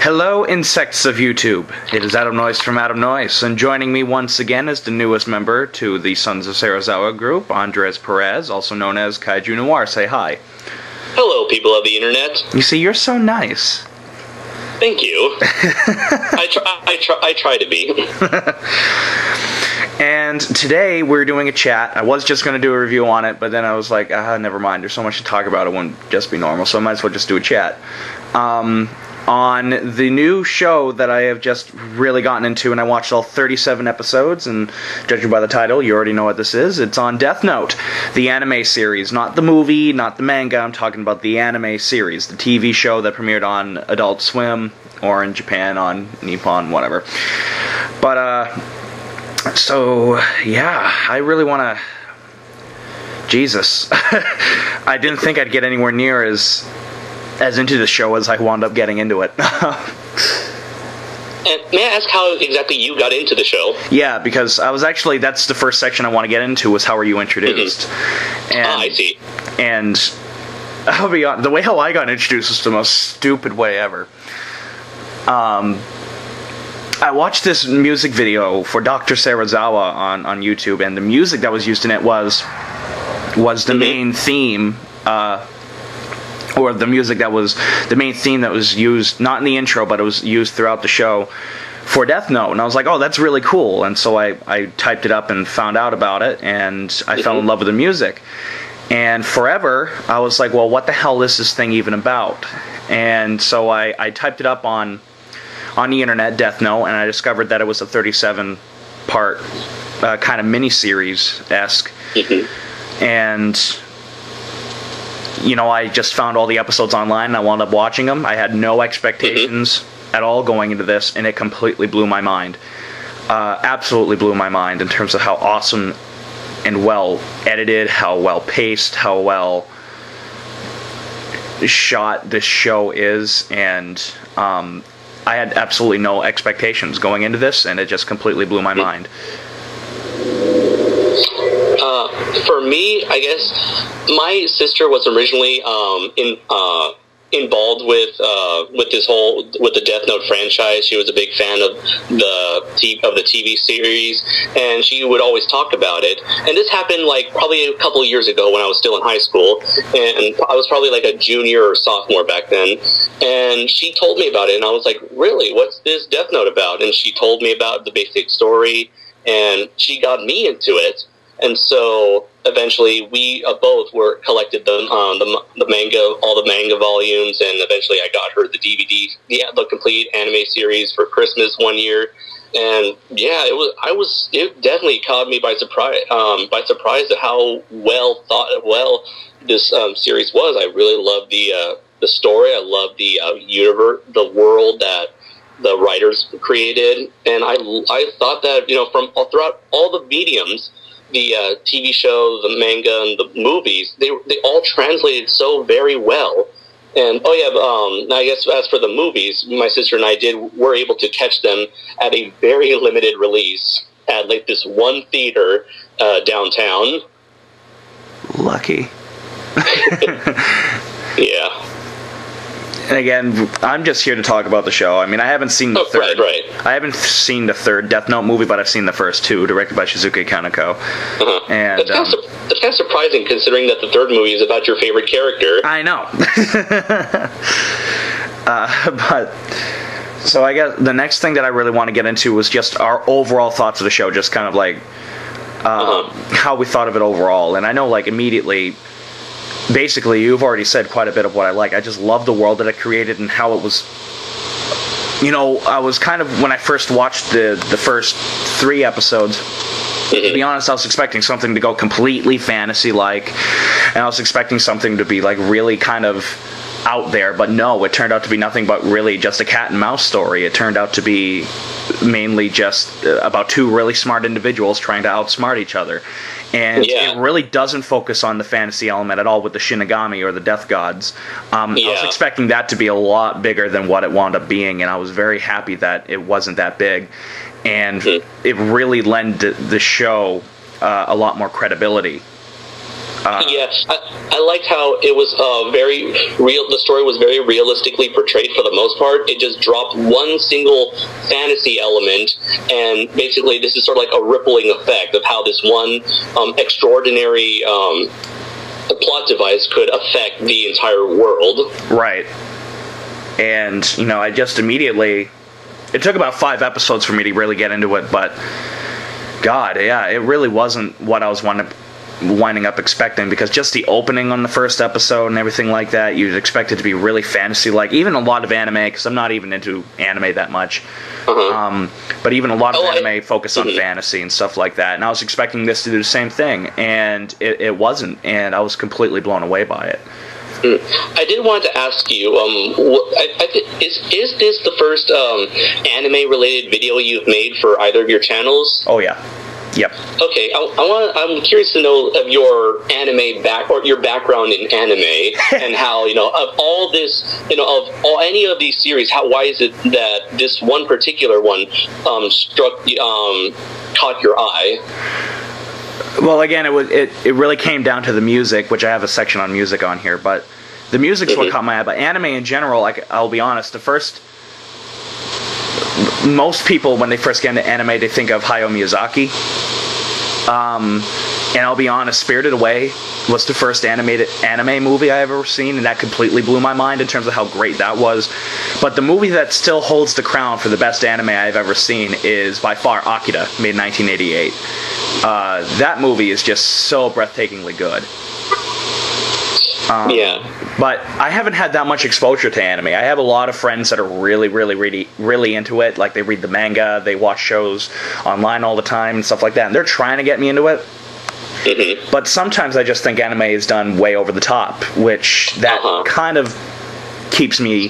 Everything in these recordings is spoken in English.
Hello, insects of YouTube. It is Adam Noyce from Adam Noyce, and joining me once again is the newest member to the Sons of Sarazawa group, Andres Perezzzzzzzz, also known as KaijuNoir. Say hi. Hello, people of the internet. You see, you're so nice. Thank you. I try to be. And today we're doing a chat. I was just going to do a review on it, but then I was like, never mind. There's so much to talk about. It wouldn't just be normal, so I might as well just do a chat. On the new show that I have just really gotten into, and I watched all 37 episodes, and judging by the title, you already know what this is. It's on Death Note, the anime series. Not the movie, not the manga, I'm talking about the anime series, the TV show that premiered on Adult Swim, or in Japan on Nippon, whatever. But, so, yeah, I really want to... Jesus. I didn't think I'd get anywhere near as into the show as I wound up getting into it. And may I ask how exactly you got into the show? Yeah, because I was actually, that's the first section I want to get into, was how were you introduced? Mm-hmm. And, I see. And I'll be honest, the way how I got introduced was the most stupid way ever. I watched this music video for Dr. Sarazawa on YouTube, and the music that was used in it was the main theme, or the music that was the main theme that was used, not in the intro, but it was used throughout the show for Death Note. And I was like, oh, that's really cool. And so I typed it up and found out about it, and I fell in love with the music. And forever, I was like, well, what the hell is this thing even about? And so I typed it up on the internet, Death Note, and I discovered that it was a 37-part kind of mini-series-esque. And... you know, I just found all the episodes online, and I wound up watching them. I had no expectations at all going into this, and it completely blew my mind. Absolutely blew my mind in terms of how awesome and well edited, how well paced, how well shot this show is, and I had absolutely no expectations going into this, and it just completely blew my mind. For me, I guess my sister was originally involved with the Death Note franchise. She was a big fan of the TV series, and she would always talk about it. And this happened like probably a couple of years ago when I was still in high school, and I was probably like a junior or sophomore back then. And she told me about it, and I was like, "Really? What's this Death Note about?" And she told me about the basic story, and she got me into it. And so eventually we both were collected the manga, all the manga volumes, and eventually I got her the DVD, the complete anime series for Christmas one year. And yeah, it definitely caught me by surprise at how well this series was. I really loved the story. I loved the universe, the world that the writers created, and I thought that, you know, from throughout all the mediums, the TV show, the manga, and the movies, they all translated so very well. And I guess as for the movies, my sister and I were able to catch them at a very limited release at like this one theater downtown. Lucky. Yeah. And again, I'm just here to talk about the show. I mean, I haven't seen the third. Right. I haven't seen the third Death Note movie, but I've seen the first two, directed by Shizuke Kaneko. And it's kind of surprising, considering that the third movie is about your favorite character. I know. But so I guess the next thing that I really want to get into was just our overall thoughts of the show, just kind of like how we thought of it overall. And I know, like, immediately, basically, you've already said quite a bit of what I like. I just love the world that it created and how it was... You know, I was kind of... When I first watched the first 3 episodes, to be honest, I was expecting something to go completely fantasy-like. And I was expecting something to be, like, really kind of out there. But no, it turned out to be nothing but really just a cat-and-mouse story. It turned out to be mainly just about 2 really smart individuals trying to outsmart each other. And it really doesn't focus on the fantasy element at all with the Shinigami or the Death Gods. I was expecting that to be a lot bigger than what it wound up being, and I was very happy that it wasn't that big. And it really lent the show a lot more credibility. Yeah, I liked how it was very real. The story was very realistically portrayed for the most part. It just dropped one single fantasy element, and basically this is sort of like a rippling effect of how this one extraordinary plot device could affect the entire world. Right. And, you know, I just immediately... It took about 5 episodes for me to really get into it, but... God, yeah, it really wasn't what I was winding up expecting, because just the opening on the first episode and everything like that, you'd expect it to be really fantasy-like. Even a lot of anime, because I'm not even into anime that much. But even a lot of anime focus on fantasy and stuff like that. And I was expecting this to do the same thing, and it wasn't. And I was completely blown away by it. I did want to ask you, is this the first anime-related video you've made for either of your channels? Oh, yeah. Yep. Okay, I'm curious to know of your anime your background in anime, and how, you know, of all this, you know, of any of these series, why is it that this one particular one caught your eye? Well, again, it really came down to the music, which I have a section on music on here, but the music's what caught my eye. But anime in general, I'll be honest, most people, when they first get into anime, they think of Hayao Miyazaki. And I'll be honest, Spirited Away was the first animated anime movie I've ever seen, and that completely blew my mind in terms of how great that was. But the movie that still holds the crown for the best anime I've ever seen is by far Akira, made in 1988. That movie is just so breathtakingly good. Yeah. But I haven't had that much exposure to anime. I have a lot of friends that are really into it. Like, they read the manga, they watch shows online all the time and stuff like that, and they're trying to get me into it. But sometimes I just think anime is done way over the top, which that kind of keeps me...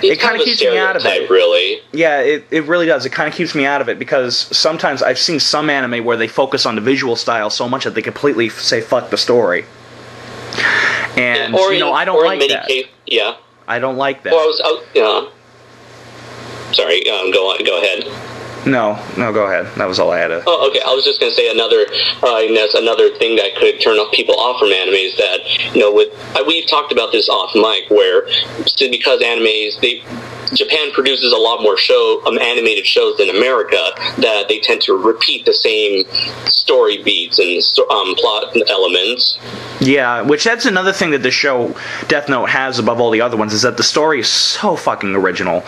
It kind of keeps me out of it. Really. Yeah, it really does. It kind of keeps me out of it, because sometimes I've seen some anime where they focus on the visual style so much that they completely say fuck the story. And, you know, I don't like that. Yeah. I don't like that. Sorry, go ahead. No, go ahead. That was all I had to... Oh, okay. I was just going to say another thing that could turn people off from anime is that, you know, we've talked about this off mic, where because Japan produces a lot more animated shows than America, that they tend to repeat the same story beats and plot elements. Yeah, which that's another thing that the show Death Note has above all the other ones, is that the story is so fucking original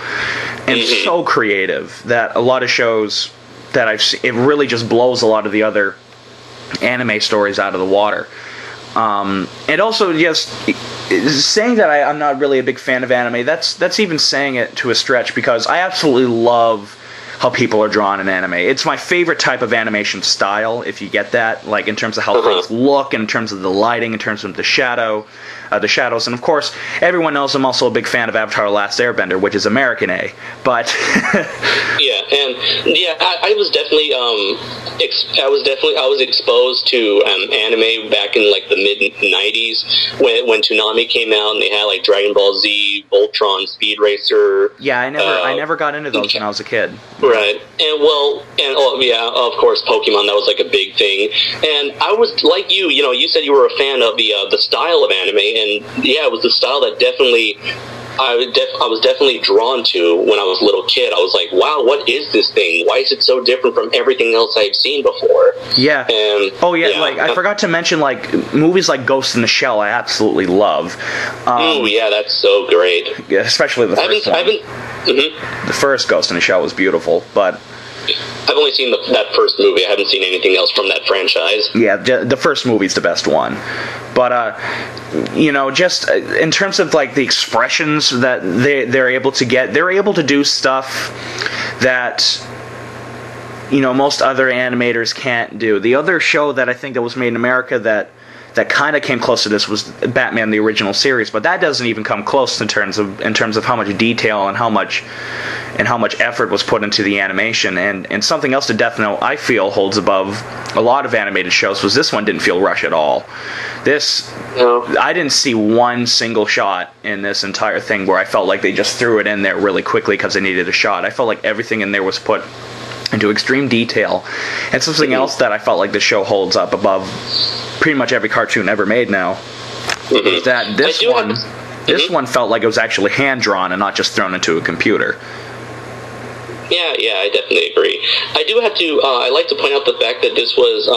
and so creative that a lot of shows that I've seen, it really just blows a lot of the other anime stories out of the water. And also, just saying that I'm not really a big fan of anime, that's even saying it to a stretch, because I absolutely love how people are drawn in anime. It's my favorite type of animation style, if you get that, like in terms of how things look, in terms of the lighting, in terms of the shadows, and of course, everyone knows I'm also a big fan of Avatar: The Last Airbender, which is American A, but... I was definitely, I was exposed to anime back in like the mid-90s, when Toonami came out, and they had like Dragon Ball Z, Voltron, Speed Racer. Yeah, I never got into those when I was a kid. Right, of course, Pokemon, that was like a big thing. And I was like you know, you said you were a fan of the style of anime, and yeah, it was the style that I was definitely drawn to when I was a little kid. I was like, wow, what is this thing? Why is it so different from everything else I've seen before? Yeah. And, I forgot to mention, like, movies like Ghost in the Shell I absolutely love. That's so great. Yeah, especially the first one. The first Ghost in the Shell was beautiful, but... I've only seen that first movie. I haven't seen anything else from that franchise. Yeah, the first movie's the best one. But, you know, just in terms of, like, the expressions that they're able to get, they're able to do stuff that, you know, most other animators can't do. The other show that I think that was made in America that kind of came close to this was Batman the Original Series, but that doesn't even come close in terms of how much detail and how much effort was put into the animation. And something else that Death Note, I feel, holds above a lot of animated shows was this one didn't feel rushed at all. I didn't see one single shot in this entire thing where I felt like they just threw it in there really quickly because they needed a shot. I felt like everything in there was put into extreme detail. And something else that I felt like the show holds up above pretty much every cartoon ever made now is that this one felt like it was actually hand-drawn and not just thrown into a computer. Yeah, I definitely agree. I do have to. I like to point out the fact that this was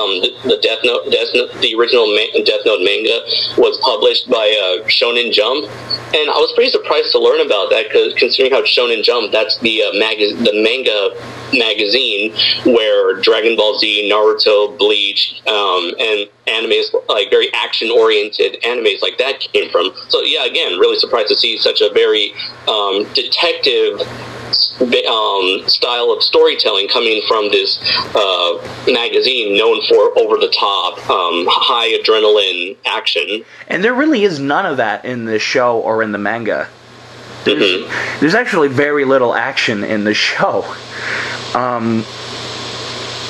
the the original Death Note manga was published by Shonen Jump, and I was pretty surprised to learn about that, because considering how Shonen Jump, that's the manga magazine where Dragon Ball Z, Naruto, Bleach, and animes, like very action-oriented animes like that came from. So yeah, again, really surprised to see such a very detective style of storytelling coming from this magazine known for over-the-top, high adrenaline action. And there really is none of that in the show or in the manga. There's actually very little action in the show.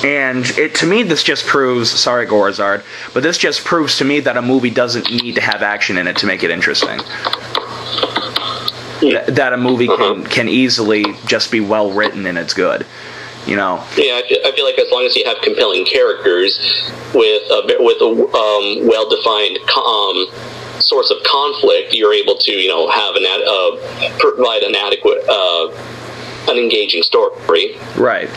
And to me, this just proves, sorry Gorazard, but this just proves to me that a movie doesn't need to have action in it to make it interesting. That a movie can easily just be well written and it's good, you know. Yeah, I feel like as long as you have compelling characters with a well-defined source of conflict, you're able to, you know, have provide an adequate, an engaging story. Right.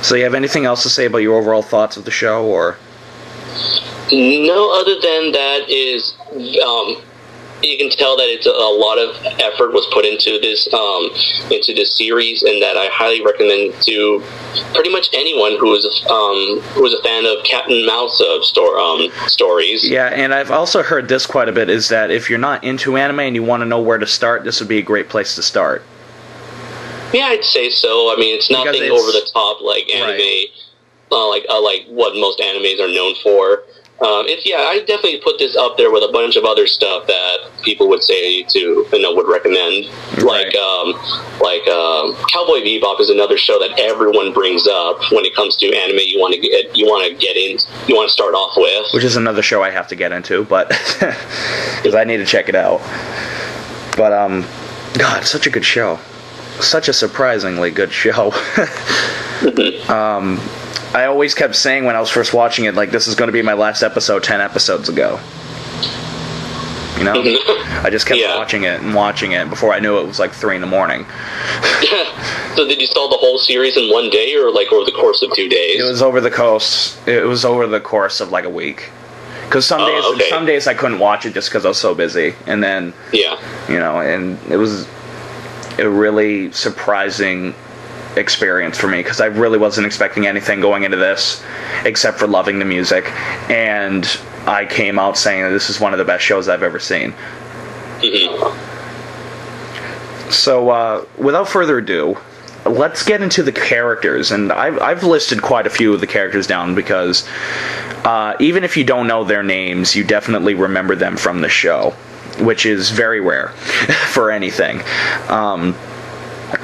So you have anything else to say about your overall thoughts of the show, or? No, other than that is, you can tell that it's a lot of effort was put into this series, and that I highly recommend to pretty much anyone who is a fan of Cat and Mouse stories. Yeah, and I've also heard this quite a bit, is that if you're not into anime and you want to know where to start, this would be a great place to start. Yeah, I'd say so. I mean, it's nothing over the top like anime, like what most animes are known for. I definitely put this up there with a bunch of other stuff that people would say would recommend. Right. Like Cowboy Bebop is another show that everyone brings up when it comes to anime. You want to start off with, which is another show I have to get into, but because I need to check it out. But God, such a good show. Such a surprisingly good show. I always kept saying when I was first watching it, like, this is going to be my last episode 10 episodes ago. You know? I just kept watching it before I knew it was like 3 in the morning. So did you saw the whole series in one day, or like over the course of 2 days? It was over the course of like a week. Because some days I couldn't watch it just because I was so busy. And then, you know, and it was a really surprising experience for me, because I really wasn't expecting anything going into this except for loving the music, and I came out saying that this is one of the best shows I've ever seen. So without further ado, let's get into the characters, and I've listed quite a few of the characters down, because even if you don't know their names, you definitely remember them from the show, which is very rare for anything.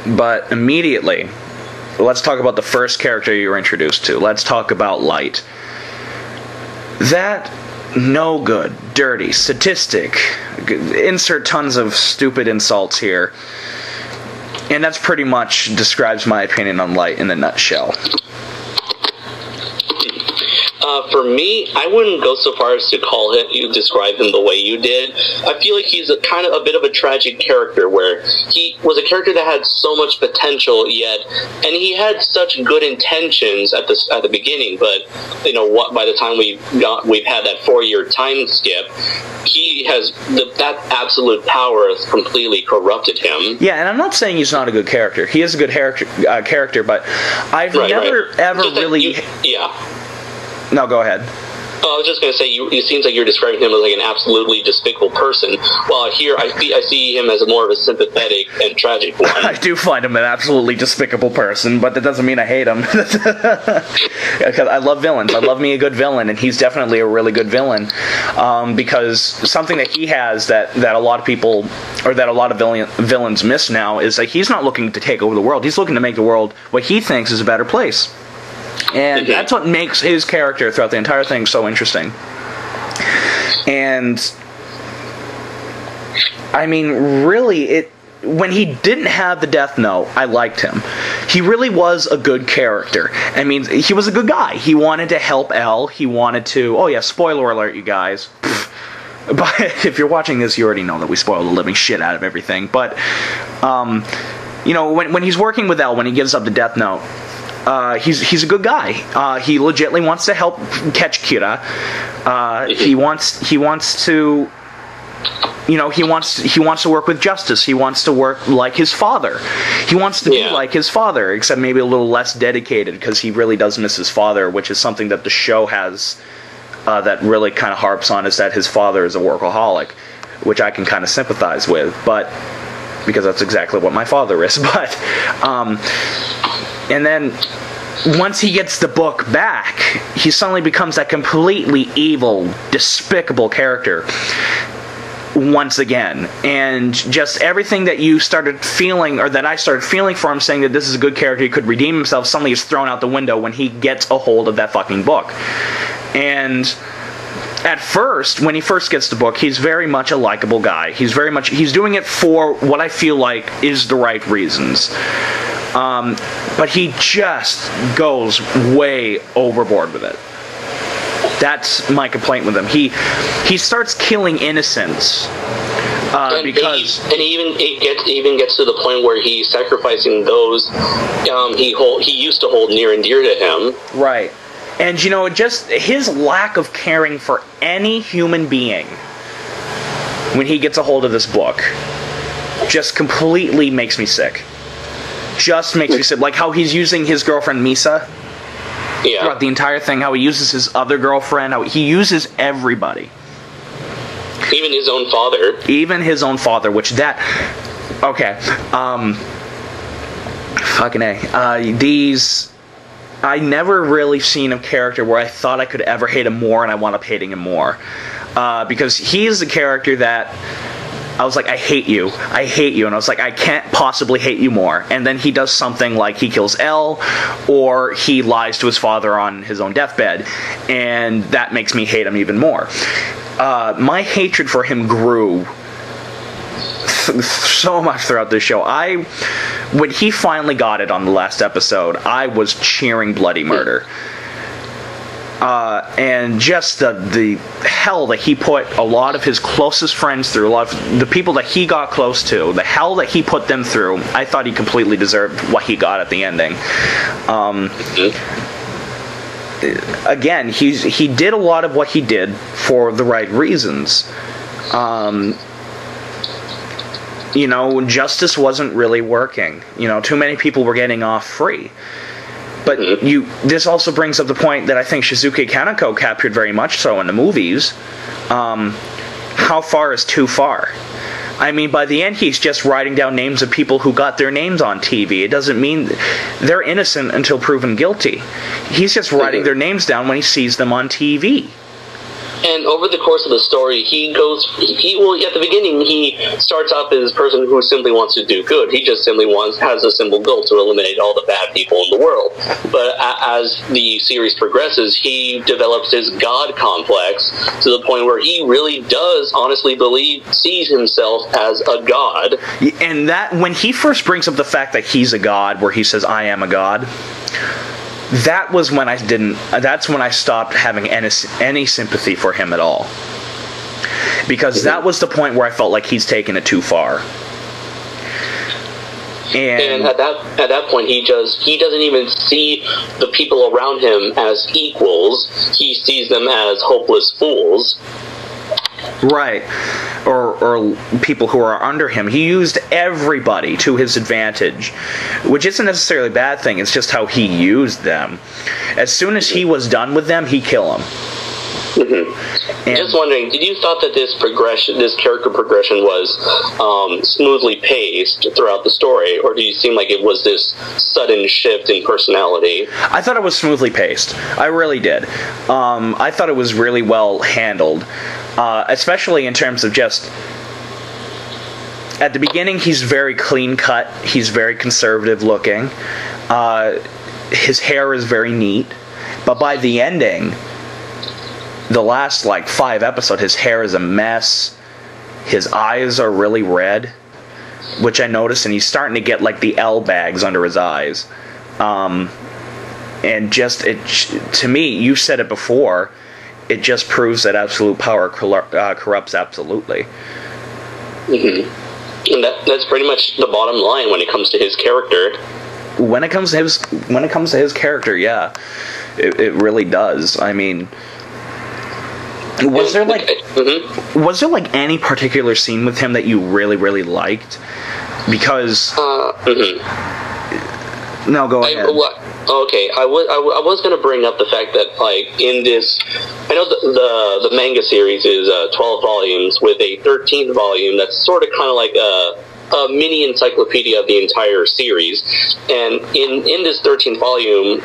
But immediately, let's talk about the first character you're introduced to. Let's talk about Light. That no good, dirty, sadistic, insert tons of stupid insults here, and that's pretty much describes my opinion on Light in a nutshell. For me, I wouldn't go so far as to describe him the way you did. I feel like he's a bit of a tragic character, where he was a character that had so much potential, and he had such good intentions at the beginning. But you know what? By the time we've had that 4-year time skip, he has that absolute power has completely corrupted him. Yeah, and I'm not saying he's not a good character. He is a good character, but I've never ever really. No, go ahead. I was just going to say, it seems like you're describing him as like an absolutely despicable person, while here I see him as more of a sympathetic and tragic one. I do find him an absolutely despicable person, but that doesn't mean I hate him. Because I love villains. I love me a good villain, and he's definitely a really good villain. Because something that he has that a lot of people, or that a lot of villains miss now, is that he's not looking to take over the world. He's looking to make the world what he thinks is a better place. And that's what makes his character throughout the entire thing so interesting. And I mean, really, when he didn't have the Death Note, I liked him. He really was a good character. I mean, he was a good guy. He wanted to help Elle. He wanted to... Oh, yeah, spoiler alert, you guys. But if you're watching this, you already know that we spoil the living shit out of everything. But, you know, when he's working with Elle, when he gives up the Death Note, he's a good guy. He legitimately wants to help catch Kira. He wants to... You know, he wants to work with justice. He wants to work like his father. He wants to be like his father, except maybe a little less dedicated, because he really does miss his father, which is something that the show has that really kind of harps on, is that his father is a workaholic, which I can kind of sympathize with, but because that's exactly what my father is. But and then once he gets the book back, he suddenly becomes that completely evil, despicable character once again, and just everything that you started feeling, or that I started feeling for him, saying that this is a good character, he could redeem himself, suddenly is thrown out the window when he gets a hold of that fucking book. And at first, when he first gets the book, he's very much a likable guy. He's doing it for what I feel like is the right reasons. But he just goes way overboard with it. That's my complaint with him. He starts killing innocents because he even gets to the point where he's sacrificing those he used to hold near and dear to him. Right, and you know, just his lack of caring for any human being when he gets a hold of this book just completely makes me sick. Just makes me sick. Like how he's using his girlfriend Misa. Yeah. Throughout the entire thing, how he uses his other girlfriend, how he uses everybody. Even his own father. Even his own father, which that... Okay. Fucking A. I never really seen a character where I thought I could ever hate him more, and I wound up hating him more. Because he is a character that... I was like, I hate you. And I was like, I can't possibly hate you more. And then he does something like he kills Elle, or he lies to his father on his own deathbed. And that makes me hate him even more. My hatred for him grew so much throughout this show. When he finally got it on the last episode, I was cheering bloody murder. And just the hell that he put a lot of his closest friends through, a lot of the people that he got close to, the hell that he put them through, I thought he completely deserved what he got at the ending. Again, he did a lot of what he did for the right reasons. You know, justice wasn't really working. You know, too many people were getting off free. But this also brings up the point that I think Shizuke Kaneko captured very much so in the movies. How far is too far? I mean, by the end, he's just writing down names of people who got their names on TV. It doesn't mean they're innocent until proven guilty. He's just writing their names down when he sees them on TV. And over the course of the story, well, at the beginning, he starts off as a person who simply wants to do good. He just simply has a simple goal to eliminate all the bad people in the world. But as the series progresses, he develops his God complex to the point where he really does honestly sees himself as a god. And that, when he first brings up the fact that he's a god, where he says, I am a god, that was when that's when I stopped having any sympathy for him at all. Because that was the point where I felt like he's taken it too far. And at that point, he doesn't even see the people around him as equals. He sees them as hopeless fools. Right. Or people who are under him. He used everybody to his advantage, which isn't necessarily a bad thing. It's just how he used them. As soon as he was done with them, he'd kill them. Just wondering, did you thought that this character progression was smoothly paced throughout the story, or do you seem like it was this sudden shift in personality? I thought it was smoothly paced. I really did. I thought it was really well handled, especially in terms of just... At the beginning, he's very clean-cut. He's very conservative-looking. His hair is very neat. But by the ending... The last, 5 episodes, his hair is a mess. His eyes are really red. which I noticed, and he's starting to get like the L bags under his eyes. And just to me, you said it before, it just proves that absolute power corrupts absolutely. Mm-hmm. And that's pretty much the bottom line when it comes to his character. When it comes to his character, yeah, it really does. I mean, was there like any particular scene with him that you really, really liked? Because no, go ahead. Okay, I was going to bring up the fact that, like, in this, I know the manga series is 12 volumes with a 13th volume that's sort of kind of like a mini encyclopedia of the entire series. And in this 13th volume,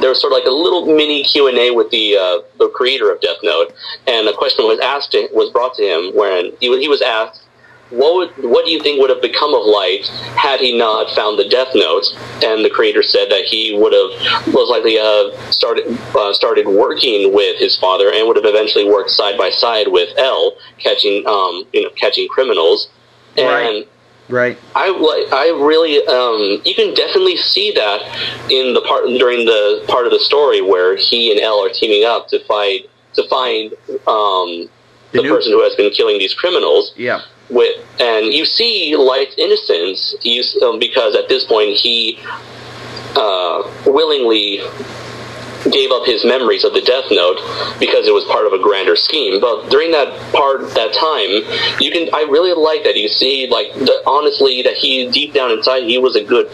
there was sort of like a little mini Q&A with the creator of Death Note, and a question was brought to him when he was asked, what do you think would have become of Light had he not found the Death Note? And the creator said that he would have most likely started working with his father, and would have eventually worked side by side with L, catching criminals. And right. I really you can definitely see that during the part of the story where he and L are teaming up to find the person who has been killing these criminals. Yeah. And you see Light's innocence, because at this point he willingly gave up his memories of the Death Note because it was part of a grander scheme. But during that time, I really like that you see, like, honestly, that he, deep down inside, he is a good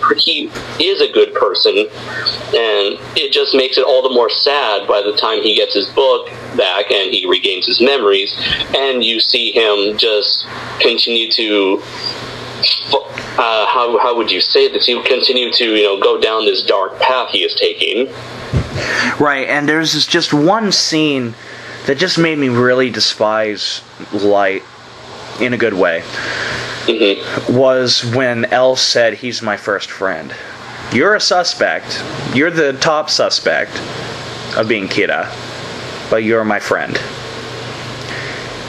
person, and it just makes it all the more sad by the time he gets his book back and he regains his memories, and you see him just continue to how would you say this? He continue to go down this dark path he is taking. Right, and there's just one scene that just made me really despise Light in a good way. Mm-hmm. Was when L said, "He's my first friend. You're a suspect. You're the top suspect of being Kira, but you're my friend."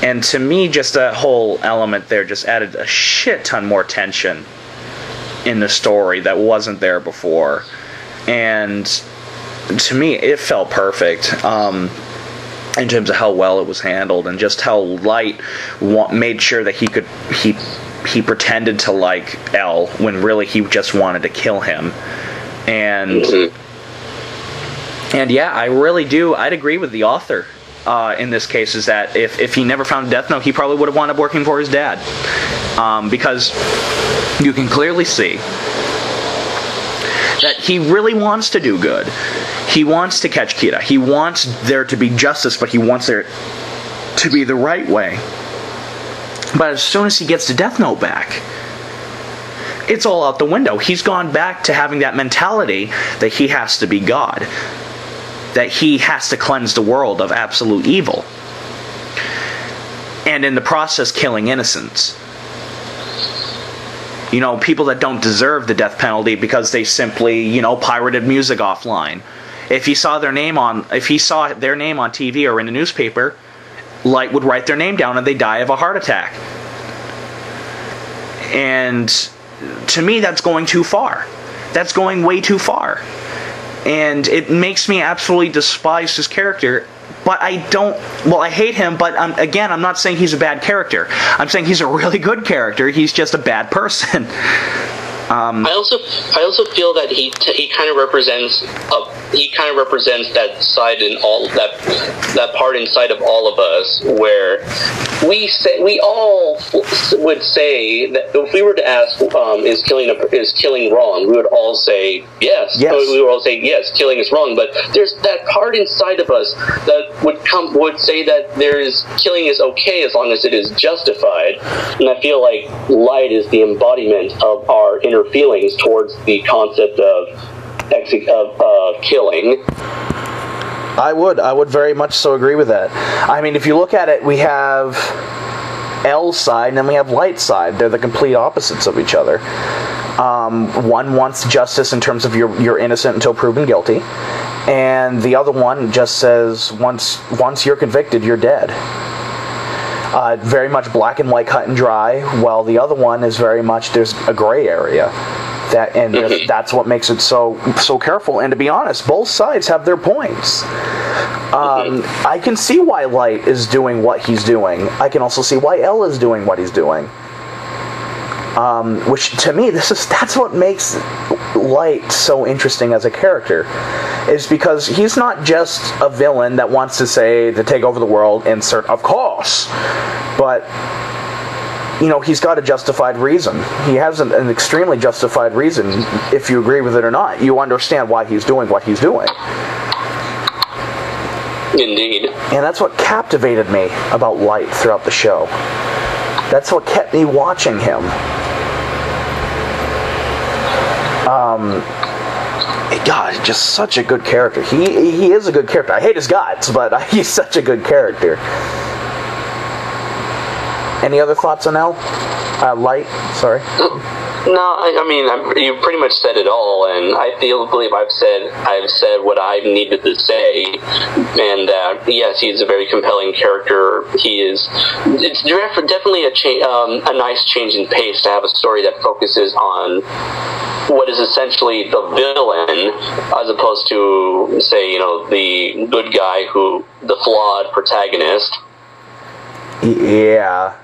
And to me, just that whole element there just added a shit ton more tension in the story that wasn't there before. And to me, it felt perfect in terms of how well it was handled, and just how Light made sure that he pretended to like L when really he just wanted to kill him. And yeah, I really do. I'd agree with the author in this case, is that if he never found Death Note, he probably would have wound up working for his dad, because you can clearly see that he really wants to do good. He wants to catch Kira. He wants there to be justice, but he wants there to be the right way. But as soon as he gets the Death Note back, it's all out the window. He's gone back to having that mentality that he has to be God, that he has to cleanse the world of absolute evil, and in the process killing innocents. People that don't deserve the death penalty because they simply, pirated music offline. If he saw their name on TV or in a newspaper, Light would write their name down and they die of a heart attack. And to me, that's going too far. That's going way too far. And it makes me absolutely despise his character. But I hate him, but again, I'm not saying he's a bad character. I'm saying he's a really good character. He's just a bad person. I also feel that he kind of represents that side in all that part inside of all of us, where we all would say that if we were to ask, is killing wrong? We would all say yes. We would all say yes, killing is wrong. But there's that part inside of us that would say that killing is okay as long as it is justified. And I feel like Light is the embodiment of our inner feelings towards the concept of killing. I would very much so agree with that. I mean, if you look at it, we have L's side and then we have Light's side. They're the complete opposites of each other. One wants justice in terms of you're innocent until proven guilty, and the other one just says once you're convicted, you're dead. very much black and white, cut and dry, while the other one is very much, there's a gray area. That's what makes it so careful. And to be honest, both sides have their points. I can see why Light is doing what he's doing. I can also see why L is doing what he's doing. Which, to me, that's what makes Light so interesting as a character, is because he's not just a villain that wants to take over the world, of course, but, you know, he's got a justified reason. He has an extremely justified reason, if you agree with it or not. You understand why he's doing what he's doing. Indeed. And that's what captivated me about Light throughout the show. That's what kept me watching him. God, just such a good character. He is a good character. I hate his guts, but he's such a good character. Any other thoughts on L? Light? Sorry. No, I mean, you pretty much said it all, and I believe I've said what I needed to say, and yes, he's a very compelling character. It's definitely a nice change in pace to have a story that focuses on what is essentially the villain, as opposed to, say, you know, the good guy the flawed protagonist. Yeah.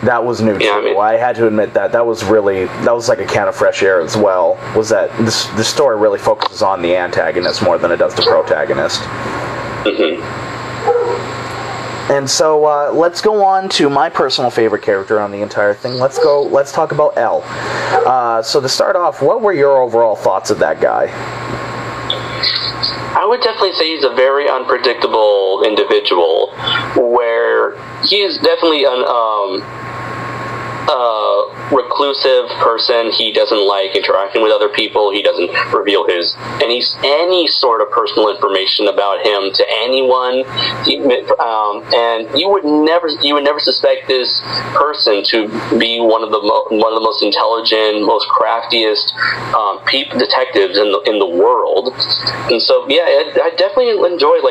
That was new too. Yeah, I mean, I had to admit that was like a can of fresh air as well. Was that the story really focuses on the antagonist more than it does the protagonist. And so let's go on to my personal favorite character on the entire thing. Let's talk about L. So to start off, what were your overall thoughts of that guy? I would definitely say he's a very unpredictable individual, where he's definitely reclusive person. He doesn't like interacting with other people. He doesn't reveal any sort of personal information about him to anyone. And you would never suspect this person to be one of the most intelligent, most craftiest detectives in the world. And so, yeah, I definitely enjoyed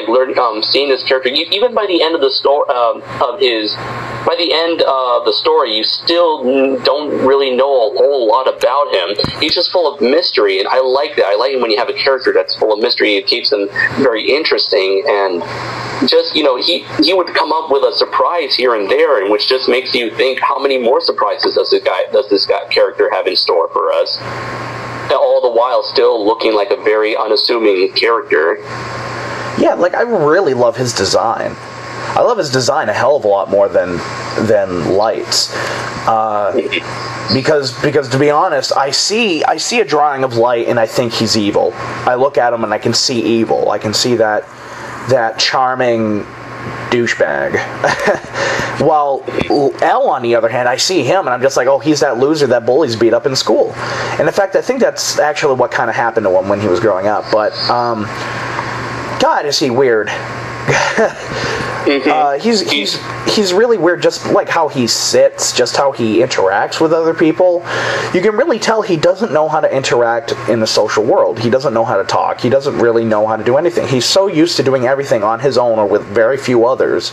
seeing this character. Even by the end of the story, by the end of the story, you still don't really know a whole lot about him. He's just full of mystery, and I like that. I like it when you have a character that's full of mystery. It keeps them very interesting, and just, you know, he would come up with a surprise here and there, and which just makes you think, how many more surprises does this character have in store for us? All the while still looking like a very unassuming character. Yeah, I really love his design. I love his design a hell of a lot more than Light's, because to be honest, I see a drawing of Light and I think he's evil. I look at him and I can see evil. I can see that charming douchebag. While L, on the other hand, I see him and I'm just like, oh, he's that loser that bullies beat up in school. And in fact, I think that's actually what kind of happened to him when he was growing up. But God, is he weird. He's really weird, just like how he sits, just how he interacts with other people. You can really tell he doesn't know how to interact in the social world. He doesn't know how to talk. He doesn't really know how to do anything. He's so used to doing everything on his own or with very few others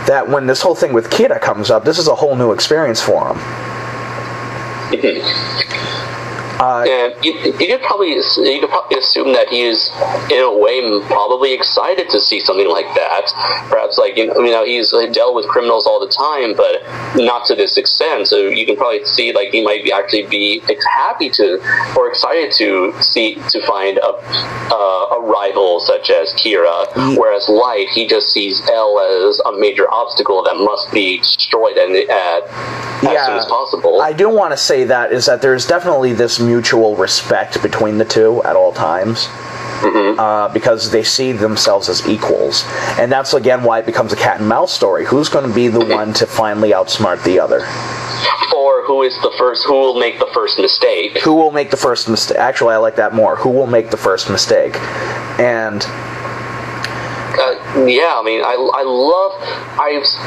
that when this whole thing with Kira comes up, this is a whole new experience for him. And you could probably assume that he is, in a way, probably excited to see something like that. Perhaps, he's dealt with criminals all the time, but not to this extent. So you can probably see, he might actually be happy to, or excited to find a rival such as Kira. Whereas Light, he just sees L as a major obstacle that must be destroyed as soon as possible. I do want to say that there's definitely this mutual respect between the two at all times. Because they see themselves as equals. And that's again why it becomes a cat and mouse story. Who's going to be the one to finally outsmart the other? Or who will make the first mistake? Who will make the first mistake? Actually, I like that more. Who will make the first mistake? And Yeah, I mean, I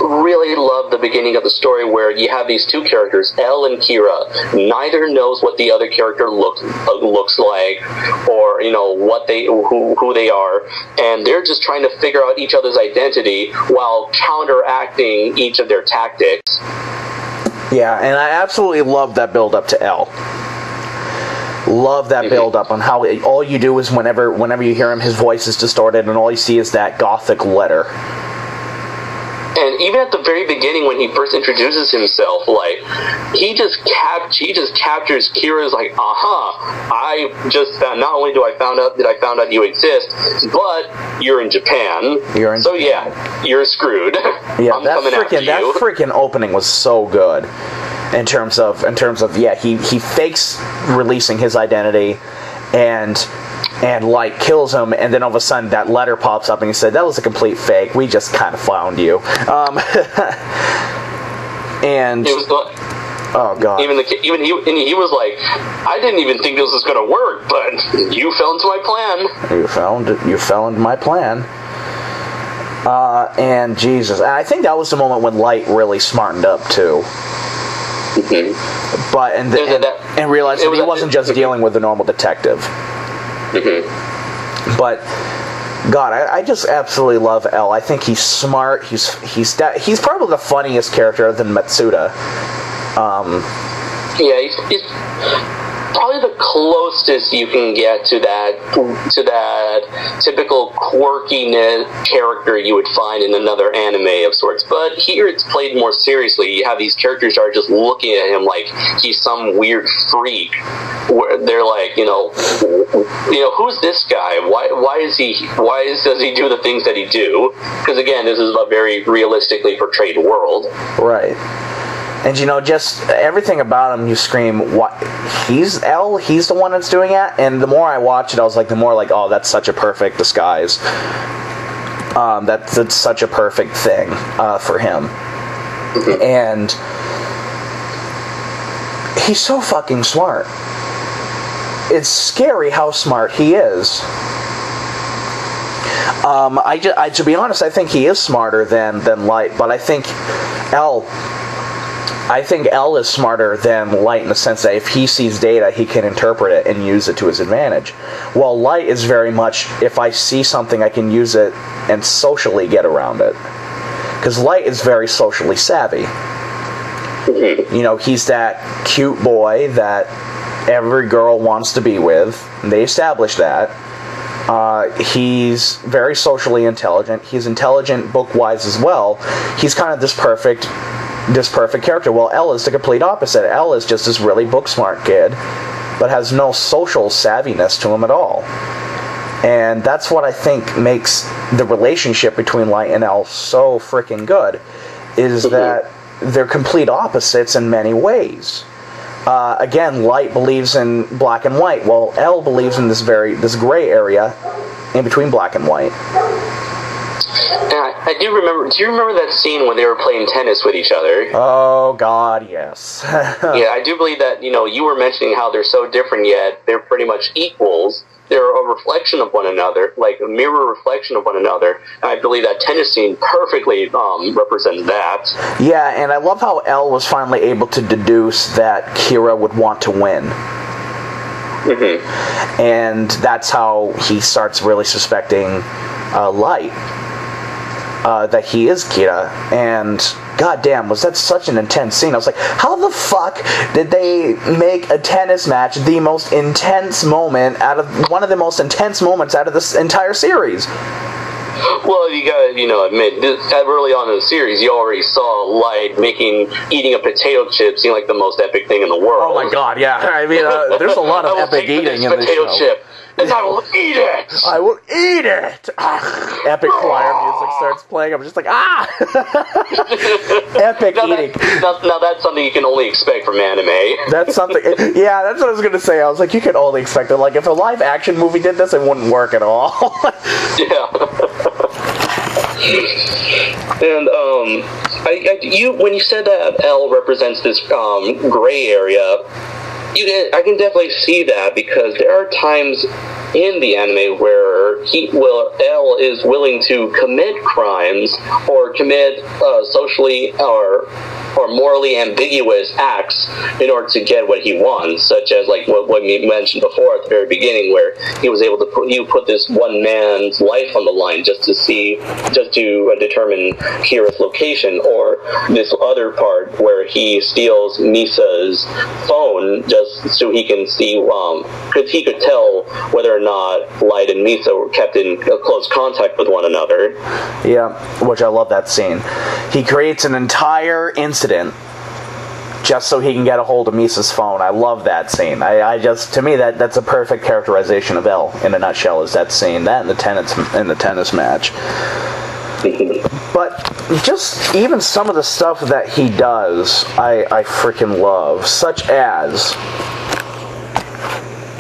really love the beginning of the story where you have these two characters, Elle and Kira. Neither knows what the other character looks like, or who they are, and they're just trying to figure out each other's identity while counteracting each of their tactics. Yeah, and I absolutely love that build up to Elle. Love that build up on how all you do is whenever you hear him, his voice is distorted, and all you see is that gothic letter. And even at the very beginning, when he first introduces himself, like he just captures Kira's like, I just found, not only did I found out you exist, but you're in Japan. Yeah, you're screwed. Yeah, that freaking opening was so good. In terms of yeah, he fakes releasing his identity, and Light kills him, and then all of a sudden that letter pops up and he said, that was a complete fake, we just kind of found you. And oh god, even he was like, I didn't even think this was gonna work, but you fell into my plan. You fell into my plan. And Jesus, I think that was the moment when Light really smartened up too. Mm-hmm. But and realized that he wasn't just dealing with a normal detective. Mm-hmm. But God, I just absolutely love Elle. I think he's smart. He's probably the funniest character other than Matsuda. Yeah, he's probably the closest you can get to that typical quirkiness character you would find in another anime of sorts. But here it's played more seriously. You have these characters that are just looking at him like he's some weird freak. Where they're like, who's this guy? Does he do the things that he do? Because again, this is a very realistically portrayed world. Right. And just everything about him, you scream, "What? He's Elle? He's the one that's doing it?" And the more I watch it, I was like, the more like, oh, that's such a perfect disguise. That's such a perfect thing for him. Mm-hmm. And he's so fucking smart. It's scary how smart he is. To be honest, I think he is smarter than Light, but I think Elle is smarter than Light in the sense that if he sees data, he can interpret it and use it to his advantage. While Light is very much, if I see something, I can use it and socially get around it. Because Light is very socially savvy. He's that cute boy that every girl wants to be with. They established that. He's very socially intelligent. He's intelligent book-wise as well. He's kind of this perfect character. Well, Elle is the complete opposite. Elle is just this really book-smart kid, but has no social savviness to him at all. And that's what I think makes the relationship between Light and Elle so freaking good, is that they're complete opposites in many ways. Again, Light believes in black and white, while Elle believes in this gray area in between black and white. I do remember. Do you remember that scene when they were playing tennis with each other? Oh God, yes. Yeah, I do believe that. You were mentioning how they're so different, yet they're pretty much equals. They're a reflection of one another, like a mirror reflection of one another. And I believe that tennis scene perfectly represents that. Yeah, and I love how Elle was finally able to deduce that Kira would want to win. Mm-hmm. And that's how he starts really suspecting Light. That he is Kira, and goddamn, was that such an intense scene. I was like, how the fuck did they make a tennis match the most intense moment one of the most intense moments out of this entire series? Well, you gotta, admit, early on in the series, you already saw Light eating a potato chip seem like the most epic thing in the world. Oh my god, yeah. I mean, there's a lot of epic eating in this show. Chip. And I will eat it! I will eat it! Epic choir music starts playing. I'm just like, Epic eating. Now that's something you can only expect from anime. That's something... Yeah, that's what I was going to say. I was like, you can only expect it. Like, if a live-action movie did this, it wouldn't work at all. Yeah. And, when you said that Elle represents this gray area... I can definitely see that, because there are times in the anime where L is willing to commit crimes or commit socially or morally ambiguous acts in order to get what he wants, such as like what we mentioned before at the very beginning, where he was able to put this one man's life on the line just to determine Kira's location, or this other part where he steals Misa's phone just so he can see, because he could tell whether or not Light and Misa were kept in close contact with one another. Yeah, which I love that scene. He creates an entire incident just so he can get a hold of Misa's phone. I love that scene. To me, that's a perfect characterization of L in a nutshell, is that scene. That and the tennis match. But just even some of the stuff that he does, I freaking love. Such as,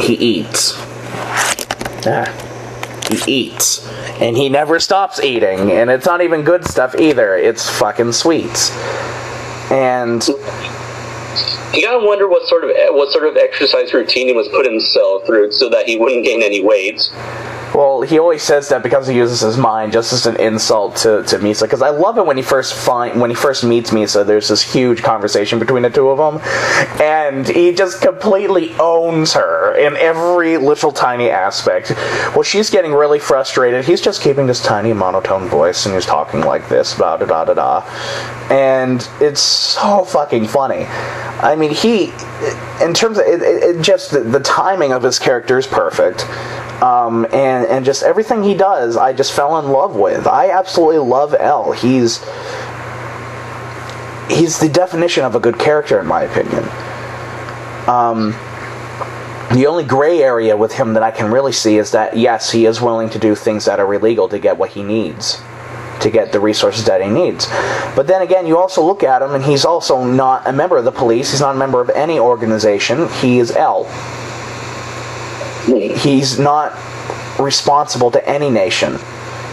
he eats. He eats. And he never stops eating. And it's not even good stuff either. It's fucking sweets. And you gotta wonder what sort of exercise routine he was putting himself through so that he wouldn't gain any weight. Well, he always says that because he uses his mind, just as an insult to Misa. Because I love it when he first meets Misa. There's this huge conversation between the two of them, and he just completely owns her in every little tiny aspect. Well, she's getting really frustrated. He's just keeping this tiny monotone voice, and he's talking like this, blah da da da da, and it's so fucking funny. I mean, in terms of just the timing of his character is perfect. And just everything he does, I just fell in love with. I absolutely love L. He's the definition of a good character, in my opinion. The only gray area with him that I can really see is that, yes, he is willing to do things that are illegal to get what he needs, to get the resources that he needs. But then again, you also look at him, and he's also not a member of the police. He's not a member of any organization. He is L. He's not responsible to any nation.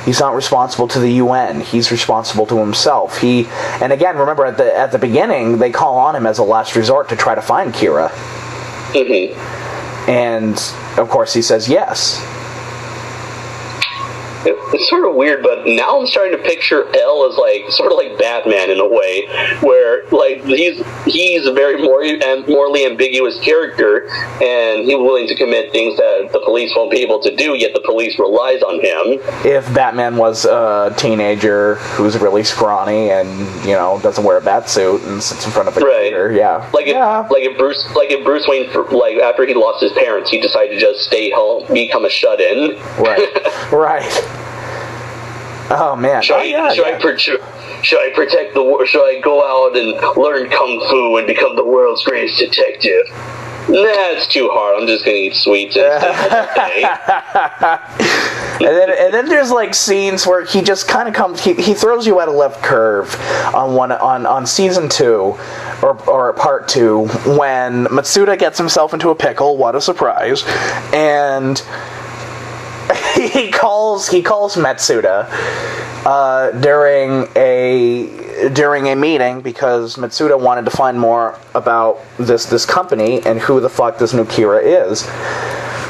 He's not responsible to the UN. He's responsible to himself. And again, remember at the beginning, they call on him as a last resort to try to find Kira. And of course, he says yes. It's sort of weird, but now I'm starting to picture L as sort of like Batman in a way, where he's a very morally ambiguous character, and he's willing to commit things that the police won't be able to do, yet the police relies on him. If Batman was a teenager who's really scrawny and doesn't wear a bat suit and sits in front of a computer, yeah. If Bruce Wayne, after he lost his parents, he decided to just stay home, become a shut-in. Right. Right. Oh man! Should I protect the world? Should I go out and learn kung fu and become the world's greatest detective? Nah, it's too hard. I'm just gonna eat sweets instead. and then there's scenes where he just kind of comes. He throws you at a left curve on season 2 or part 2 when Matsuda gets himself into a pickle. What a surprise! And he calls Matsuda during a meeting because Matsuda wanted to find more about this company and who the fuck this new Kira is.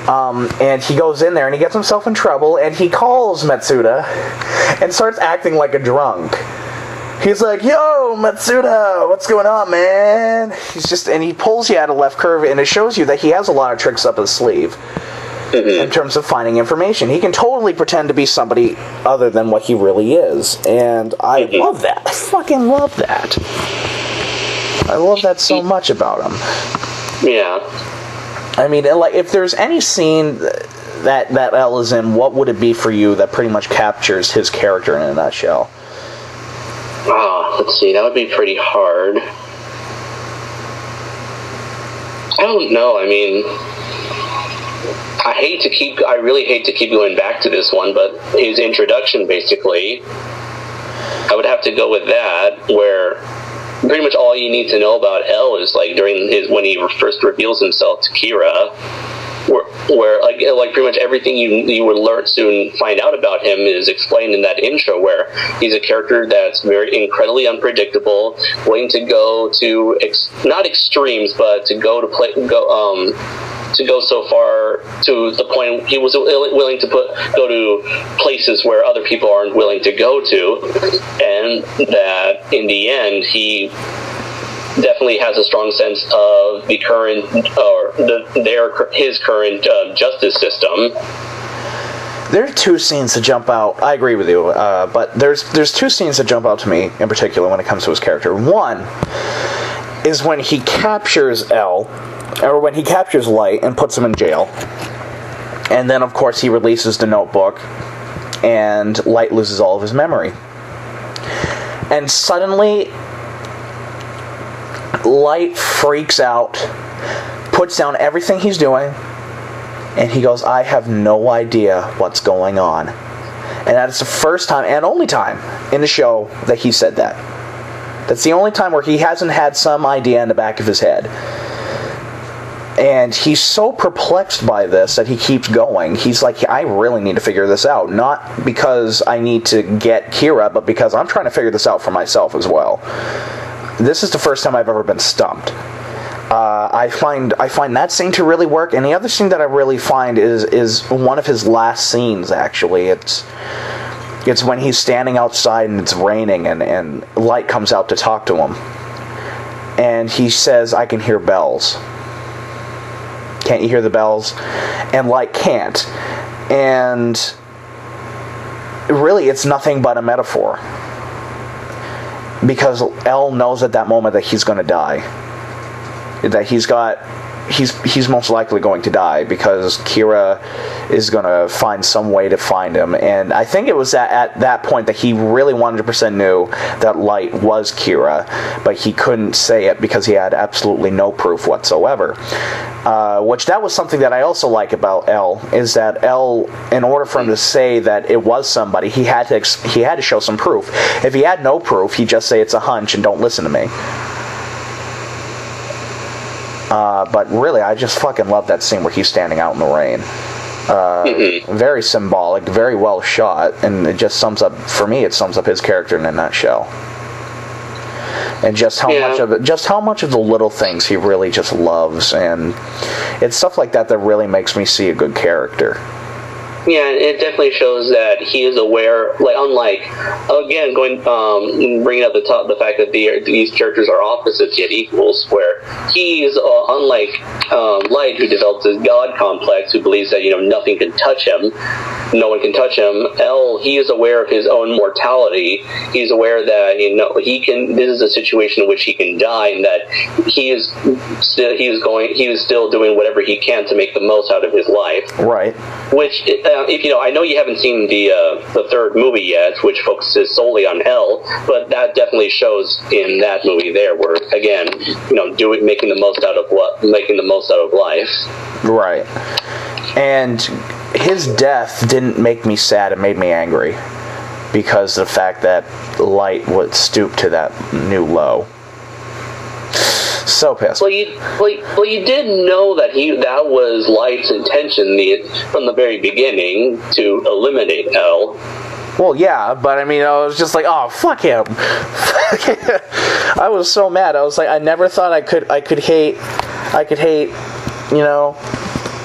And he goes in there and he gets himself in trouble, and he calls Matsuda and starts acting like a drunk. He's like, "Yo, Matsuda, what's going on, man?" And he pulls you at a left curve, and it shows you that he has a lot of tricks up his sleeve. In terms of finding information. He can totally pretend to be somebody other than what he really is. And I love that. I fucking love that. I love that so much about him. Yeah. I mean, if there's any scene that L is in, what would it be for you that pretty much captures his character in a nutshell? Let's see. That would be pretty hard. I don't know. I mean, I really hate to keep going back to this one, but his introduction, basically, I would have to go with that, where pretty much all you need to know about L is when he first reveals himself to Kira, where pretty much everything you would soon find out about him is explained in that intro, where he's a character that's very incredibly unpredictable, willing to go to not extremes, but to to go so far to the point he was willing to go to places where other people aren't willing to go to, and that in the end he definitely has a strong sense of the current or his current justice system. There are two scenes that jump out. I agree with you, but there's two scenes that jump out to me in particular when it comes to his character. One is when he captures when he captures Light and puts him in jail, and then of course he releases the notebook, and Light loses all of his memory, and suddenly Light freaks out, puts down everything he's doing, and he goes, I have no idea what's going on. And that's the first time, and only time, in the show that he said that. That's the only time where he hasn't had some idea in the back of his head. And he's so perplexed by this that he keeps going. He's like, I really need to figure this out. Not because I need to get Kira, but because I'm trying to figure this out for myself as well. This is the first time I've ever been stumped. I find that scene to really work, and the other scene that I really find is one of his last scenes. Actually, it's when he's standing outside and it's raining, and Light comes out to talk to him, and he says, "I can hear bells. Can't you hear the bells?" And Light can't, and really, it's nothing but a metaphor, because L knows at that moment that he's going to die. That he's most likely going to die because Kira is going to find some way to find him. And I think it was at that point that he really 100% knew that Light was Kira, but he couldn't say it because he had absolutely no proof whatsoever. Which that was something that I also like about L, is that L, in order for him to say that it was somebody, he had to show some proof. If he had no proof, he'd just say it's a hunch and don't listen to me. But really, I just fucking love that scene where he's standing out in the rain. Very symbolic, very well shot, and it just sums up, for me, it sums up his character in a nutshell. And just how much of the little things he really just loves, and it's stuff like that that really makes me see a good character. Yeah, it definitely shows that he is aware. Like, unlike, again, bringing up the fact that these characters are opposites yet equals, where he's unlike Light, who develops his god complex, who believes that nothing can touch him, no one can touch him. L, he is aware of his own mortality. He's aware that he can. This is a situation in which he can die, and that he is still doing whatever he can to make the most out of his life. Right. Which. I know you haven't seen the third movie yet, which focuses solely on L, but that definitely shows in that movie there, where again, making the most out of life. Right. And his death didn't make me sad; it made me angry, because of the fact that Light would stoop to that new low. So pissed. Well, you did know that that was Light's intention from the very beginning, to eliminate L. Well, yeah, but I mean, I was just like, oh, fuck him. I was so mad. I was like, I never thought I could hate,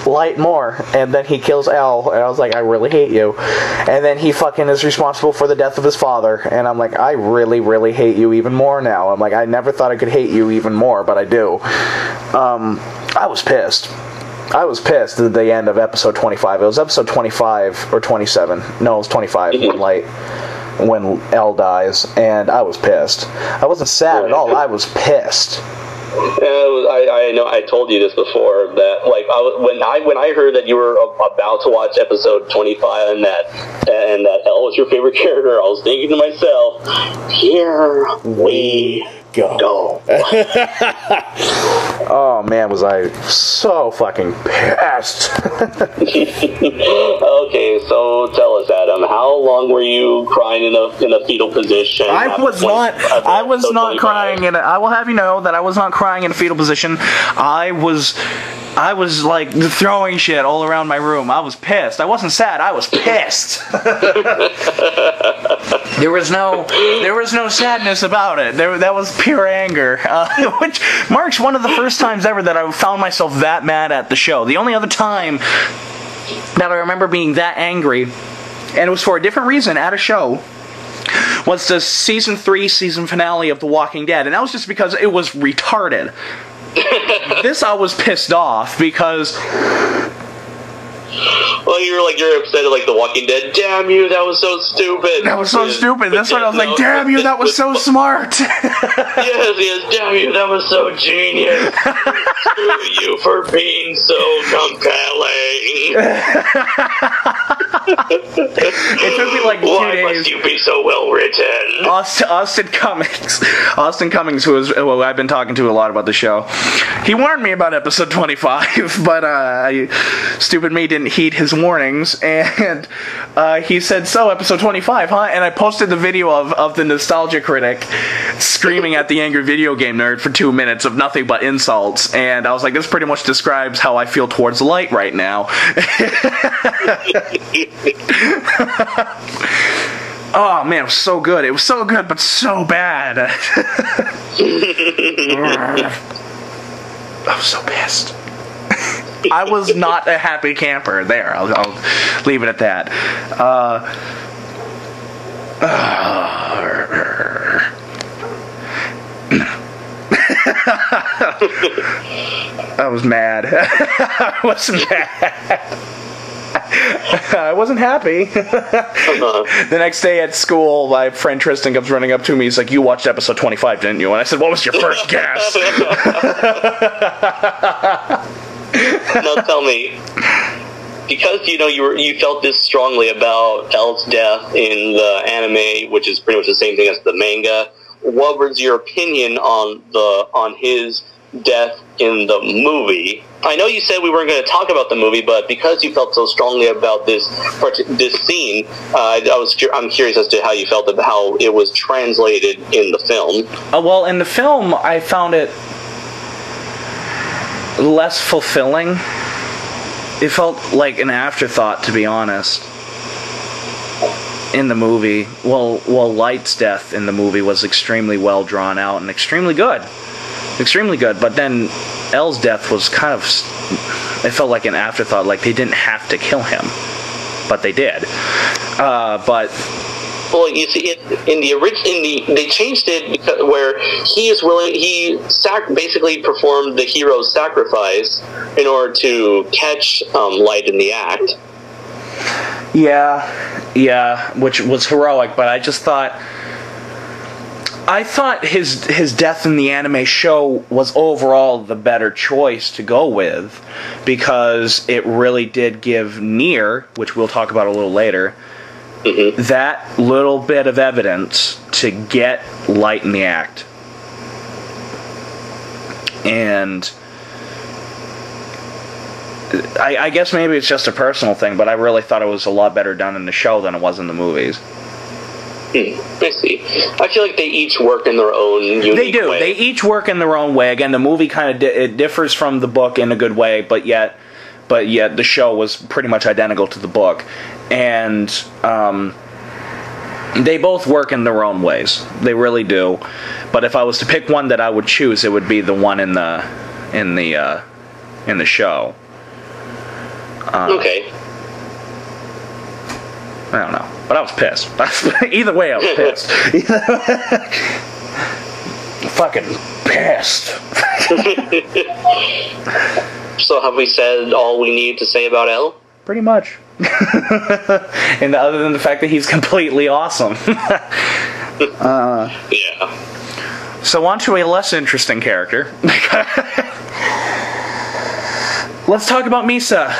Light more, and then he kills L, and I was like, I really hate you. And then he fucking is responsible for the death of his father, and I'm like, I really, really hate you even more now. I'm like, I never thought I could hate you even more, but I do. I was pissed. I was pissed at the end of episode 25. It was episode 25 or 27. No, it was 25 when L dies, and I was pissed. I wasn't sad at all. I was pissed. I know I told you this before, that when I heard that you were about to watch episode 25 and that L was your favorite character, I was thinking to myself, here we go. Oh man, was I so fucking pissed. Okay, so tell us, Adam, how long were you crying in a fetal position? I was not crying I will have you know that I was not crying in a fetal position. I was like throwing shit all around my room. I was pissed. I wasn't sad. I was pissed. There was no sadness about it. That was pure anger, which marks one of the first times ever that I found myself that mad at the show. The only other time that I remember being that angry, and it was for a different reason at a show, was the season 3 season finale of The Walking Dead, and that was just because it was retarded. This I was pissed off because. Well, you're upset at The Walking Dead. Damn you, that was so stupid. That was so stupid. This one I was like, damn you, that was so smart. yes, damn you, that was so genius. Screw you for being so compelling. It took me like 2 days. Why must you be so well written? Austin Cummings, who I've been talking to a lot about the show, he warned me about episode 25, but stupid me didn't heed his warnings, and he said, so, episode 25, huh? And I posted the video of the Nostalgia Critic screaming at the angry video game nerd for 2 minutes of nothing but insults, and I was like, this pretty much describes how I feel towards the light right now. Oh man, it was so good. It was so good, but so bad. I was so pissed. I was not a happy camper. There, I'll leave it at that. I was mad. I was mad. I wasn't happy. The next day at school, my friend Tristan comes running up to me. He's like, you watched episode 25, didn't you? And I said, what was your first guess? Now tell me, because you felt this strongly about L's death in the anime, which is pretty much the same thing as the manga, what was your opinion on his death in the movie? I know you said we weren't going to talk about the movie, but because you felt so strongly about this scene, I'm curious as to how you felt about how it was translated in the film. Well, in the film, I found it less fulfilling. It felt like an afterthought, to be honest. In the movie, well, Light's death in the movie was extremely well drawn out and extremely good. But then L's death was kind of, it felt like an afterthought, like they didn't have to kill him, but they did. But well, you see, they changed it because where he basically performed the hero's sacrifice in order to catch Light in the act. Yeah, which was heroic, but I thought his death in the anime show was overall the better choice to go with, because it really did give Nier, which we'll talk about a little later, that little bit of evidence to get Light in the act. And I guess maybe it's just a personal thing, but I really thought it was a lot better done in the show than it was in the movies. I see. I feel like they each work in their own unique way. They do. They each work in their own way. Again, the movie kind of it differs from the book in a good way, but yet the show was pretty much identical to the book, and they both work in their own ways. They really do. But if I was to pick one that I would choose, it would be the one in the show. Okay. I don't know, but I was pissed. Either way, I was pissed. Fucking pissed. So have we said all we need to say about L? Pretty much. And other than the fact that he's completely awesome. Yeah. So on to a less interesting character. Let's talk about Misa.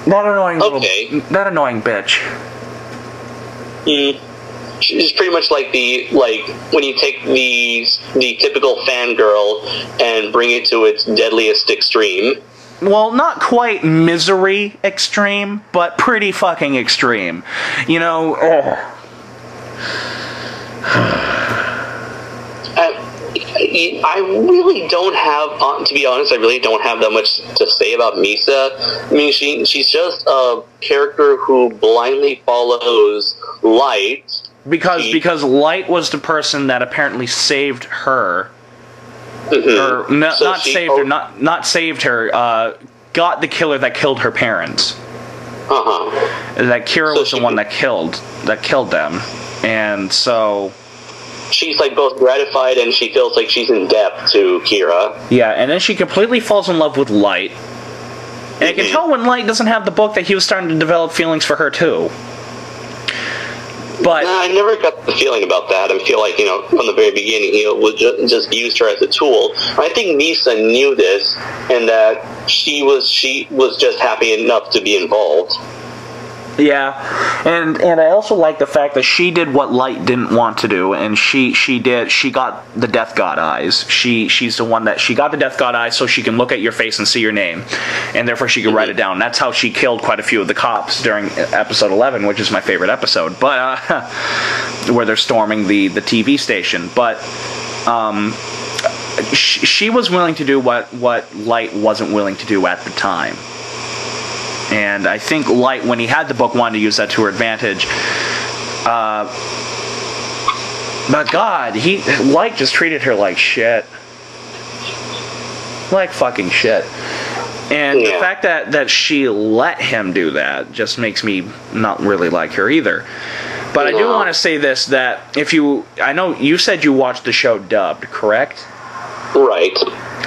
That annoying bitch. She's pretty much like when you take the typical fangirl and bring it to its deadliest extreme. Well, not quite misery extreme, but pretty fucking extreme. You know. I really don't have, to be honest, I really don't have that much to say about Misa. I mean, she's just a character who blindly follows Light Because Light was the person that apparently saved her. Or not saved her, got the killer that killed her parents. That Kira was the one that killed them. And so she's like both gratified and she feels like she's in debt to Kira. Yeah, and then she completely falls in love with Light. And I can tell when Light doesn't have the book that he was starting to develop feelings for her too. But I never got the feeling about that. I feel like, from the very beginning, he just used her as a tool. I think Misa knew this, and that she was just happy enough to be involved. Yeah, and I also like the fact that she did what Light didn't want to do, and she got the Death God eyes. She's the one that she got the Death God eyes so she can look at your face and see your name, and therefore she can write it down. That's how she killed quite a few of the cops during episode 11, which is my favorite episode, but where they're storming the TV station. But she was willing to do what Light wasn't willing to do at the time. And I think Light, when he had the book, wanted to use that to her advantage. But God, Light just treated her like shit. Like fucking shit. And the fact that she let him do that just makes me not really like her either. But I do want to say this, that I know you said you watched the show dubbed, correct? Right.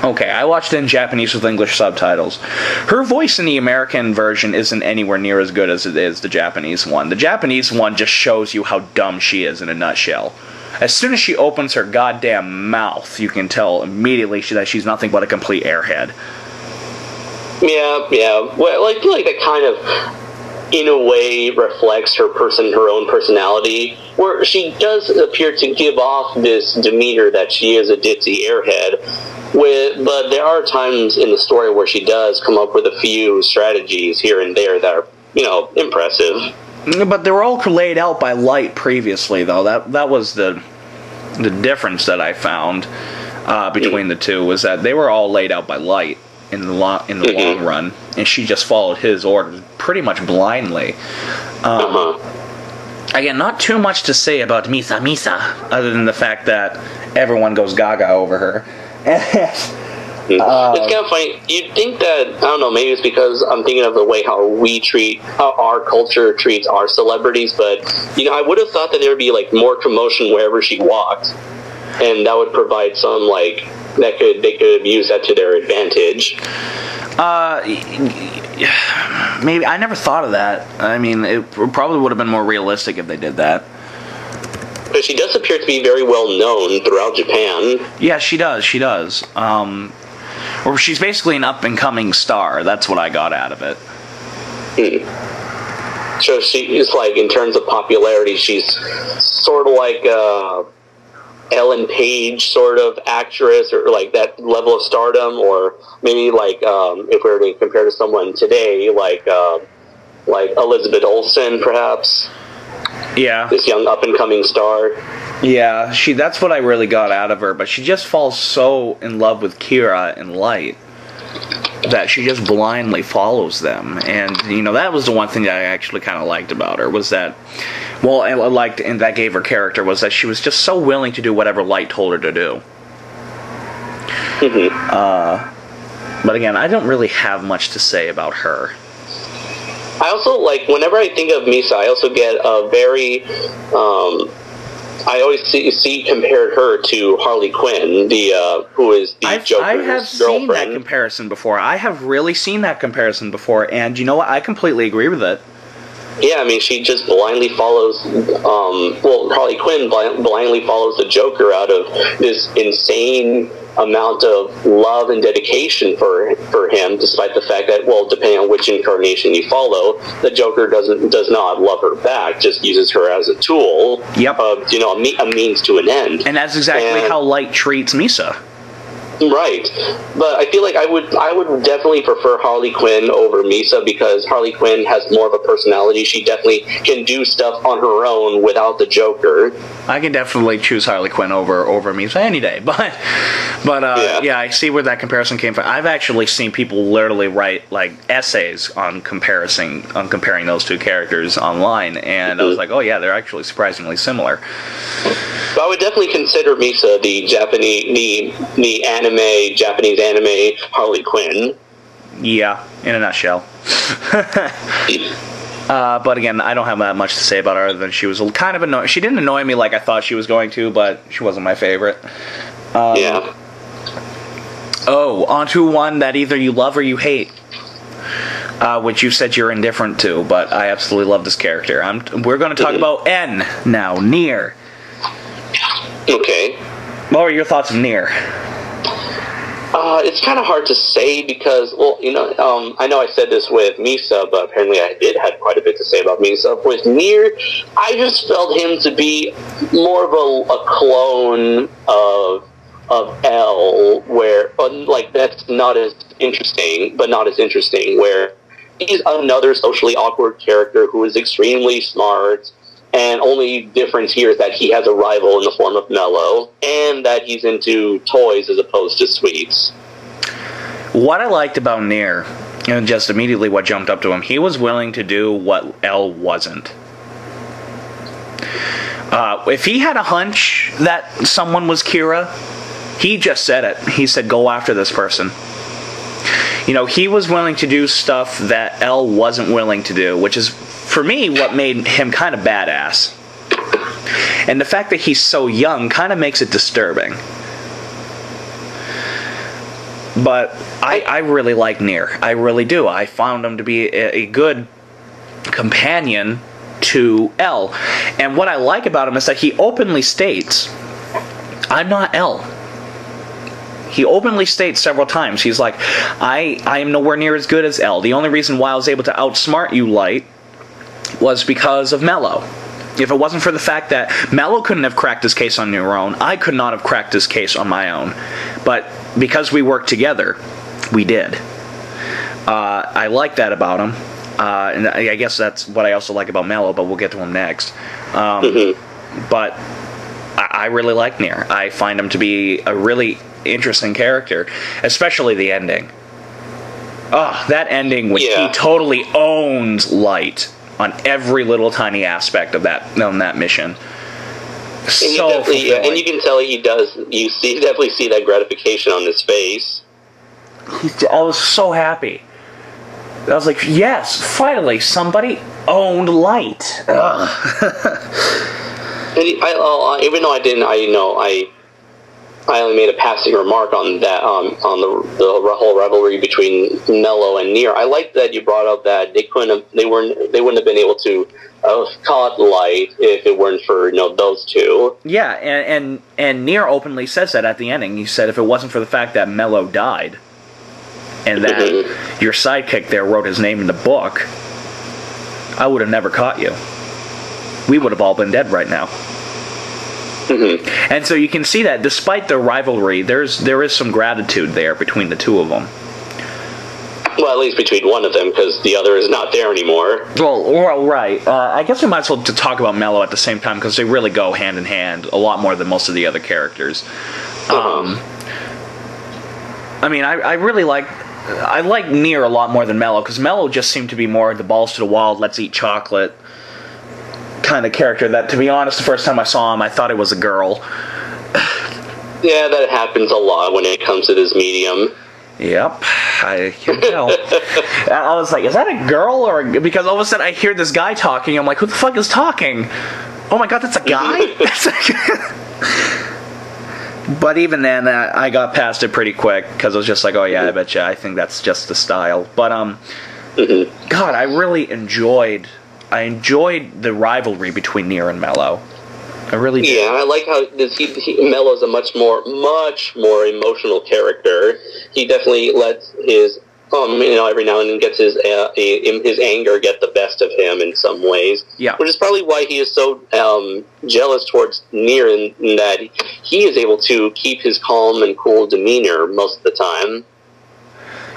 Okay, I watched it in Japanese with English subtitles. Her voice in the American version isn't anywhere near as good as it is the Japanese one. The Japanese one just shows you how dumb she is in a nutshell. As soon as she opens her goddamn mouth, you can tell immediately that she's nothing but a complete airhead. Yeah. Well, I feel like that kind of, in a way, reflects her own personality, where she does appear to give off this demeanor that she is a ditzy airhead. But there are times in the story where she does come up with a few strategies here and there that are, impressive. But they were all laid out by Light previously, though. That was the difference that I found between the two, was that they were all laid out by Light in the long run, and she just followed his orders pretty much blindly. Again, not too much to say about Misa, other than the fact that everyone goes gaga over her. It's kind of funny. You'd think that, I don't know, maybe it's because I'm thinking of the way how our culture treats our celebrities, but, I would have thought that there would be, more commotion wherever she walked, and that would provide some, they could have used that to their advantage. Maybe. I never thought of that. I mean, it probably would have been more realistic if they did that. But she does appear to be very well known throughout Japan. Yeah, she does. Or she's basically an up-and-coming star. That's what I got out of it. So she's in terms of popularity, she's sort of like Ellen Page sort of actress, or that level of stardom, or maybe if we were to compare to someone today, like Elizabeth Olsen, perhaps. Yeah. This young up-and-coming star. Yeah, that's what I really got out of her, but she just falls so in love with Kira and Light that she just blindly follows them. And, that was the one thing that I actually kind of liked about her, was that, I liked, and that gave her character, was that she was just so willing to do whatever Light told her to do. But again, I don't really have much to say about her. I also, whenever I think of Misa, I also get a very, I always see compared her to Harley Quinn, who is the Joker's girlfriend. I have seen that comparison before. I have really seen that comparison before, and you know what? I completely agree with it. Yeah, I mean, she just blindly follows, Harley Quinn blindly follows the Joker out of this insane amount of love and dedication for him, despite the fact that, depending on which incarnation you follow, the Joker does not love her back, just uses her as a tool. Yep. Of, a means to an end. And that's exactly how Light treats Misa. Right, but I feel like I would definitely prefer Harley Quinn over Misa, because Harley Quinn has more of a personality. She definitely can do stuff on her own without the Joker. I can definitely choose Harley Quinn over Misa any day, but yeah, I see where that comparison came from. I've actually seen people literally write like essays on comparing those two characters online, and I was like, oh yeah, they're actually surprisingly similar. But I would definitely consider Misa the Japanese anime Harley Quinn. Yeah, in a nutshell. But again, I don't have that much to say about her other than she was kind of annoying. She didn't annoy me like I thought she was going to, but she wasn't my favorite. Yeah. Oh, onto one that either you love or you hate. Which you said you're indifferent to, but I absolutely love this character. We're going to talk about N now, Nier. Okay. What are your thoughts of Nier? It's kind of hard to say because, well, I know I said this with Misa, but apparently I did have quite a bit to say about Misa. With Nier, I just felt him to be more of a clone of L, where, like, that's not as interesting, where he's another socially awkward character who is extremely smart, and only difference here is that he has a rival in the form of Mello, and that he's into toys as opposed to sweets. What I liked about Nier, and just immediately what jumped up to him, he was willing to do what L wasn't. If he had a hunch that someone was Kira, he just said it. He said, go after this person. He was willing to do stuff that L wasn't willing to do, which is, for me, what made him kind of badass. And the fact that he's so young kind of makes it disturbing. But I really like Nier. I really do. I found him to be a good companion to L. And what I like about him is that he openly states, I'm not L. He openly states several times, he's like, I am nowhere near as good as L. The only reason why I was able to outsmart you, Light, was because of Mello. If it wasn't for the fact that Mello couldn't have cracked his case on your own, I could not have cracked his case on my own. But because we worked together, we did. I like that about him. And I guess that's what I also like about Mello, but we'll get to him next. But I really like Nier. I find him to be a really interesting character, especially the ending. Oh, that ending when he totally owns Light on every little tiny aspect of that mission. So fulfilling. And you can tell he does. You definitely see that gratification on his face. I was so happy. I was like, yes, finally somebody owned Light. And even though I only made a passing remark on that, on the whole rivalry between Mello and Nier. I like that you brought up that they wouldn't have been able to caught Light if it weren't for those two. Yeah, and Nier openly says that at the ending. He said if it wasn't for the fact that Mello died, and that your sidekick there wrote his name in the book, I would have never caught you. We would have all been dead right now. And so you can see that despite the rivalry, there is some gratitude there between the two of them. Well, at least between one of them, because the other is not there anymore. Well, right. I guess we might as well talk about Mello at the same time, because they really go hand in hand a lot more than most of the other characters. I mean, I really like Nier a lot more than Mello, because Mello just seemed to be more the balls to the wall, let's eat chocolate kind of character that, to be honest, the first time I saw him, I thought it was a girl. Yeah, that happens a lot when it comes to this medium. Yep, I can tell. I was like, is that a girl? Or because all of a sudden I hear this guy talking, I'm like, who the fuck is talking? Oh my god, that's a guy? But even then, I got past it pretty quick, because I was just like, oh yeah, I betcha, I think that's just the style. But, God, I really enjoyed the rivalry between Nier and Mello. I really did. Yeah, I like how Mello's a much more emotional character. He definitely lets his every now and then gets his anger get the best of him in some ways. Yeah. Which is probably why he is so jealous towards Nier, in that he is able to keep his calm and cool demeanor most of the time.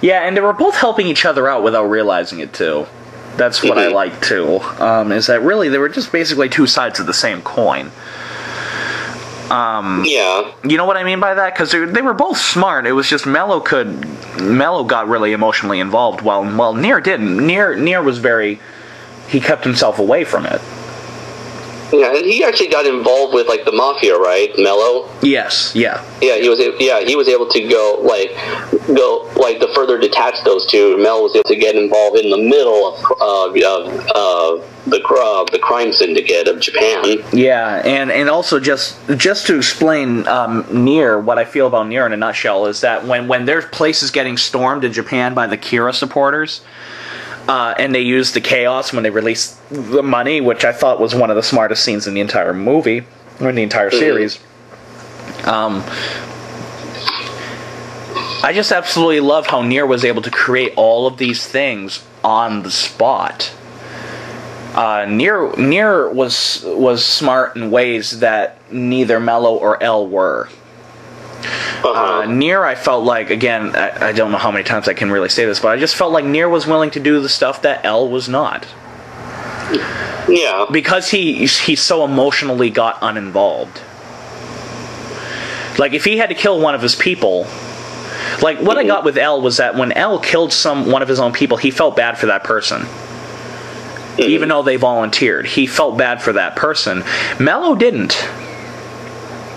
Yeah, and they were both helping each other out without realizing it, too. That's what I like, too, is that really they were just basically two sides of the same coin. Yeah. You know what I mean by that? Because they were both smart. It was just Mello got really emotionally involved, while Nier didn't. Nier was he kept himself away from it. Yeah, and he actually got involved with the mafia, right, Mello? Yes. Yeah. Yeah, he was able to go to further detach those two. Mello was able to get involved in the middle of the crime syndicate of Japan. Yeah, and also just to explain Nier, what I feel about Nier in a nutshell is that when their place is getting stormed in Japan by the Kira supporters, and they use the chaos when they release the money, which I thought was one of the smartest scenes in the entire movie, or in the entire series. I just absolutely love how Nier was able to create all of these things on the spot. Nier was smart in ways that neither Mello or L were. Nier, I felt like, again, I don't know how many times I can really say this, but I just felt like Nier was willing to do the stuff that L was not. Yeah. Because he so emotionally got uninvolved. Like, if he had to kill one of his people... Like, what I got with L was that when L killed one of his own people, he felt bad for that person. Even though they volunteered. He felt bad for that person. Mello didn't.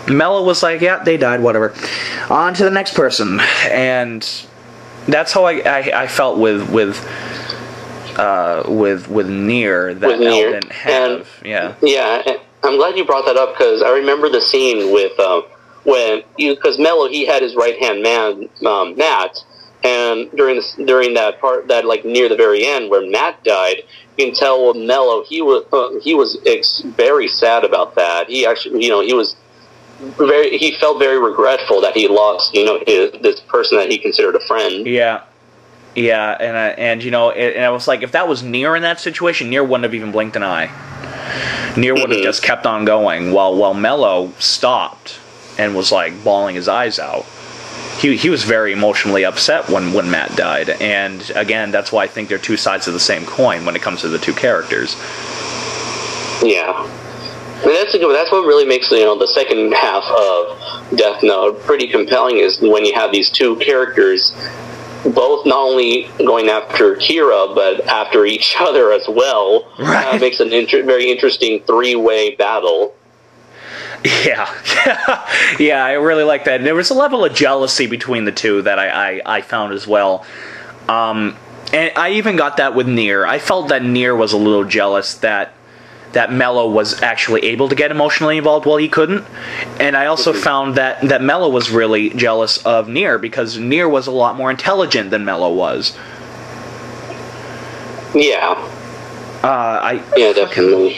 Mello was like, yeah, they died, whatever. On to the next person. And that's how I felt with Nier that with L Nier. didn't have. And, yeah. Yeah, I'm glad you brought that up, because I remember the scene with because Mello, he had his right hand man, Matt, and during that part, that near the very end where Matt died, you can tell with Mello, he was very sad about that. He actually, he felt very regretful that he lost, this person that he considered a friend. Yeah. Yeah, and I was like, if that was Nier in that situation, Nier wouldn't have even blinked an eye. Nier would have just kept on going, while Mello stopped and was bawling his eyes out. He was very emotionally upset when Matt died, and again, that's why I think they're two sides of the same coin when it comes to the two characters. Yeah. I mean, that's what really makes the second half of Death Note pretty compelling, is when you have these two characters both not only going after Kira but after each other as well. Right. Makes an very interesting three-way battle. Yeah. Yeah, I really like that. And there was a level of jealousy between the two that I found as well. And I even got that with Nier. I felt that Nier was a little jealous that Mello was actually able to get emotionally involved while he couldn't. And I also found that Mello was really jealous of Nier, because Nier was a lot more intelligent than Mello was. Yeah. Yeah, definitely.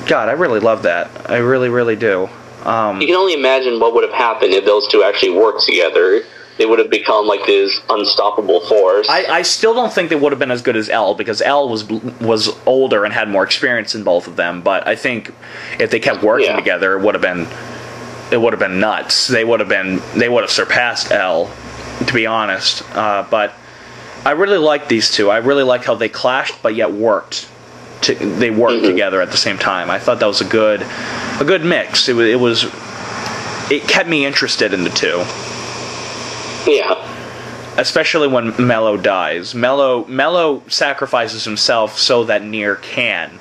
God, I really love that. I really, really do. You can only imagine what would have happened if those two actually worked together. They would have become this unstoppable force. I still don't think they would have been as good as L, because L was older and had more experience in both of them. But I think if they kept working together, it would have been nuts. They would have surpassed L, to be honest. But I really liked these two. I really liked how they clashed, but yet worked. They worked together at the same time. I thought that was a good mix. It kept me interested in the two. Yeah. Especially when Mello dies. Mello sacrifices himself so that Nier can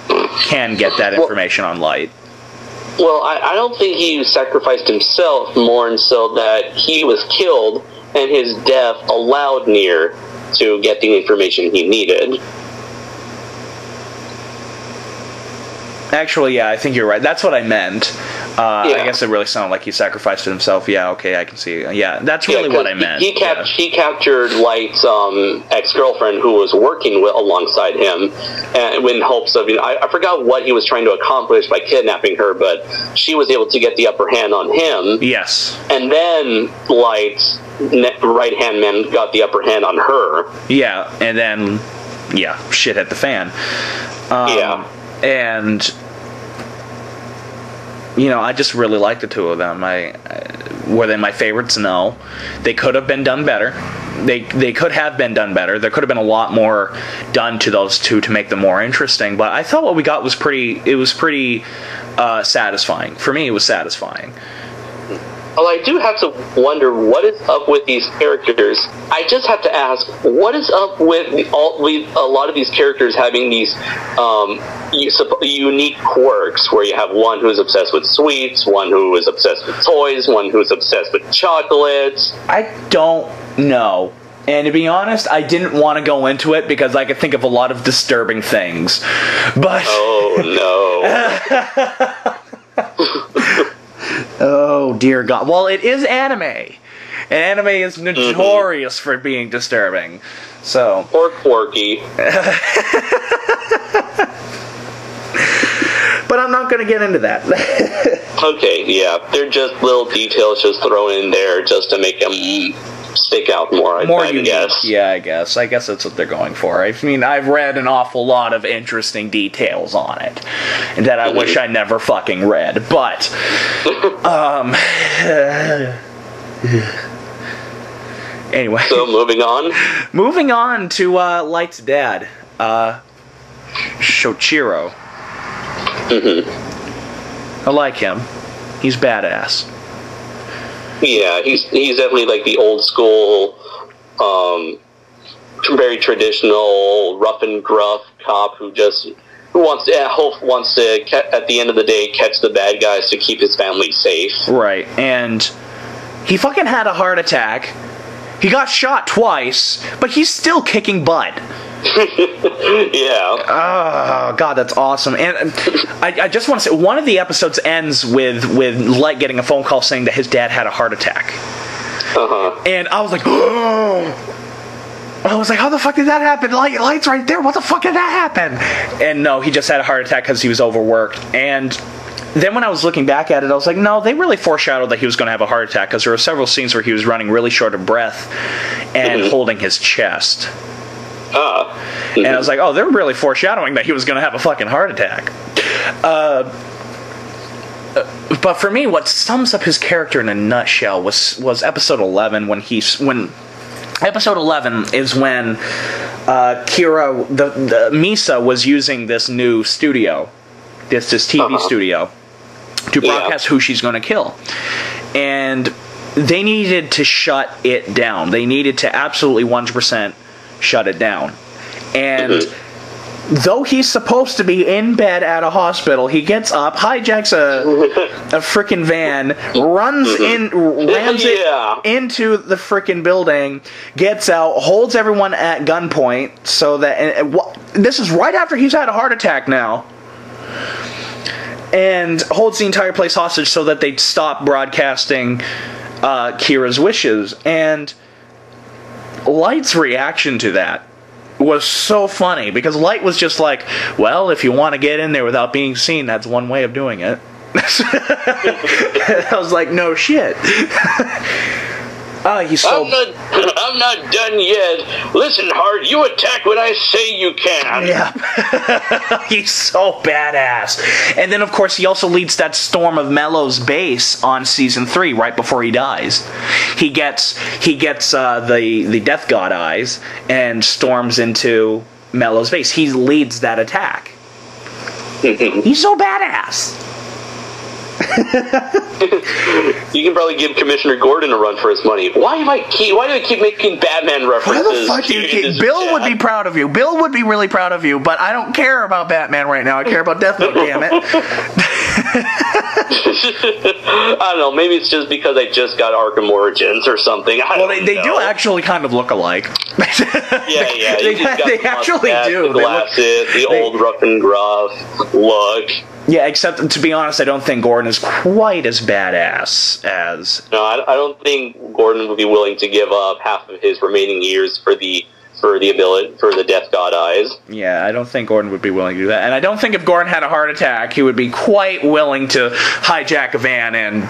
get that information on Light. Well, I don't think he sacrificed himself, more and so that he was killed, and his death allowed Nier to get the information he needed. Actually, yeah, I think you're right. That's what I meant. I guess it really sounded like he sacrificed himself. Yeah, okay, I can see. Yeah, that's really what I meant. He captured Light's ex-girlfriend who was working alongside him, and in hopes of, I forgot what he was trying to accomplish by kidnapping her, but she was able to get the upper hand on him. Yes. And then Light's right-hand man got the upper hand on her. Yeah, and then, shit hit the fan. And, I just really like the two of them. Were they my favorites? No. They could have been done better. They could have been done better. There could have been a lot more done to those two to make them more interesting. But I thought what we got was pretty satisfying. For me, it was satisfying. Well, I do have to wonder what is up with these characters. I just have to ask, what is up with a lot of these characters having these unique quirks, where you have one who's obsessed with sweets, one who is obsessed with toys, one who's obsessed with chocolates? I don't know. And to be honest, I didn't want to go into it because I could think of a lot of disturbing things. But oh, no. Oh, dear God. Well, it is anime. And anime is notorious for being disturbing. So. Or quirky. But I'm not going to get into that. Okay, yeah. They're just little details just thrown in there just to make them stick out more, I guess. Yeah, I guess. I guess that's what they're going for. I mean, I've read an awful lot of interesting details on it that I wish I never fucking read. But, anyway. So, moving on? Moving on to Light's dad, Shoichiro. I like him. He's badass. Yeah, he's definitely like the old school, very traditional, rough and gruff cop who wants to at the end of the day catch the bad guys to keep his family safe. Right, and he fucking had a heart attack. He got shot twice, but he's still kicking butt. Yeah. Oh, God, that's awesome. And I just want to say, one of the episodes ends with Light getting a phone call saying that his dad had a heart attack. And I was like, oh! I was like, how the fuck did that happen? Light's right there. What the fuck did that happen? And no, he just had a heart attack because he was overworked. And then when I was looking back at it, I was like, no, they really foreshadowed that he was going to have a heart attack because there were several scenes where he was running really short of breath and holding his chest. And I was like, oh, they're really foreshadowing that he was going to have a fucking heart attack. But for me, what sums up his character in a nutshell was episode 11 when episode 11 is when Kira, the Misa was using this new studio, this TV studio, to broadcast who she's going to kill. And they needed to shut it down. They needed to absolutely 100% shut it down. And though he's supposed to be in bed at a hospital, he gets up, hijacks a frickin' van, rams it into the frickin' building, gets out, holds everyone at gunpoint, so that this is right after he's had a heart attack now, and holds the entire place hostage so that they'd stop broadcasting Kira's wishes. And Light's reaction to that was so funny, because Light was just like, well, if you want to get in there without being seen, that's one way of doing it. I was like, no shit. He's so... I'm not done yet. Listen, Hart, you attack when I say you can. Yeah. He's so badass. And then, of course, he also leads that storm of Mello's base on season 3, right before he dies. He gets the Death God eyes and storms into Mello's base. He leads that attack. He's so badass. You can probably give Commissioner Gordon a run for his money. Why do I keep making Batman references? Why the fuck do you keep... Bill would be proud of you. Bill would be really proud of you, but I don't care about Batman right now. I care about Death Note, damn it. I don't know. Maybe it's just because I just got Arkham Origins or something. They do actually kind of look alike. Yeah. They actually do. The glasses, the old rough and gruff look. Yeah, except, to be honest, I don't think Gordon is quite as badass as... No, I don't think Gordon would be willing to give up half of his remaining years for the Death God eyes. Yeah, I don't think Gordon would be willing to do that. And I don't think if Gordon had a heart attack, he would be quite willing to hijack a van and,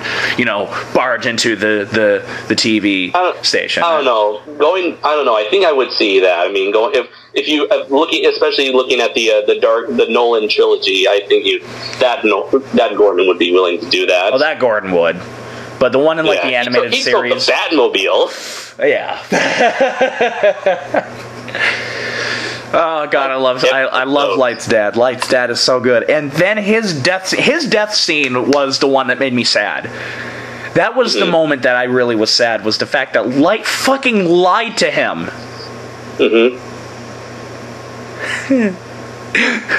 barge into the TV station. I don't know. I think I would see that. I mean, especially looking at the Nolan trilogy, I think that Gordon would be willing to do that. Oh, that Gordon would. But the one in the animated series, the Batmobile. Yeah. Oh God, I love Light's dad. Light's dad is so good. And then his death scene was the one that made me sad. That was the moment that I really was sad, was the fact that Light fucking lied to him.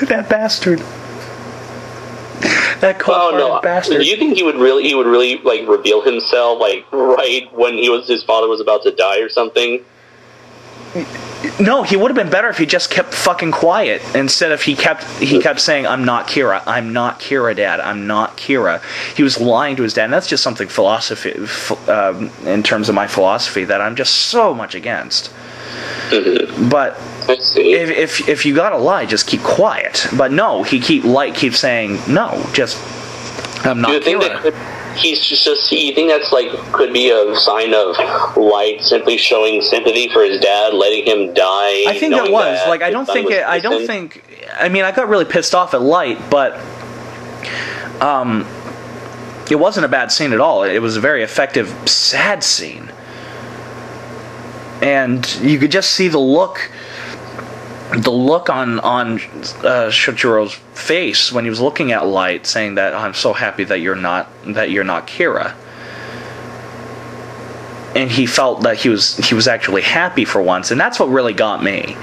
That bastard. That cold-hearted bastard. Do you think he would really like reveal himself like right when his father was about to die or something? No, he would have been better if he just kept fucking quiet instead of he kept saying, "I'm not Kira. I'm not Kira, Dad. I'm not Kira." He was lying to his dad, and that's just something in terms of my philosophy that I'm just so much against. But if you gotta lie, just keep quiet. But no, Light keeps saying no. Just I'm not. Do you think that you think that's could be a sign of Light simply showing sympathy for his dad, letting him die? I think it was. I don't think. I mean, I got really pissed off at Light, but it wasn't a bad scene at all. It was a very effective, sad scene. And you could just see the look on Shojiro's face when he was looking at Light, saying that I'm so happy that you're not Kira. And he felt that he was actually happy for once, and that's what really got me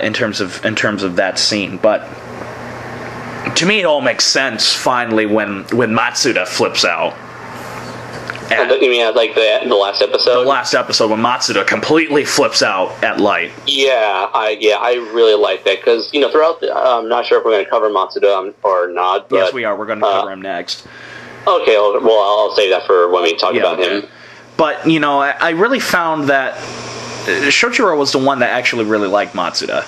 in terms of that scene. But to me, it all makes sense finally when Matsuda flips out. You mean the last episode? The last episode when Matsuda completely flips out at Light. Yeah, I really like that because throughout I'm not sure if we're going to cover Matsuda or not. But, yes, we are. We're going to cover him next. Okay, well I'll save that for when we talk about him. But I really found that Shojiro was the one that actually really liked Matsuda.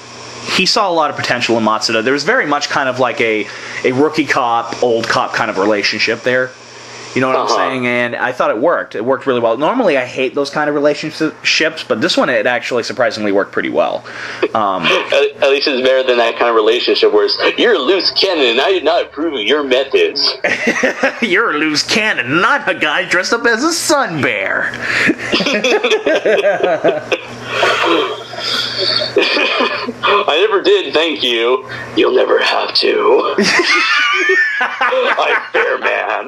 He saw a lot of potential in Matsuda. There was very much kind of like a rookie cop, old cop kind of relationship there. You know what I'm saying? And I thought it worked. It worked really well. Normally, I hate those kind of relationships, but this one, it actually surprisingly worked pretty well. At least it's better than that kind of relationship where it's, you're a loose cannon and I did not approve of your methods. You're a loose cannon and I'm a guy dressed up as a sun bear. I never did, thank you. You'll never have to. I'm Bear Man.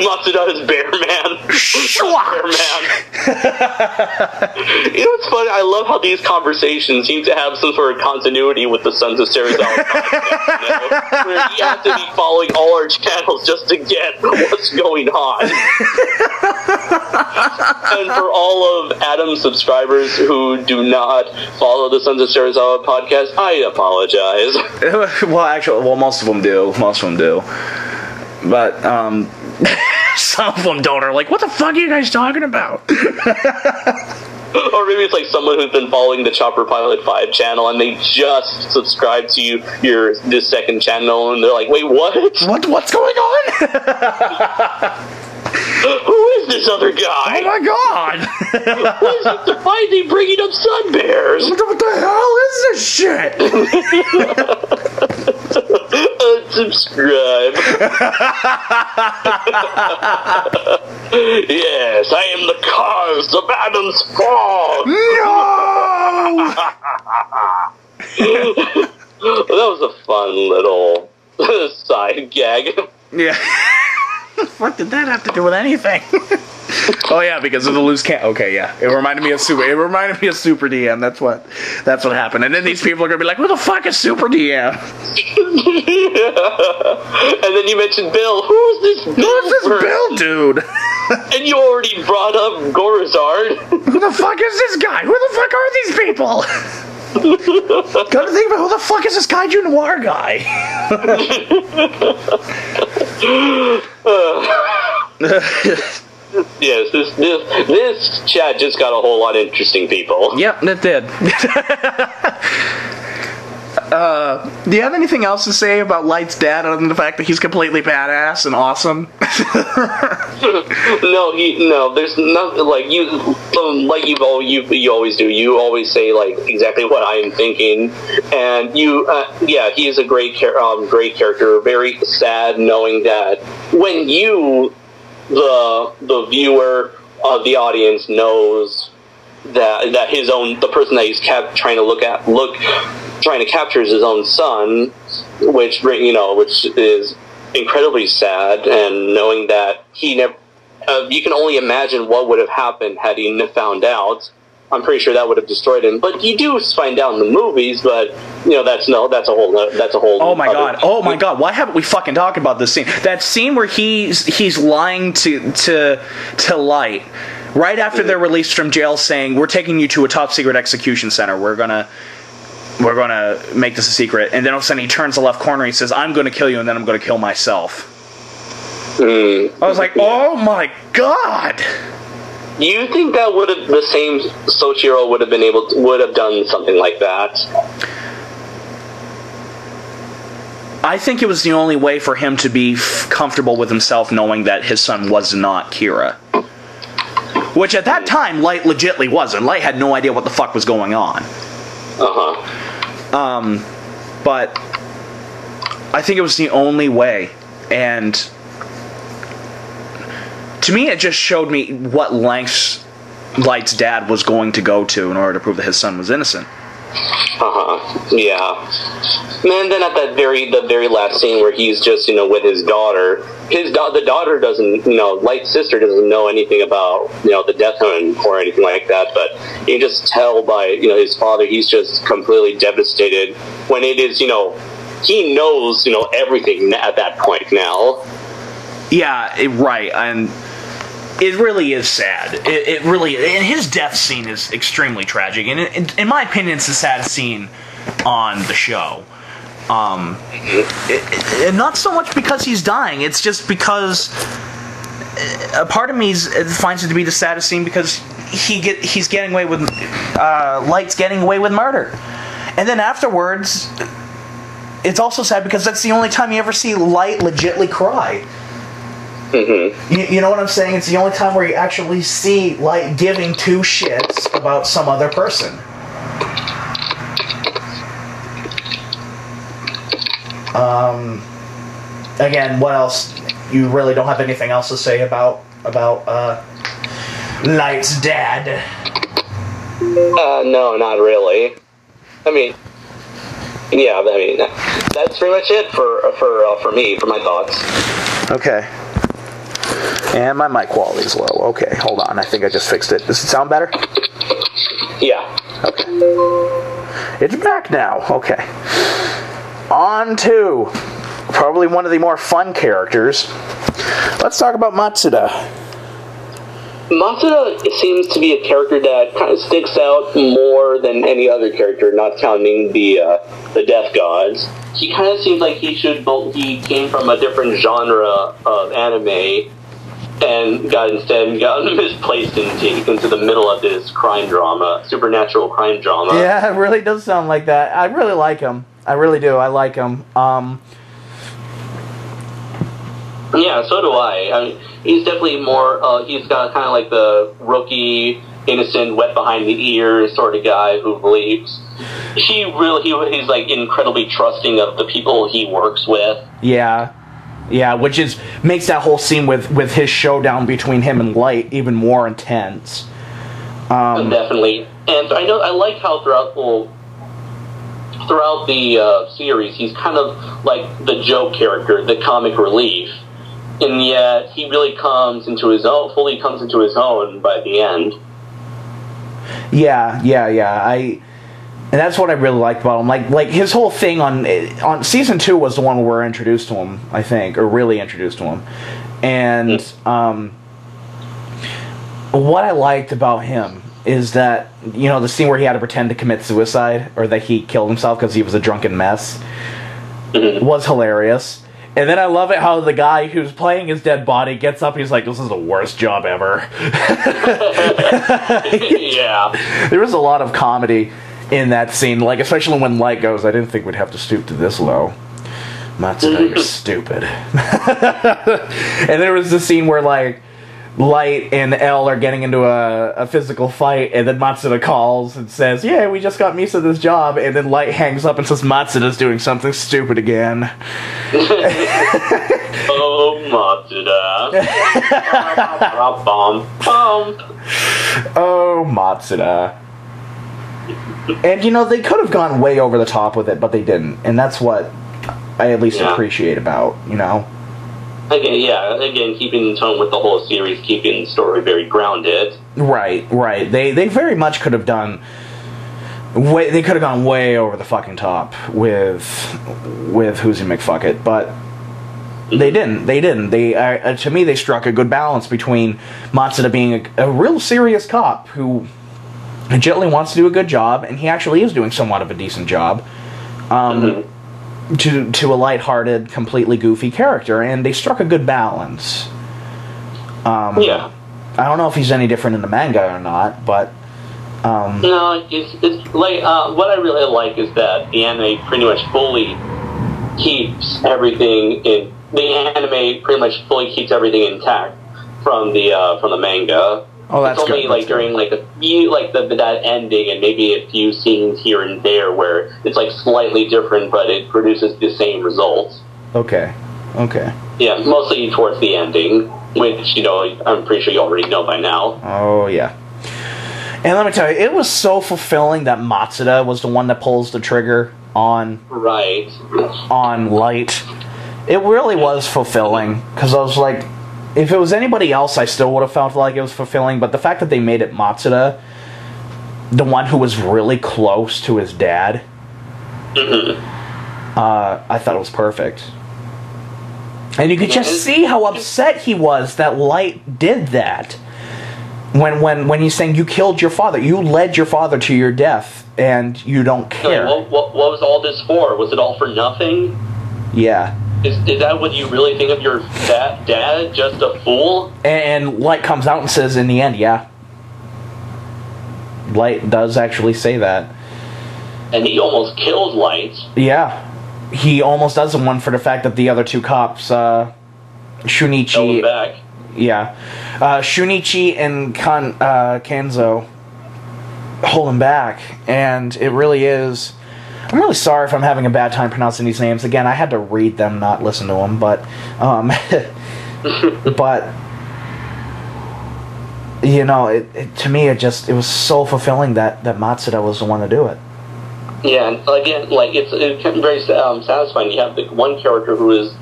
Matsuda is Bear Man. Bear Man. What's funny? I love how these conversations seem to have some sort of continuity with the Sons of Serizawa podcast, where you have to be following all our channels just to get what's going on. And for all of Adam's subscribers who do not follow the Sons of Serizawa podcast, I apologize. Well, most of them do. But, some of them don't. Are like, what the fuck are you guys talking about? Or maybe it's like someone who's been following the Chopper Pilot 5 channel and they just subscribed to this second channel and they're like, wait, what? What's going on? Who is this other guy? Oh my god! Why is he bringing up sun bears? What the hell is this shit? Unsubscribe. Yes, I am the cause of Adam's fall. No! That was a fun little side gag. Yeah. What did that have to do with anything? Oh yeah, because of the loose can. Okay, yeah. It reminded me of Super DM. That's what happened. And then these people are gonna be like, "Who the fuck is Super DM?" And then you mentioned Bill. Who's this Bill dude? And you already brought up Gorizard. Who the fuck is this guy? Who the fuck are these people? Gotta think about who the fuck is this KaijuNoir guy? Yes, this chat just got a whole lot of interesting people. Yep, it did. Do you have anything else to say about Light's dad other than the fact that he's completely badass and awesome? No, there's nothing like you always do. You always say like exactly what I am thinking, and yeah, he is a great character. Very sad knowing that when you, the viewer of the audience, knows that his own, the person that he's trying to capture is his own son, which is incredibly sad, and knowing that he never, you can only imagine what would have happened had he found out. I'm pretty sure that would have destroyed him. But you do find out in the movies, but that's a whole. Oh my god! Oh my god! Why haven't we fucking talked about this scene? That scene where he's lying to Light right after they're released from jail, saying, "We're taking you to a top secret execution center. We're gonna make this a secret." And then all of a sudden he turns the left corner and he says, "I'm gonna kill you, and then I'm gonna kill myself." I was like, oh my god! You think that the same Soichiro would have done something like that? I think it was the only way for him to be comfortable with himself, knowing that his son was not Kira. Which at that time, Light legitly wasn't. Light had no idea what the fuck was going on. But I think it was the only way, and to me it just showed me what lengths Light's dad was going to go to in order to prove that his son was innocent. Yeah. And then at the very last scene where he's just, with his daughter, the daughter doesn't, Light's sister doesn't know anything about, the death note or anything like that, but you just tell by, his father, he's just completely devastated when it is, he knows, everything at that point now. Yeah, right, and it really is sad. It really, and his death scene is extremely tragic, and in my opinion, it's the saddest scene on the show. And not so much because he's dying, it's just because a part of me finds it to be the saddest scene because he's getting away with Light's getting away with murder, and then afterwards, it's also sad because that's the only time you ever see Light legitly cry. You know what I'm saying? It's the only time where you actually see Light giving two shits about some other person. Again, what else? You really don't have anything else to say about Light's dad? No, not really. That's pretty much it for me, for my thoughts. Okay. And my mic quality is low. Okay, hold on. I think I just fixed it. Does it sound better? Yeah. Okay. It's back now. Okay. On to probably one of the more fun characters. Let's talk about Matsuda. Matsuda seems to be a character that kind of sticks out more than any other character, not counting the Death Gods. He kind of seems like he came from a different genre of anime and got misplaced into the middle of this crime drama, supernatural crime drama. Yeah, it really does sound like that. I really like him. I really do. I like him. Yeah, so do I. He's definitely more, he's got kind of like the rookie, innocent, wet behind the ears sort of guy who believes. He's like incredibly trusting of the people he works with. Yeah. Yeah, which makes that whole scene with his showdown between him and Light even more intense. Definitely. And I like how throughout the series, he's kind of like the joke character, the comic relief. And yet, he really fully comes into his own by the end. Yeah. And that's what I really liked about him. Like his whole thing on season 2 was the one where we're introduced to him, I think, or really introduced to him. And what I liked about him is that, you know, the scene where he had to pretend to commit suicide, or that he killed himself because he was a drunken mess, was hilarious. And then I love it how the guy who's playing his dead body gets up and he's like, this is the worst job ever. Yeah. There was a lot of comedy in that scene, like, especially when Light goes, I didn't think we'd have to stoop to this low. Matsuda, you're stupid. And there was the scene where, like, Light and L are getting into a physical fight, and then Matsuda calls and says, yeah, we just got Misa this job, and then Light hangs up and says, Matsuda's doing something stupid again. Oh, Matsuda. Oh, Matsuda. And, you know, they could have gone way over the top with it, but they didn't, and that's what I at least appreciate about, you know? Again, keeping in tone with the whole series, keeping the story very grounded. Right. They very much could have done... They could have gone way over the fucking top with Who's Your McFuckit, but they didn't. To me, they struck a good balance between Matsuda being a real serious cop who legitimately wants to do a good job, and he actually is doing somewhat of a decent job, to a lighthearted, completely goofy character, and they struck a good balance. I don't know if he's any different in the manga or not, but no, it's like what I really like is that the anime pretty much fully keeps everything in the anime pretty much fully keeps everything intact from the manga. Oh, that's it's only good. Like during like a few that ending and maybe a few scenes here and there where it's like slightly different, but it produces the same results. Okay. Yeah, mostly towards the ending, which, you know, I'm pretty sure you already know by now. Oh yeah. And let me tell you, it was so fulfilling that Matsuda was the one that pulls the trigger on Light. It really was fulfilling, because I was like, if it was anybody else, I still would have felt like it was fulfilling, but the fact that they made it Matsuda, the one who was really close to his dad, I thought it was perfect. And you could just see how upset he was that Light did that. When he's saying, you killed your father, you led your father to your death, and you don't care. Like, what was all this for? Was it all for nothing? Yeah. Is that what you really think of your dad? Just a fool? And Light comes out and says in the end, yeah. Light does actually say that. And he almost killed Light. Yeah. He almost does one for the fact that the other two cops, Shunichi... Held him back. Yeah. Shunichi and Kanzo hold him back. And it really is... I'm really sorry if I'm having a bad time pronouncing these names. Again, I had to read them, not listen to them, but... but... You know, to me, it was so fulfilling that Matsuda was the one to do it. Yeah, and again, like, it's very satisfying. You have the one character who is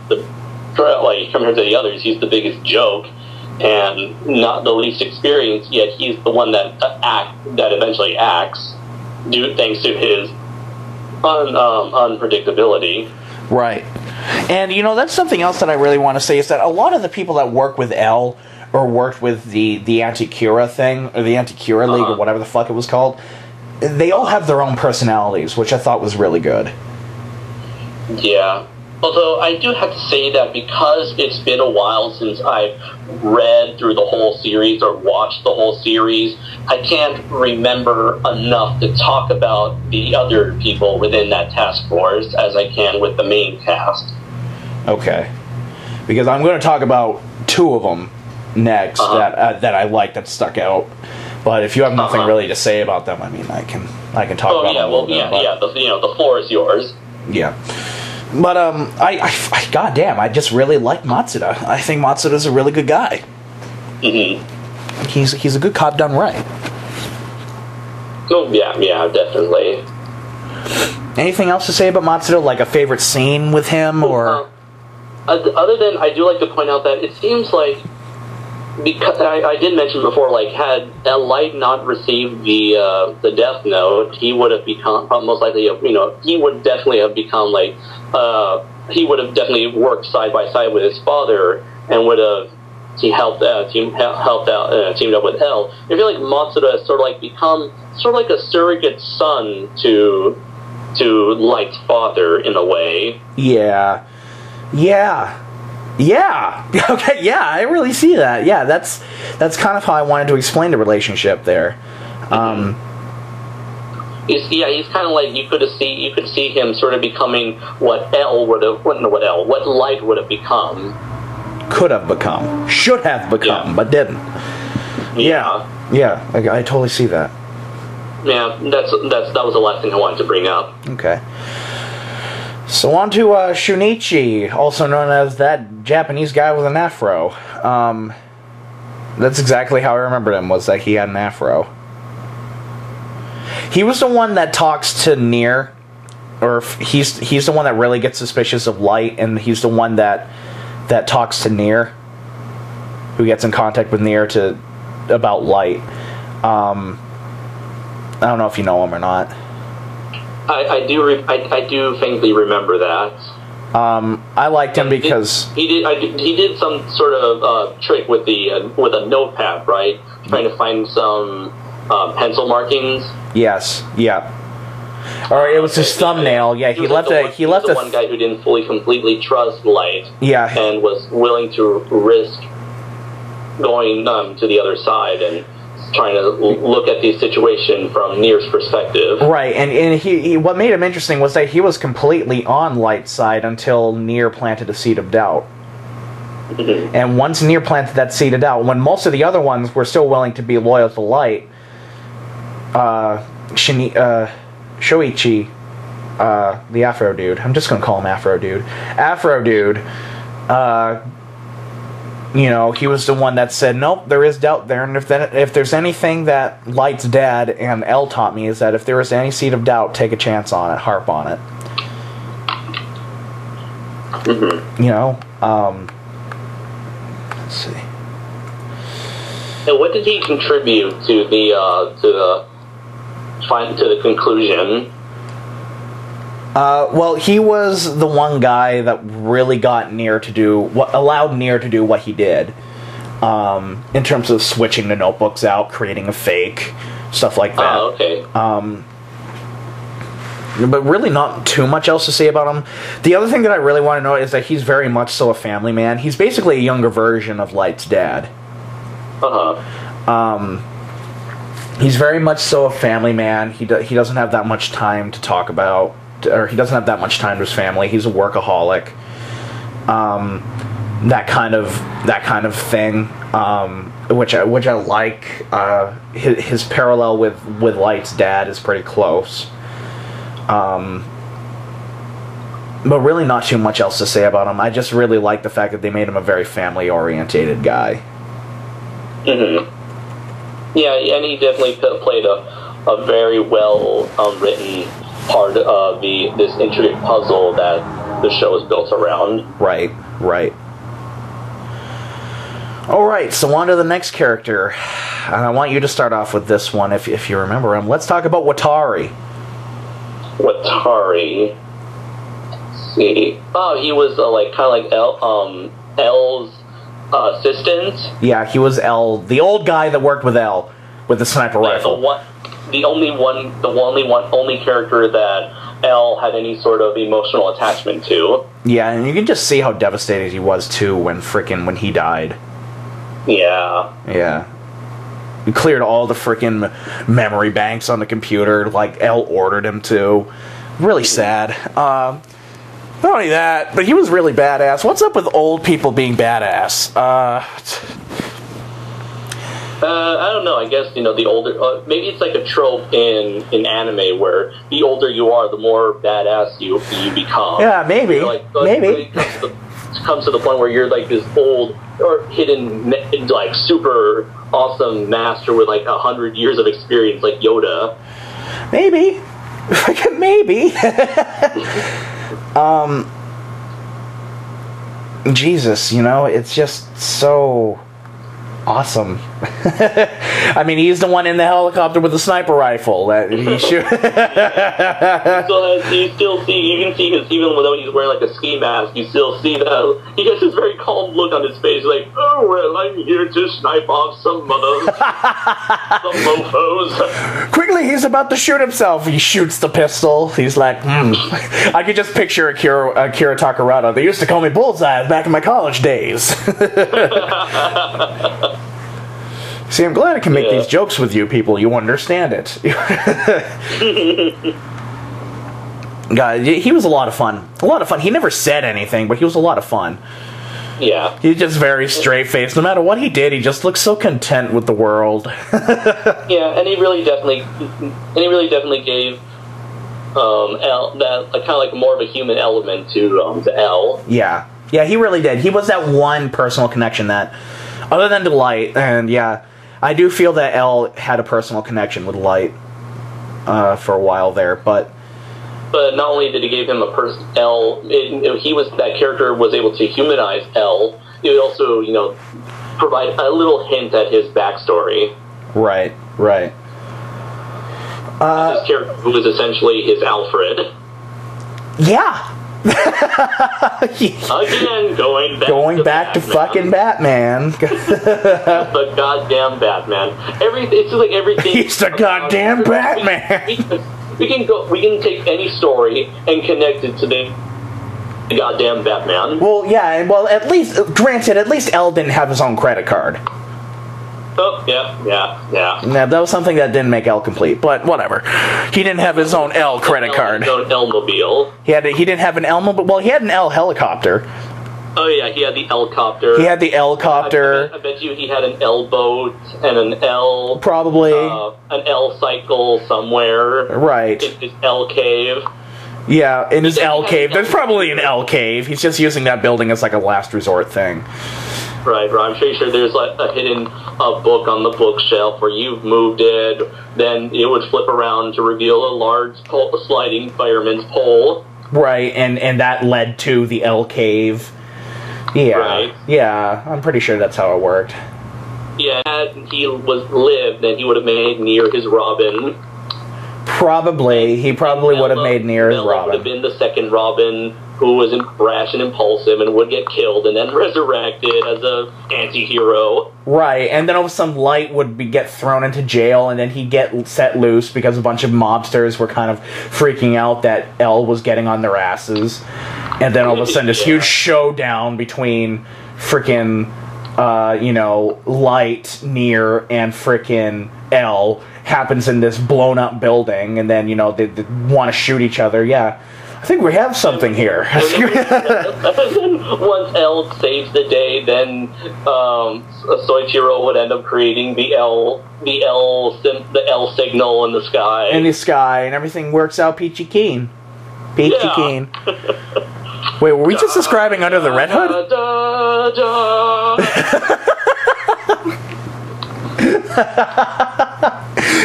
compared to the others, he's the biggest joke and not the least experienced, yet he's the one that eventually acts, thanks to his unpredictability. Right. And, you know, that's something else that I really want to say, is that a lot of the people that work with L, or worked with the Anti-Cura thing, or the Anti-Cura League, or whatever the fuck it was called, they all have their own personalities, which I thought was really good. Yeah. Although I do have to say that because it's been a while since I've read through the whole series or watched the whole series, I can't remember enough to talk about the other people within that task force as I can with the main cast. Okay. Because I'm going to talk about two of them next that I like, that stuck out. But if you have nothing really to say about them, I mean, I can talk about them a little bit. The floor is yours. Yeah. But, I goddamn, I just really like Matsuda. I think Matsuda's a really good guy. Mm-hmm. He's a good cop done right. Oh, yeah, definitely. Anything else to say about Matsuda? Like a favorite scene with him, or... other than, I do like to point out that it seems like, because I did mention before, like, had Light not received the Death Note, he would have become, most likely, he would definitely have become, like, he would have definitely worked side by side with his father, and would have teamed up with L. I feel like Matsuda has sort of like become sort of like a surrogate son to Light's father in a way. Yeah. Okay, yeah, I really see that. Yeah, that's kind of how I wanted to explain the relationship there. He's kind of like you could see him sort of becoming what Light would have become. Could have become, should have become, but didn't. Yeah, I totally see that. Yeah, that was the last thing I wanted to bring up. Okay. So on to Shunichi, also known as that Japanese guy with an afro. That's exactly how I remembered him, was that he had an afro. He was the one that talks to Nier, or he's the one that really gets suspicious of Light, and he's the one that talks to Nier, who gets in contact with Nier about Light. I don't know if you know him or not. I do faintly remember that. I liked him because he did some sort of trick with a notepad, right? Trying to find some pencil markings. Yes. Yeah. Or it was his thumbnail. Yeah, he left the one guy who didn't fully completely trust Light. Yeah. And was willing to risk going to the other side and trying to look at the situation from Nier's perspective. Right, and he what made him interesting was that he was completely on Light's side until Nier planted a seed of doubt. Mm-hmm. And once Nier planted that seed of doubt, when most of the other ones were still willing to be loyal to Light, Shoichi, the Afro dude, I'm just going to call him Afro dude, you know, he was the one that said, nope, there is doubt there, and if there's anything that Light's dad and L taught me is that if there is any seed of doubt, take a chance on it, harp on it. Mm-hmm. You know, let's see. And what did he contribute to the conclusion? Well, he was the one guy that really got Nier to do allowed Nier to do what he did, in terms of switching the notebooks out, creating a fake, stuff like that. Oh, okay. But really not too much else to say about him. The other thing that I really want to know is that he's very much so a family man. He's basically a younger version of Light's dad. He's very much so a family man. He doesn't have that much time to talk about, or he doesn't have that much time to his family. He's a workaholic. That kind of thing, which I like. His parallel with Light's dad is pretty close. But really not too much else to say about him. I just really like the fact that they made him a very family-orientated guy. Mm-hmm. Yeah, and he definitely played a very well written part of this intricate puzzle that the show is built around. Right. Alright, so on to the next character. And I want you to start off with this one if you remember him. Let's talk about Watari. Watari. Let's see. Oh, he was kind of like L's assistant. Yeah, he was L, the old guy that worked with L with the sniper rifle. The only character that L had any sort of emotional attachment to. Yeah, and you can just see how devastated he was too when he died. Yeah. He cleared all the frickin' memory banks on the computer like L ordered him to. Really sad. Not only that, but he was really badass. What's up with old people being badass? I don't know. I guess, the older... maybe it's like a trope in anime where the older you are, the more badass you become. Yeah, maybe. Maybe. It comes to the point where you're like this old or hidden, like, super awesome master with like 100 years of experience, like Yoda. Maybe. Maybe. Jesus, it's just so awesome. I mean, he's the one in the helicopter with the sniper rifle that he shoot. You can see his, even though he's wearing like a ski mask, you still see that he has this very calm look on his face, like, oh well, I'm here to snipe off some mofos. Quickly, he's about to shoot himself. He shoots the pistol. He's like, I could just picture Akira Takarada. They used to call me Bullseye back in my college days. See, I'm glad I can make these jokes with you people. You understand it. God, he was a lot of fun. A lot of fun. He never said anything, but he was a lot of fun. Yeah. He's just very straight-faced. No matter what he did, he just looked so content with the world. Yeah, and he really definitely gave L that kind of like more of a human element to L. Yeah. Yeah, he really did. He was that one personal connection that, other than Light, and yeah, I do feel that L had a personal connection with Light for a while there, but not only did he give him a that character was able to humanize L, it would also, provide a little hint at his backstory. Right. This character who was essentially his Alfred. Yeah. Again, going back to fucking Batman. The goddamn Batman. It's just like everything. He's the goddamn Batman. We can take any story and connect it to the goddamn Batman. Well, yeah. Well, at least L didn't have his own credit card. Oh, yeah. Yeah, that was something that didn't make L complete, but whatever. He didn't have his own L credit card. His own L-mobile. He didn't have an L-mobile. Well, he had an L helicopter. Oh yeah, he had the L-copter. He had the L-copter. I bet you he had an L-boat and an L... Probably. An L-cycle somewhere. Right. In his L-cave. Yeah, in his L-cave. There's probably an L-cave. He's just using that building as like a last resort thing. Right. I'm pretty sure there's like a hidden book on the bookshelf where you've moved it, then it would flip around to reveal a large sliding fireman's pole. Right, and that led to the L cave. Yeah. Right. Yeah, I'm pretty sure that's how it worked. Yeah, had he lived, then he would have made Nier his Robin. Probably. He probably would have made Nier his Robin. Would have been the second Robin, who was rash and impulsive and would get killed and then resurrected as a anti-hero. Right, and then some Light would get thrown into jail, and then he'd get set loose because a bunch of mobsters were kind of freaking out that L was getting on their asses. And then all of a sudden this huge showdown between frickin' Light, Nier, and frickin' L happens in this blown up building, and then, they want to shoot each other. Yeah. I think we have something here. Once L saves the day, then Soichiro would end up creating the L signal in the sky. In the sky, and everything works out peachy keen. Peachy keen. Wait, were we just describing Under the Red Hood?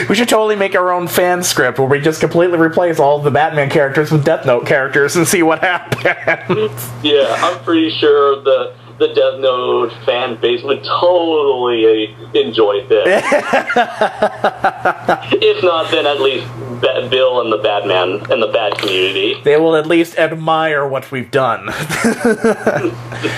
We should totally make our own fan script where we just completely replace all of the Batman characters with Death Note characters and see what happens. Yeah, I'm pretty sure the Death Note fan base would totally enjoy this. If not, then at least Bill and the Batman and the Bat community. They will at least admire what we've done.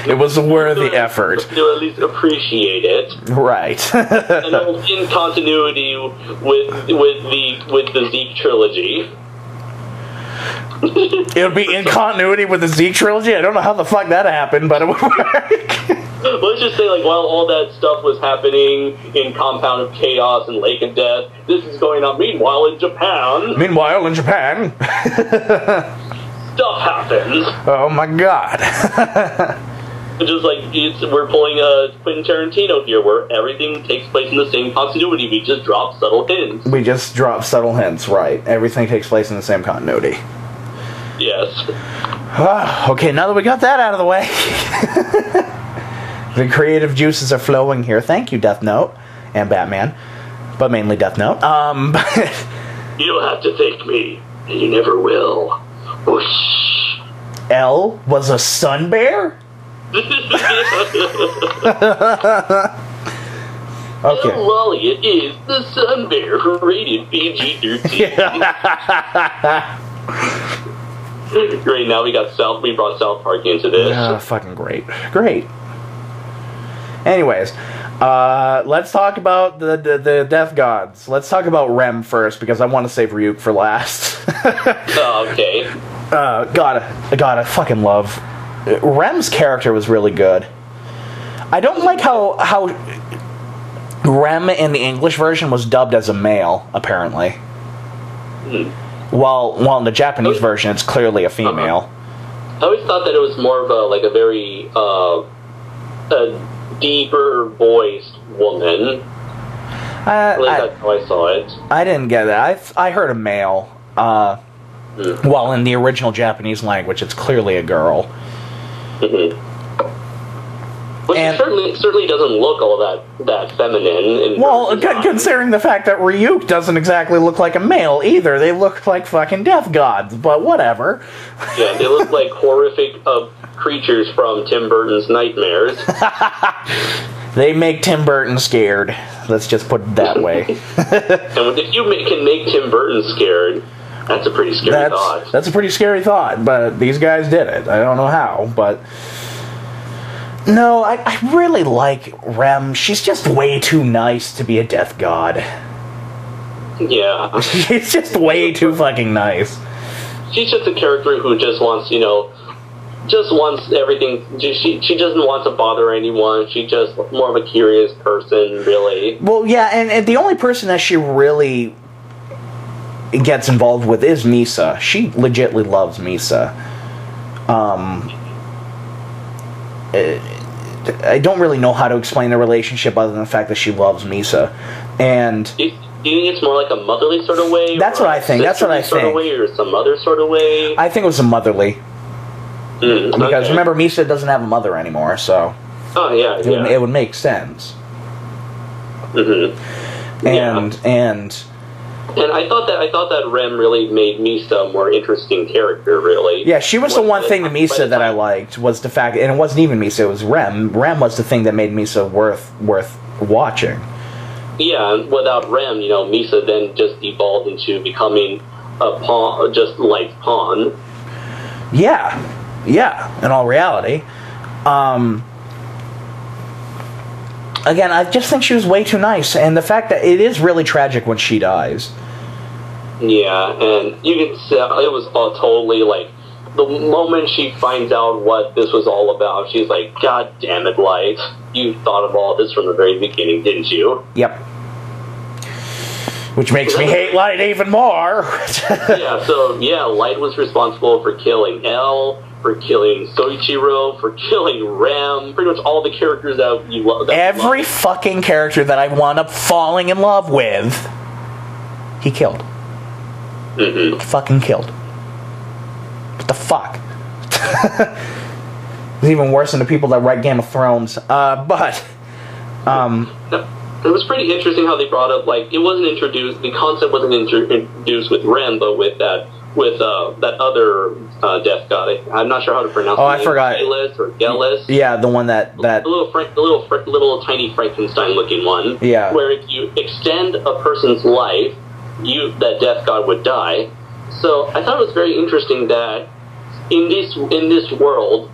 It was a worthy effort. They'll at least appreciate it. Right. And in continuity with the Zeke trilogy. It would be in continuity with the Zeke trilogy? I don't know how the fuck that happened, but it would work. Let's just say, while all that stuff was happening in Compound of Chaos and Lake of Death, this is going on. Meanwhile, in Japan... stuff happens. Oh my god. Just we're pulling a Quentin Tarantino here, where everything takes place in the same continuity. We just drop subtle hints. Right. Everything takes place in the same continuity. Yes. Okay, now that we got that out of the way, the creative juices are flowing here. Thank you, Death Note and Batman, but mainly Death Note. You don't have to thank me, and you never will. Whoosh. L was a sun bear? Okay. And Lolly, it is the Sun Bear, rated PG-13. Great, now we brought South Park into this. Fucking great. Great. Anyways, let's talk about the Death Gods. Let's talk about Rem first, because I want to save Ryuk for last. Okay. I fucking love... Rem's character was really good. I don't like how Rem in the English version was dubbed as a male, apparently. While in the Japanese version, it's clearly a female. I always thought that it was more of a very a deeper voiced woman. At least that's how I saw it. I didn't get it. I heard a male. While in the original Japanese language, it's clearly a girl. Which certainly doesn't look all that feminine. Well, considering the fact that Ryuk doesn't exactly look like a male either. They look like fucking death gods, but whatever. Yeah, they look like horrific creatures from Tim Burton's nightmares. They make Tim Burton scared. Let's just put it that way. And if you can make Tim Burton scared, that's a pretty scary thought. That's a pretty scary thought, but these guys did it. I don't know how, but... No, I really like Rem. She's just way too nice to be a death god. Yeah. She's just way too fucking nice. She's just a character who just wants, just wants everything. She doesn't want to bother anyone. She's just more of a curious person, really. Well, yeah, and the only person that she really gets involved with is Misa. She legitimately loves Misa. I don't really know how to explain the relationship other than the fact that she loves Misa. And do you think it's more like a motherly sort of way? That's what I think. That's what I sort think. Of way, or some other sort of way? I think it was a motherly. Because okay. remember, Misa doesn't have a mother anymore, so... Oh, yeah, it would make sense. And I thought that Rem really made Misa a more interesting character, really. Yeah, she was the one thing to Misa that I liked, was the fact... And it wasn't even Misa, it was Rem. Rem was the thing that made Misa worth watching. Yeah, and without Rem, Misa then just evolved into becoming a pawn, just like pawn. Yeah, in all reality. Again, I just think she was way too nice, and the fact that it is really tragic when she dies. Yeah, and you can tell it was all totally the moment she finds out what this was all about, she's like, God damn it, Light. You thought of all this from the very beginning, didn't you? Yep. Which makes me hate Light even more. Light was responsible for killing L, for killing Soichiro, for killing Rem, pretty much all the characters that you love. Every fucking character that I wound up falling in love with, he killed. He fucking killed. What the fuck? It's even worse than the people that write Game of Thrones. It was pretty interesting how they brought up, it wasn't introduced, the concept wasn't introduced with Rem, but with that other death god. I'm not sure how to pronounce it. Oh, I forgot. Gelis or Gelis. Yeah, the one that... The little tiny Frankenstein-looking one. Yeah. Where if you extend a person's life, that death god would die. So I thought it was very interesting that in this world,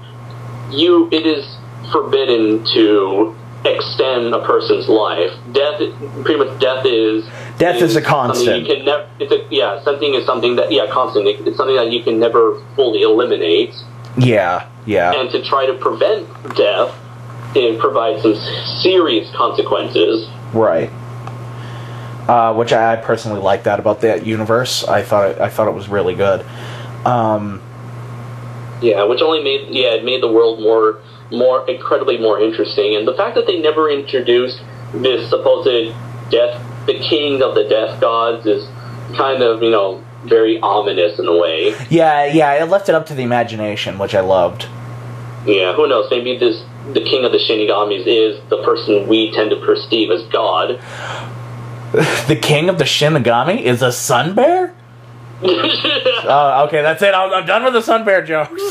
it is forbidden to extend a person's life. Death is a constant. Constant. It's something that you can never fully eliminate. Yeah. And to try to prevent death, it provides some serious consequences. Right. Which I personally like that about that universe. I thought it was really good. Which only made the world incredibly more interesting, and the fact that they never introduced this supposed the king of the death gods is kind of very ominous in a way. Yeah, it left it up to the imagination, which I loved. Yeah, who knows? Maybe the king of the Shinigamis is the person we tend to perceive as God. The king of the Shinigami is a sun bear? Okay, that's it. I'm done with the sun bear jokes.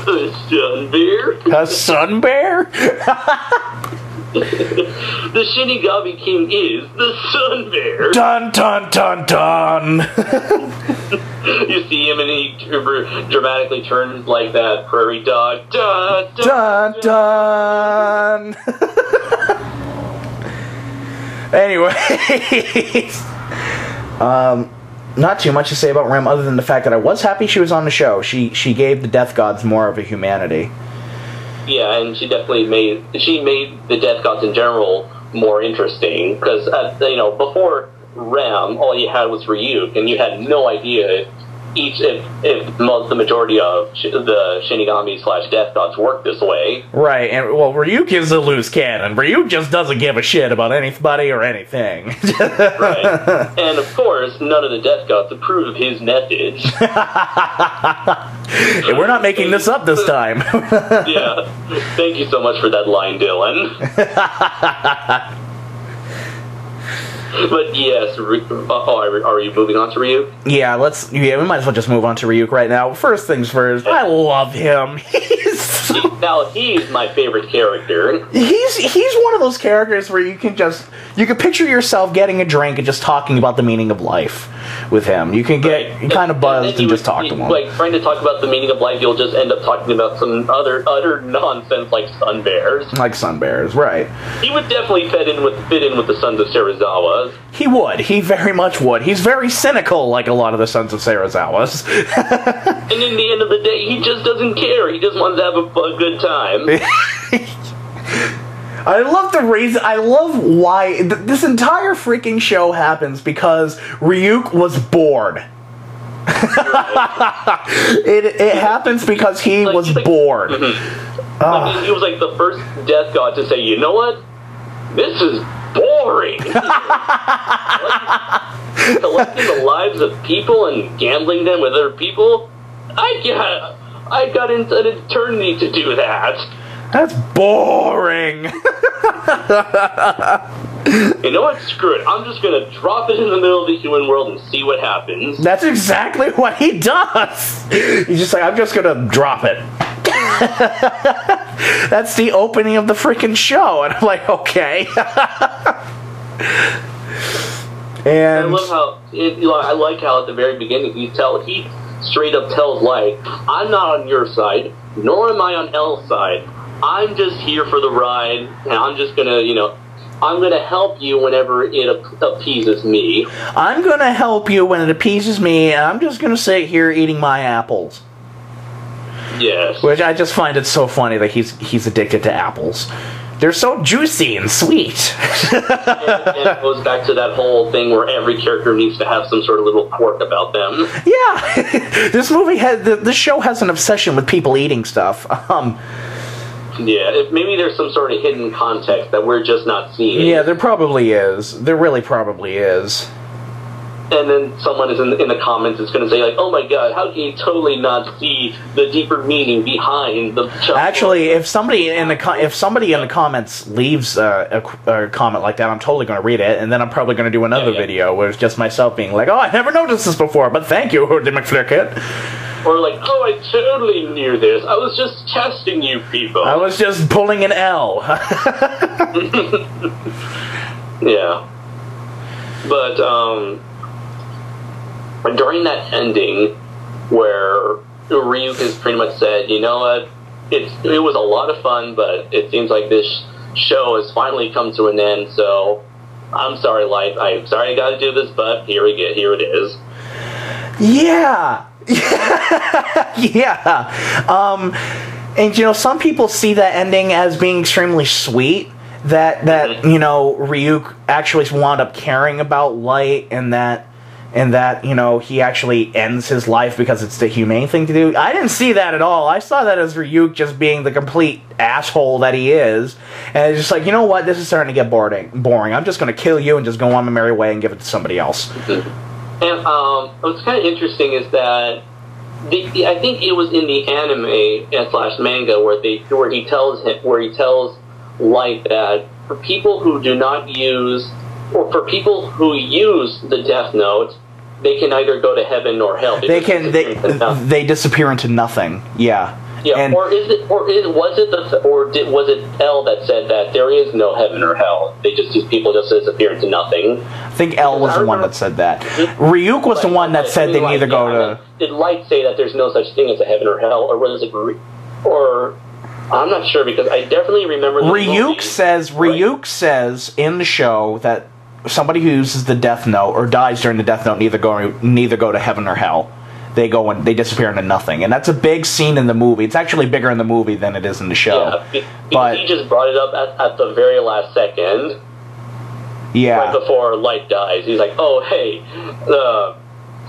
The sun bear? A sun bear? The Shinigami King is the sun bear. Dun dun dun dun. You see him and he dramatically turns like that prairie dog. Dun dun dun. Dun. Anyways, not too much to say about Rim other than the fact that I was happy she was on the show. She gave the Death Gods more of a humanity. Yeah, and she definitely made the Death Gods in general more interesting because before Ram, all you had was Ryuk, and you had no idea if the majority of the Shinigami / Death Gods work this way. Right, and well, Ryuk is a loose cannon. Ryuk just doesn't give a shit about anybody or anything. Right, and of course, none of the Death Gods approve of his methods. And we're not making this up this time. Yeah, thank you so much for that line, Dylan. But yes, are you moving on to Ryuk? Yeah, we might as well just move on to Ryuk right now. First things first, I love him. Now he's my favorite character. He's one of those characters where you can picture yourself getting a drink and just talking about the meaning of life with him. You can get kind of buzzed and just talk to him. Like trying to talk about the meaning of life, you'll just end up talking about some utter nonsense like sun bears. Like sun bears, right? He would definitely fit in with the Sons of Serizawa. He would. He very much would. He's very cynical, like a lot of the Sons of Serizawas. And in the end of the day, he just doesn't care. He just wants to have a good time. I love the reason. I love why this entire freaking show happens because Ryuk was bored. It happens because he was bored. Mm-hmm. I mean, he was like the first Death God to say, you know what? This is boring. Collecting the lives of people and gambling them with other people. I got into an eternity to do that. That's boring. You know what? Screw it. I'm just gonna drop it in the middle of the human world and see what happens. That's exactly what he does. He's just like, I'm just gonna drop it. That's the opening of the freaking show, and I'm like, okay. And I love how I like how at the very beginning he straight up tells like, I'm not on your side, nor am I on L's side. I'm just here for the ride, and I'm just gonna, I'm gonna help you whenever it appeases me. I'm gonna help you when it appeases me, and I'm just gonna sit here eating my apples. Yes. Which I just find it so funny that he's addicted to apples. They're so juicy and sweet. and it goes back to that whole thing where every character needs to have some sort of little quirk about them. Yeah. This show has an obsession with people eating stuff. Yeah, maybe there's some sort of hidden context that we're just not seeing. Yeah, there probably is. There really probably is. And then someone is in the comments is going to say, like, oh my god, how can you totally not see the deeper meaning behind the... Actually, if somebody in the comments leaves a comment like that, I'm totally going to read it, and then I'm probably going to do another video where it's just myself being like, oh, I never noticed this before, but thank you, Hoodie McFlickit. Or like, oh, I totally knew this. I was just testing you people. I was just pulling an L. Yeah. But, during that ending, where Ryuk has pretty much said, you know what, it was a lot of fun, but it seems like this show has finally come to an end, so I'm sorry, life. I'm sorry I gotta do this, but here it is. Yeah. Yeah. And some people see that ending as being extremely sweet. That Ryuk actually wound up caring about Light, and that he actually ends his life because it's the humane thing to do. I didn't see that at all. I saw that as Ryuk just being the complete asshole that he is. And it's just like, you know what? This is starting to get boring. I'm just going to kill you and just go on my merry way and give it to somebody else. And what's kind of interesting is that I think it was in the anime / manga where he tells Light that for people who do not use, or for people who use the Death Note, they can either go to heaven or hell. They disappear into nothing. Yeah. Yeah, And, was it L that said that there is no heaven or hell? These people just disappear into nothing. I think L was the one that said that. Ryuk was the one that said they neither go to... Did Light say that there's no such thing as a heaven or hell, or was it... Or... I'm not sure, because I definitely remember... Ryuk says in the show that somebody who uses the Death Note or dies during the Death Note neither go to heaven or hell. They go and they disappear into nothing, and that's a big scene in the movie. It's actually bigger in the movie than it is in the show. Yeah, but he just brought it up at the very last second. Yeah, right before Light dies, he's like, "Oh, hey,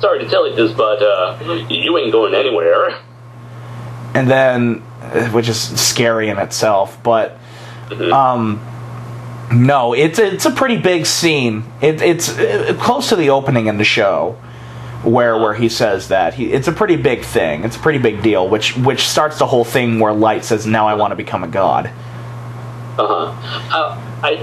sorry to tell you this, but you ain't going anywhere." And then, which is scary in itself, but no, it's a pretty big scene. It's close to the opening in the show. Where he says that it's a pretty big thing. It's a pretty big deal, which starts the whole thing where Light says, "Now I want to become a god." I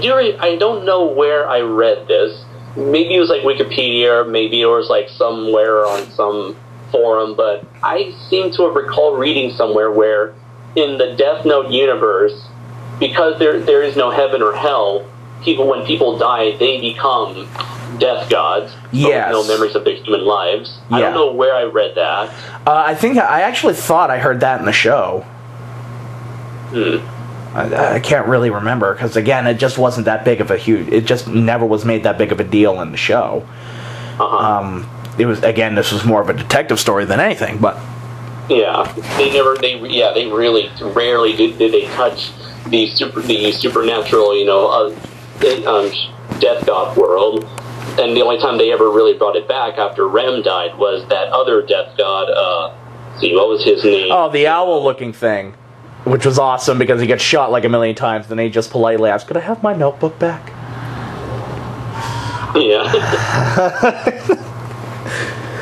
don't know where I read this. Maybe it was like Wikipedia, or maybe it was like somewhere on some forum. But I seem to have recalled reading somewhere where, in the Death Note universe, because there is no heaven or hell, when people die, they become death gods. Yes. No memories of their human lives. Yeah. I don't know where I read that. I actually thought I heard that in the show. I can't really remember, because again, it just wasn't that big of a huge... It just never was made that big of a deal in the show. It was, again, this was more of a detective story than anything, but... Yeah, they really rarely did they touch the supernatural, Death God world. And the only time they ever really brought it back after Rem died was that other Death God, what was his name? Oh, the owl-looking thing. Which was awesome, because he gets shot like a million times, then he just politely asks, "Could I have my notebook back?" Yeah.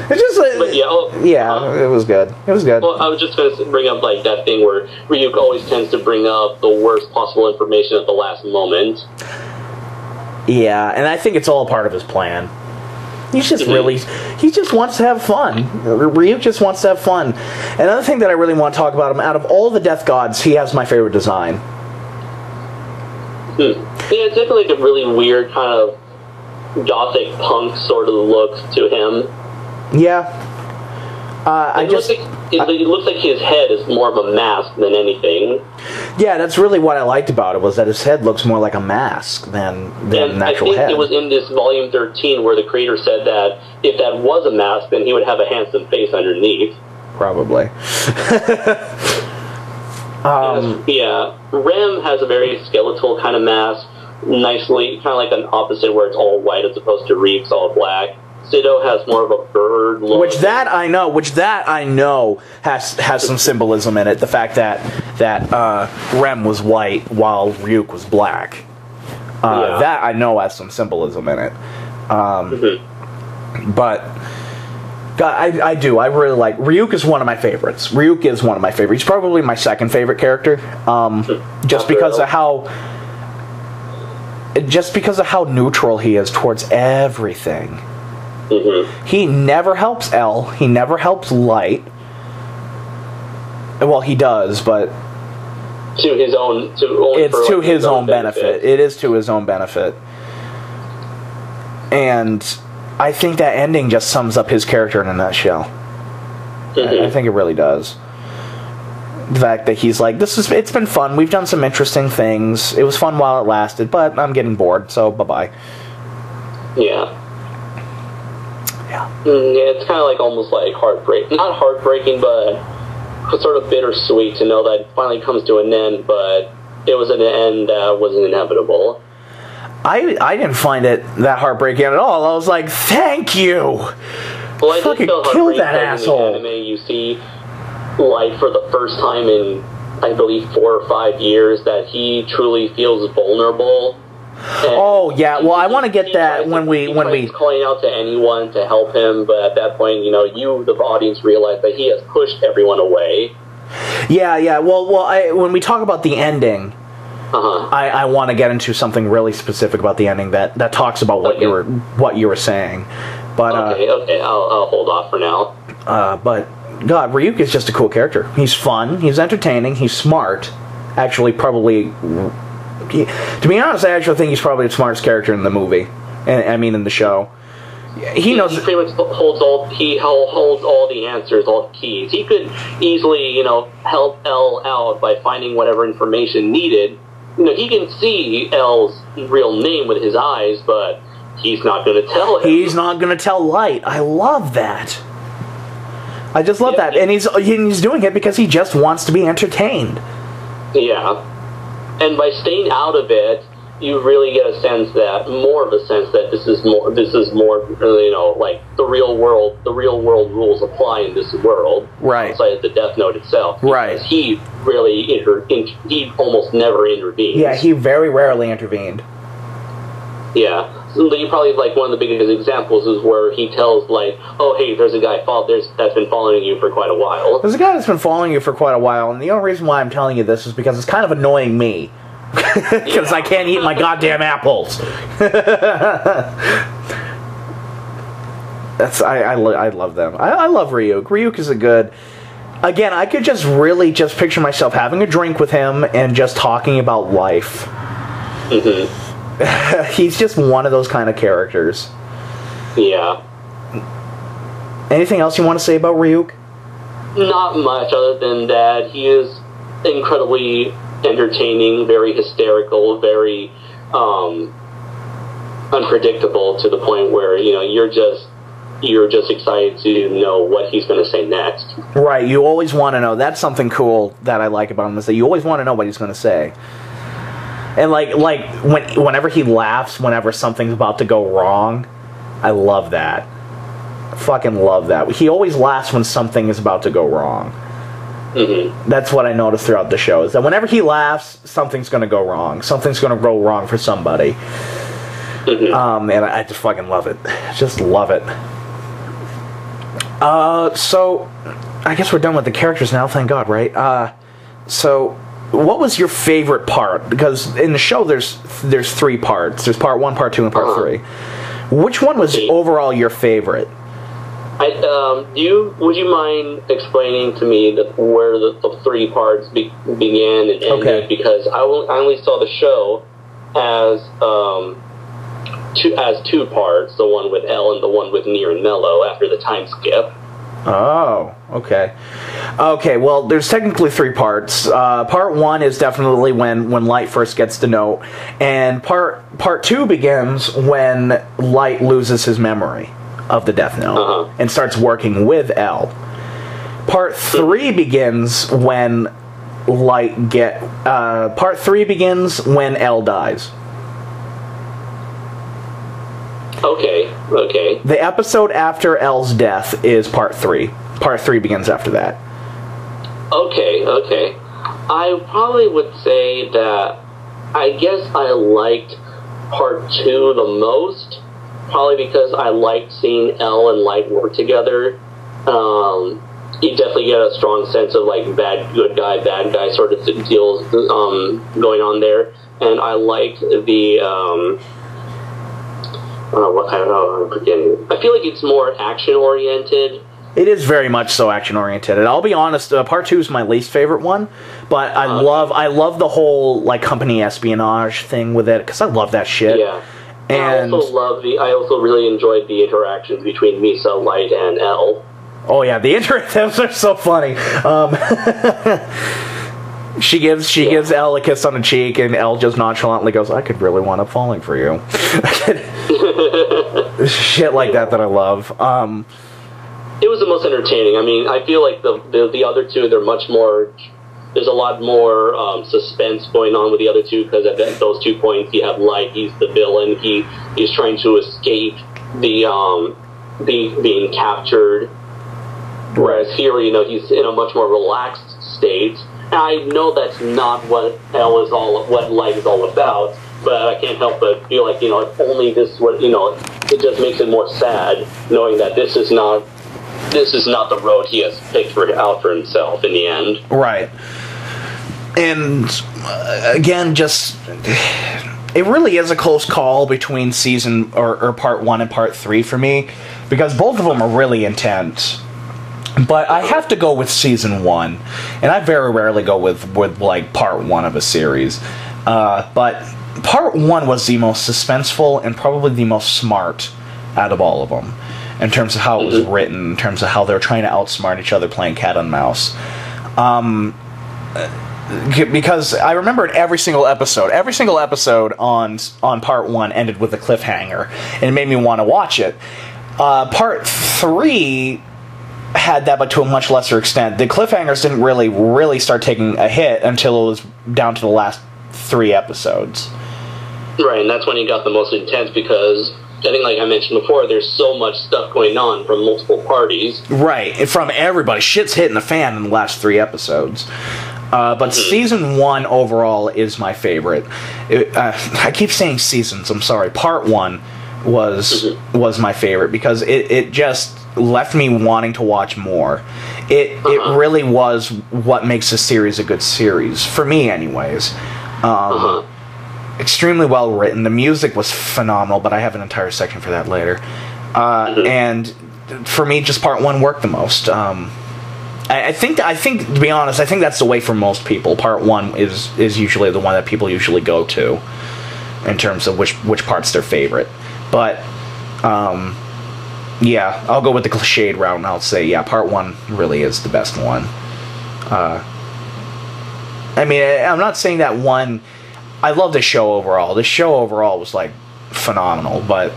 It's just like... it was good. It was good. Well, I was just going to bring up, like, that thing where Ryuk always tends to bring up the worst possible information at the last moment. Yeah, and I think it's all part of his plan. He's just he just wants to have fun. Ryuk just wants to have fun. Another thing that I really want to talk about him, out of all the Death Gods, he has my favorite design. Yeah, it's definitely like a really weird kind of gothic punk sort of look to him. Yeah. It looks like his head is more of a mask than anything. Yeah, that's really what I liked about it, was that his head looks more like a mask than an actual head. I think it was in this volume 13 where the creator said that if that was a mask, then he would have a handsome face underneath. Probably. Rem has a very skeletal kind of mask, nicely, kind of like an opposite where it's all white as opposed to Ryuk's all black. Sido has more of a bird look. Which that I know has some symbolism in it. The fact that Rem was white while Ryuk was black. That I know has some symbolism in it. But God, I do. I really like Ryuk. Is one of my favorites. Ryuk is one of my favorites. He's probably my second favorite character. Just because of how neutral he is towards everything. He never helps L. He never helps Light. Well, he does, but to his own. It's to his own benefit. It is to his own benefit. And I think that ending just sums up his character in a nutshell. I think it really does. The fact that he's like, it's been fun. We've done some interesting things. It was fun while it lasted, but I'm getting bored, so bye-bye. Yeah. Yeah. Yeah, it's kind of like almost like heartbreak. Not heartbreaking, but sort of bittersweet to know that it finally comes to an end, but it was an end that wasn't inevitable. I didn't find it that heartbreaking at all. I was like, thank you! Well, I fucking did feel kill that asshole. In the anime, you see Light for the first time in, I believe, 4 or 5 years, that he truly feels vulnerable. Oh yeah, well I want to get that when we calling out to anyone to help him, but at that point, you, the audience, realize that he has pushed everyone away. Yeah. Well, when we talk about the ending, I want to get into something really specific about the ending that talks about what you were saying. But okay, I'll hold off for now. But God, Ryuk is just a cool character. He's fun, he's entertaining, he's smart. Actually, probably... to be honest, I actually think he's probably the smartest character in the movie. I mean, in the show. He knows... He pretty much holds all the answers, all the keys. He could easily, help Elle out by finding whatever information needed. He can see Elle's real name with his eyes, but he's not going to tell him. He's not going to tell Light. I love that. I just love that. And he's doing it because he just wants to be entertained. Yeah. And by staying out of it, you really get more of a sense that this is more, like the real world rules apply in this world. Right. Outside of the Death Note itself. Right. He really, he almost never intervenes. Yeah, he very rarely intervened. Yeah. So probably, one of the biggest examples is where he tells, oh, hey, there's a guy that's been following you for quite a while. There's a guy that's been following you for quite a while, and the only reason why I'm telling you this is because it's kind of annoying me. Because I can't eat my goddamn apples. I love them. I love Ryuk. Ryuk is a good... Again, I could just really just picture myself having a drink with him and just talking about life. Mm-hmm. He's just one of those kind of characters. Yeah. Anything else you want to say about Ryuk? Not much, other than that he is incredibly entertaining, very hysterical, very unpredictable, to the point where you're just excited to know what he's going to say next. Right, you always want to know. That's something cool that I like about him, is that you always want to know what he's going to say. And whenever he laughs, whenever something's about to go wrong, I love that. I fucking love that. He always laughs when something is about to go wrong. Mm-hmm. That's what I noticed throughout the show, is that whenever he laughs, something's going to go wrong. Something's going to go wrong for somebody. Mm-hmm. And I just fucking love it. Just love it. So, I guess we're done with the characters now, thank God, right? So, what was your favorite part? Because in the show, there's 3 parts. There's part 1, part 2, and part 3. Which one was overall your favorite? Would you mind explaining to me where the 3 parts began and ended? Okay. Because I only saw the show as 2 parts, the one with Elle and the one with Nier and Mello after the time skip. Oh, okay. Okay, well, there's technically 3 parts. Part 1 is definitely when Light first gets the note, and part 2 begins when Light loses his memory of the Death Note and starts working with Elle. Part 3 begins when Part 3 begins when Elle dies. Okay. The episode after Elle's death is part 3. Part 3 begins after that. Okay. I probably would say that I guess I liked part 2 the most, probably because I liked seeing Elle and Light work together. You definitely get a strong sense of good guy sort of deals going on there, and I liked the I don't know, I'm forgetting. I feel like it's more action-oriented. It is very much so action-oriented, and I'll be honest, part 2 is my least favorite one, but I love the whole, company espionage thing with it, because I love that shit. Yeah. And I also really enjoyed the interactions between Misa, Light, and Elle. Oh yeah, those are so funny. She gives Elle a kiss on the cheek, and Elle just nonchalantly goes, "I could really wind up falling for you." Shit like that I love. It was the most entertaining. I mean, I feel like the other 2, they're much more. There's a lot more suspense going on with the other 2, because at those 2 points you have Light. He's the villain. He's trying to escape being captured. Whereas here, he's in a much more relaxed state. I know that's not what Light is all about, but I can't help but feel like, if only this was, it just makes it more sad knowing that this is not the road he has picked out for himself in the end. Right. And again, just it really is a close call between season or part 1 and part 3 for me, because both of them are really intense. But I have to go with season 1, and I very rarely go with like part 1 of a series. But part 1 was the most suspenseful and probably the most smart out of all of them, in terms of how it was written, in terms of how they were trying to outsmart each other playing cat and mouse. Because I remember every single episode on part 1 ended with a cliffhanger, and it made me want to watch it. Part 3 had that, but to a much lesser extent. The cliffhangers didn't really start taking a hit until it was down to the last 3 episodes. Right, and that's when he got the most intense, because I think, like I mentioned before, there's so much stuff going on from multiple parties. Right, from everybody. Shit's hitting the fan in the last 3 episodes. But season 1 overall is my favorite. I keep saying seasons, I'm sorry. Part 1 was my favorite, because it just left me wanting to watch more. It really was what makes a series a good series, for me anyways. Extremely well written. The music was phenomenal, but I have an entire section for that later. And for me, just part 1 worked the most. I think to be honest, I think that's the way for most people. Part 1 is usually the one that people usually go to in terms of which part's their favorite. But yeah, I'll go with the cliched route, and I'll say, yeah, part 1 really is the best one. I mean, I'm not saying that one... I love the show overall. The show overall was, like, phenomenal, but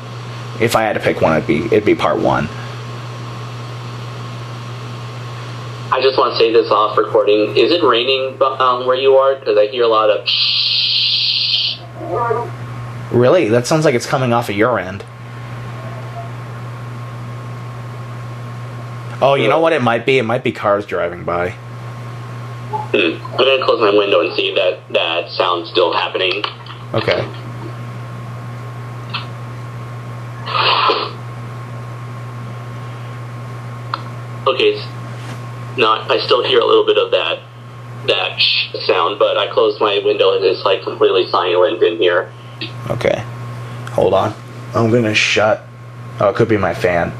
if I had to pick one, it'd be part 1. I just want to say this off recording. Is it raining where you are? Because I hear a lot of... Really? That sounds like it's coming off of your end. Oh, you know what it might be? It might be cars driving by. I'm going to close my window and see if that sound's still happening. Okay. Okay. No, I still hear a little bit of that sound, but I closed my window and it's like completely silent in here. Okay. Hold on. I'm going to shut... Oh, it could be my fan.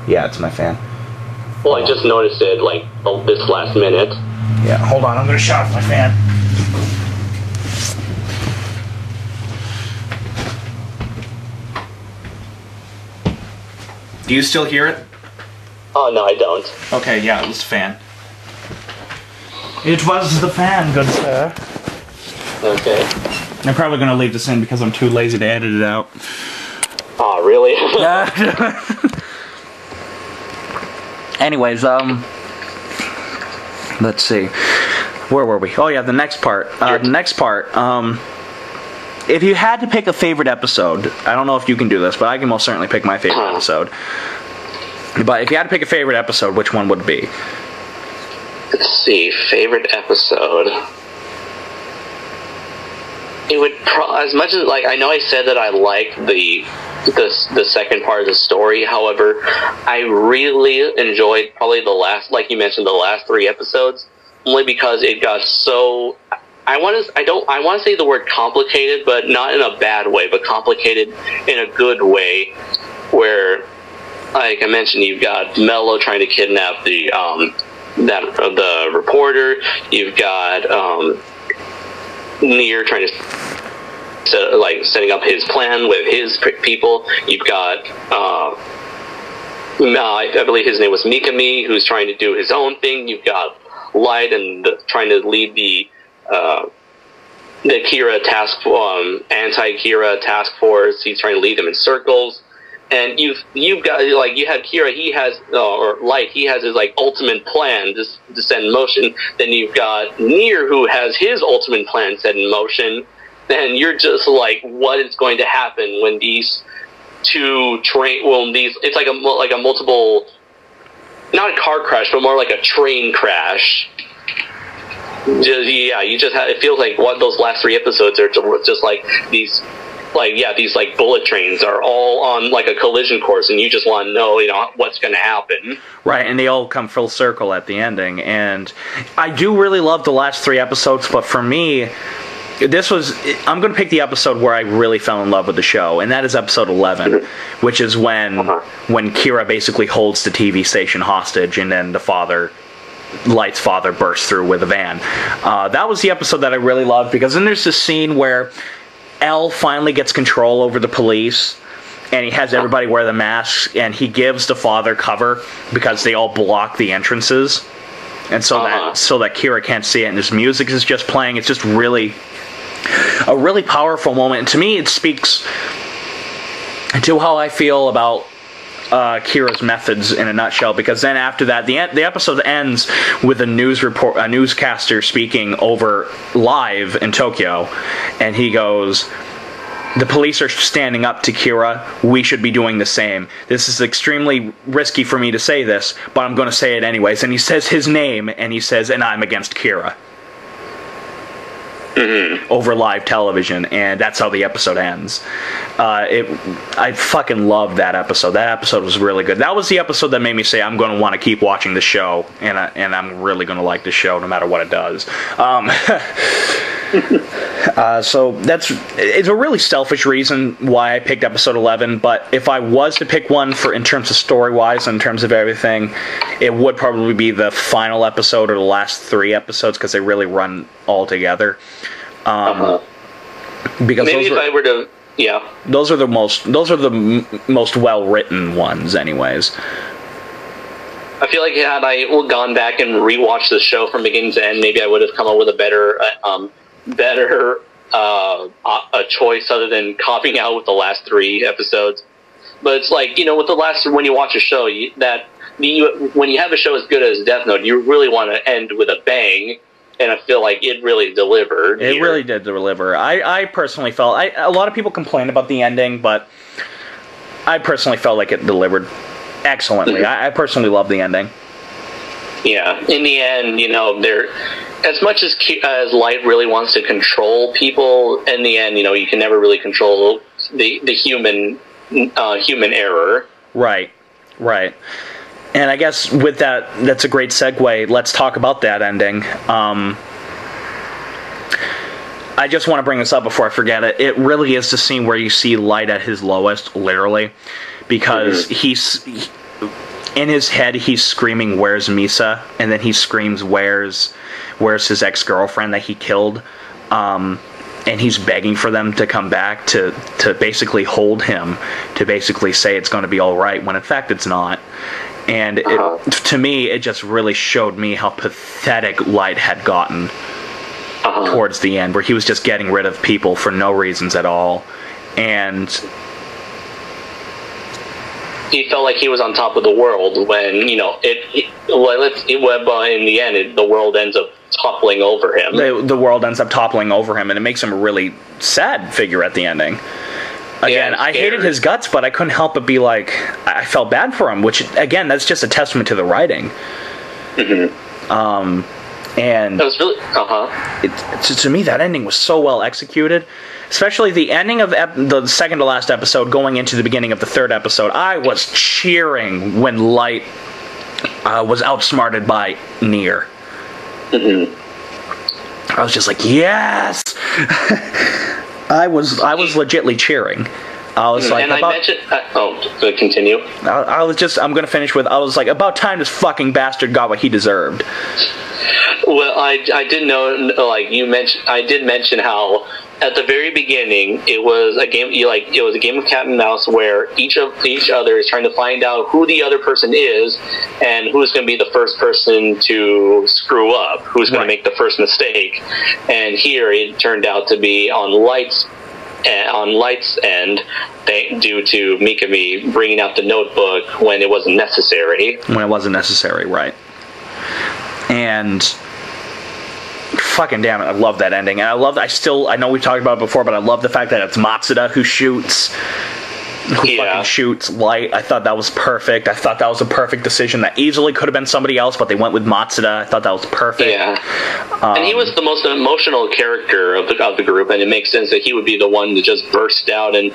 Yeah, it's my fan. Well, I just noticed it, like, this last minute. Yeah, hold on. I'm going to shut off my fan. Do you still hear it? Oh, no, I don't. Okay, yeah, it was the fan. It was the fan, good sir. Okay. I'm probably going to leave this in because I'm too lazy to edit it out. Oh, really? Anyways, let's see. Where were we? Oh yeah, the next part. If you had to pick a favorite episode, I don't know if you can do this, but I can most certainly pick my favorite episode. But if you had to pick a favorite episode, which one would it be? Let's see, favorite episode. It would as much as, like, I know I said that I liked the second part of the story. However, I really enjoyed probably the last, like you mentioned, the last 3 episodes, only because it got so... I want to say the word complicated, but not in a bad way, but complicated in a good way, where, like I mentioned, you've got Mello trying to kidnap the reporter. You've got Nier trying to setting up his plan with his people. You've got I believe his name was Mikami, who's trying to do his own thing. You've got Light and trying to lead the Kira anti-Kira task force. He's trying to lead them in circles. And you've got, like, you had Kira, he has, or Light, he has his, like, ultimate plan to set in motion. Then you've got Nier, who has his ultimate plan set in motion. And you're just like, what is going to happen when these two it's like a multiple, not a car crash, but more like a train crash. It feels like those last 3 episodes are just like these bullet trains are all on like a collision course, and you just want to know, what's going to happen. Right, and they all come full circle at the ending. And I do really love the last 3 episodes, but for me, I'm going to pick the episode where I really fell in love with the show, and that is episode 11, which is when Kira basically holds the TV station hostage, and then Light's father bursts through with a van. That was the episode that I really loved, because then there's this scene where L finally gets control over the police, and he has everybody wear the masks, and he gives the father cover because they all block the entrances, and so that Kira can't see it, and his music is just playing. It's just really a really powerful moment. And to me, it speaks to how I feel about Kira's methods in a nutshell, because then after that, the episode ends with a newscaster speaking over live in Tokyo, and he goes, "The police are standing up to Kira. We should be doing the same. This is extremely risky for me to say this, but I'm going to say it anyways." And he says his name, and he says, "And I'm against Kira." Over live television, and that's how the episode ends. I fucking loved that episode. That episode was really good. That was the episode that made me say I'm going to want to keep watching the show, and I'm really going to like the show no matter what it does. So it's a really selfish reason why I picked episode 11, but if I was to pick one in terms of story-wise, in terms of everything, it would probably be the final episode or the last 3 episodes, because they really run all together. Because maybe if I were to, those are the most well-written ones, anyways. I feel like had I gone back and rewatched the show from beginning to end, maybe I would have come up with a better a choice other than copying out with the last 3 episodes. But it's like, when you watch a show, when you have a show as good as Death Note, you really want to end with a bang. And I feel like it really delivered. It really did deliver. I personally felt... a lot of people complain about the ending, but I personally felt like it delivered excellently. I personally love the ending. Yeah. In the end, as much as Light really wants to control people, in the end, you can never really control the human error. Right. And I guess with that's a great segue. Let's talk about that ending. I just want to bring this up before I forget it. It really is the scene where you see Light at his lowest, literally, because in his head he's screaming, "Where's Misa?" And then he screams, "Where's his ex-girlfriend that he killed?" And he's begging for them to come back to basically hold him, to basically say it's going to be all right, when in fact it's not. And to me, it just really showed me how pathetic Light had gotten towards the end, where he was just getting rid of people for no reasons at all. And he felt like he was on top of the world when, in the end, the world ends up toppling over him. The world ends up toppling over him, and it makes him a really sad figure at the ending. Again, I hated his guts, but I couldn't help but be like, I felt bad for him, which, again, that's just a testament to the writing. And it was really, to me, that ending was so well executed. Especially the ending of the second to last episode, going into the beginning of the 3rd episode. I was cheering when Light was outsmarted by Nier. I was just like, yes! I was legitly cheering. I was like, continue. I'm gonna finish with, I was like, about time this fucking bastard got what he deserved. Well, I did know, like you mentioned, I did mention how at the very beginning it was a game. It was a game of cat and mouse where each other is trying to find out who the other person is and who's going to be the first person to screw up, who's going to make the first mistake. And here it turned out to be on Light's end, due to Mikami bringing out the notebook when it wasn't necessary. Right. And fucking damn it, I love that ending. And I know we've talked about it before, but I love the fact that it's Matsuda who fucking shoots Light. I thought that was perfect. I thought that was a perfect decision. That easily could have been somebody else, but they went with Matsuda. I thought that was perfect. Yeah. And he was the most emotional character of the group, and it makes sense that he would be the one to just burst out in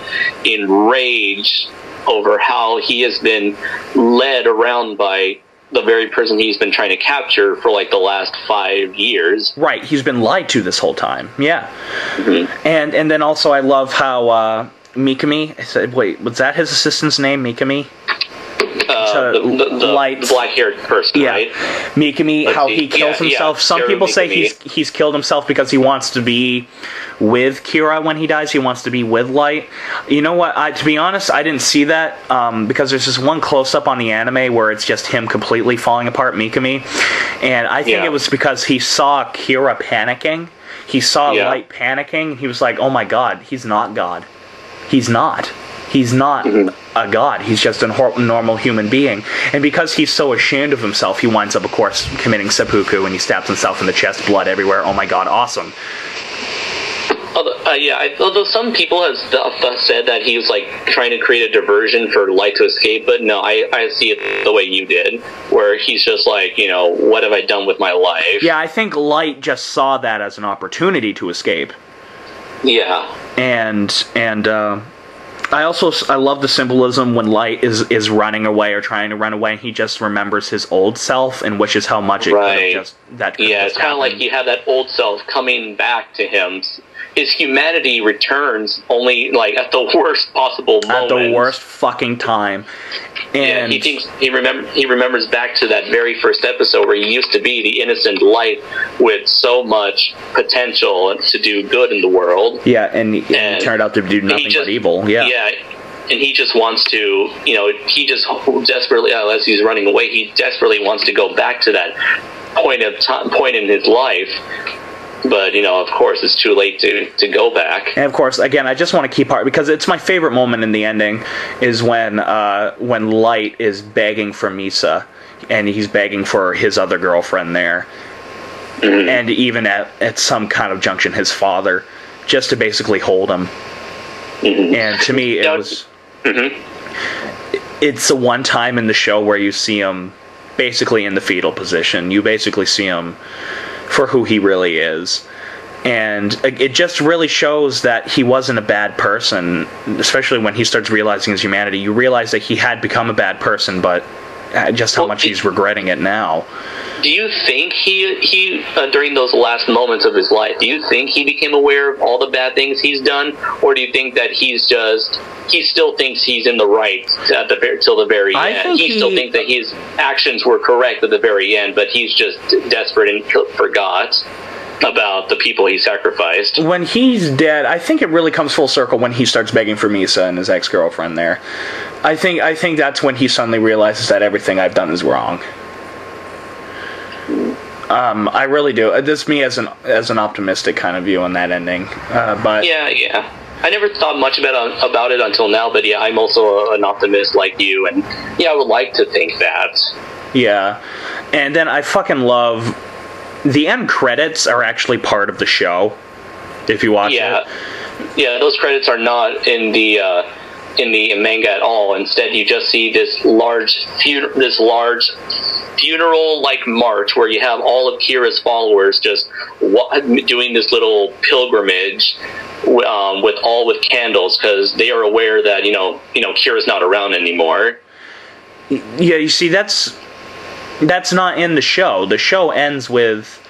rage over how he has been led around by the very person he's been trying to capture for like the last 5 years. Right, he's been lied to this whole time. Yeah. Mm-hmm. And then also I love how Mikami, I said, wait, was that his assistant's name, Mikami? The black-haired person, right? Mikami, how he kills himself. Some people say he's killed himself because he wants to be with Kira when he dies. He wants to be with Light. You know what? To be honest, I didn't see that because there's this one close-up on the anime where it's just him completely falling apart, Mikami. And I think it was because he saw Kira panicking. He saw Light panicking. He was like, oh my god, he's not God. He's not. He's not a god. He's just a normal human being. And because he's so ashamed of himself, he winds up, of course, committing seppuku, and he stabs himself in the chest, blood everywhere. Oh my god, awesome. Although some people have said that he was like trying to create a diversion for Light to escape, but no, I see it the way you did, where he's just like, you know, what have I done with my life? Yeah, I think Light just saw that as an opportunity to escape. Yeah. And I love the symbolism when Light is running away or trying to run away, and he just remembers his old self and wishes how much it could have just it's kind of like you have that old self coming back to him. His humanity returns only like at the worst possible moment. At the worst fucking time. And he thinks he remembers back to that very first episode where he used to be the innocent Light with so much potential to do good in the world. Yeah, and he turned out to do nothing but evil. Yeah. Yeah. And he just wants to, you know, he just desperately, as he's running away, he desperately wants to go back to that point in his life. But, you know, of course, it's too late to go back. And, of course, again, I just want to keep because it's my favorite moment in the ending is when Light is begging for Misa, and he's begging for his other girlfriend there. Mm-hmm. And even at some kind of junction, his father, just to basically hold him. Mm-hmm. And to me, it was... Mm-hmm. It's the one time in the show where you see him basically in the fetal position. You basically see him for who he really is, and it just really shows that he wasn't a bad person, especially when he starts realizing his humanity. You realize that he had become a bad person, but just how much he's regretting it now. Do you think he during those last moments of his life, do you think he became aware of all the bad things he's done, or do you think that he still thinks he's in the right till the very end? He still thinks that his actions were correct at the very end, but he's just desperate and forgot about the people he sacrificed. When he's dead, I think it really comes full circle when he starts begging for Misa and his ex-girlfriend there. I think that's when he suddenly realizes that everything I've done is wrong. I really do. This is me as an optimistic kind of view on that ending. But yeah. I never thought much about it until now, but yeah, I'm also an optimist like you, and yeah, I would like to think that. Yeah, and then I fucking love the end credits are actually part of the show. If you watch it, yeah, those credits are not in the manga at all. Instead, you just see this large funeral-like march where you have all of Kira's followers just doing this little pilgrimage with candles, because they are aware that you know Kira's not around anymore. Yeah, you see, that's not in the show. The show ends with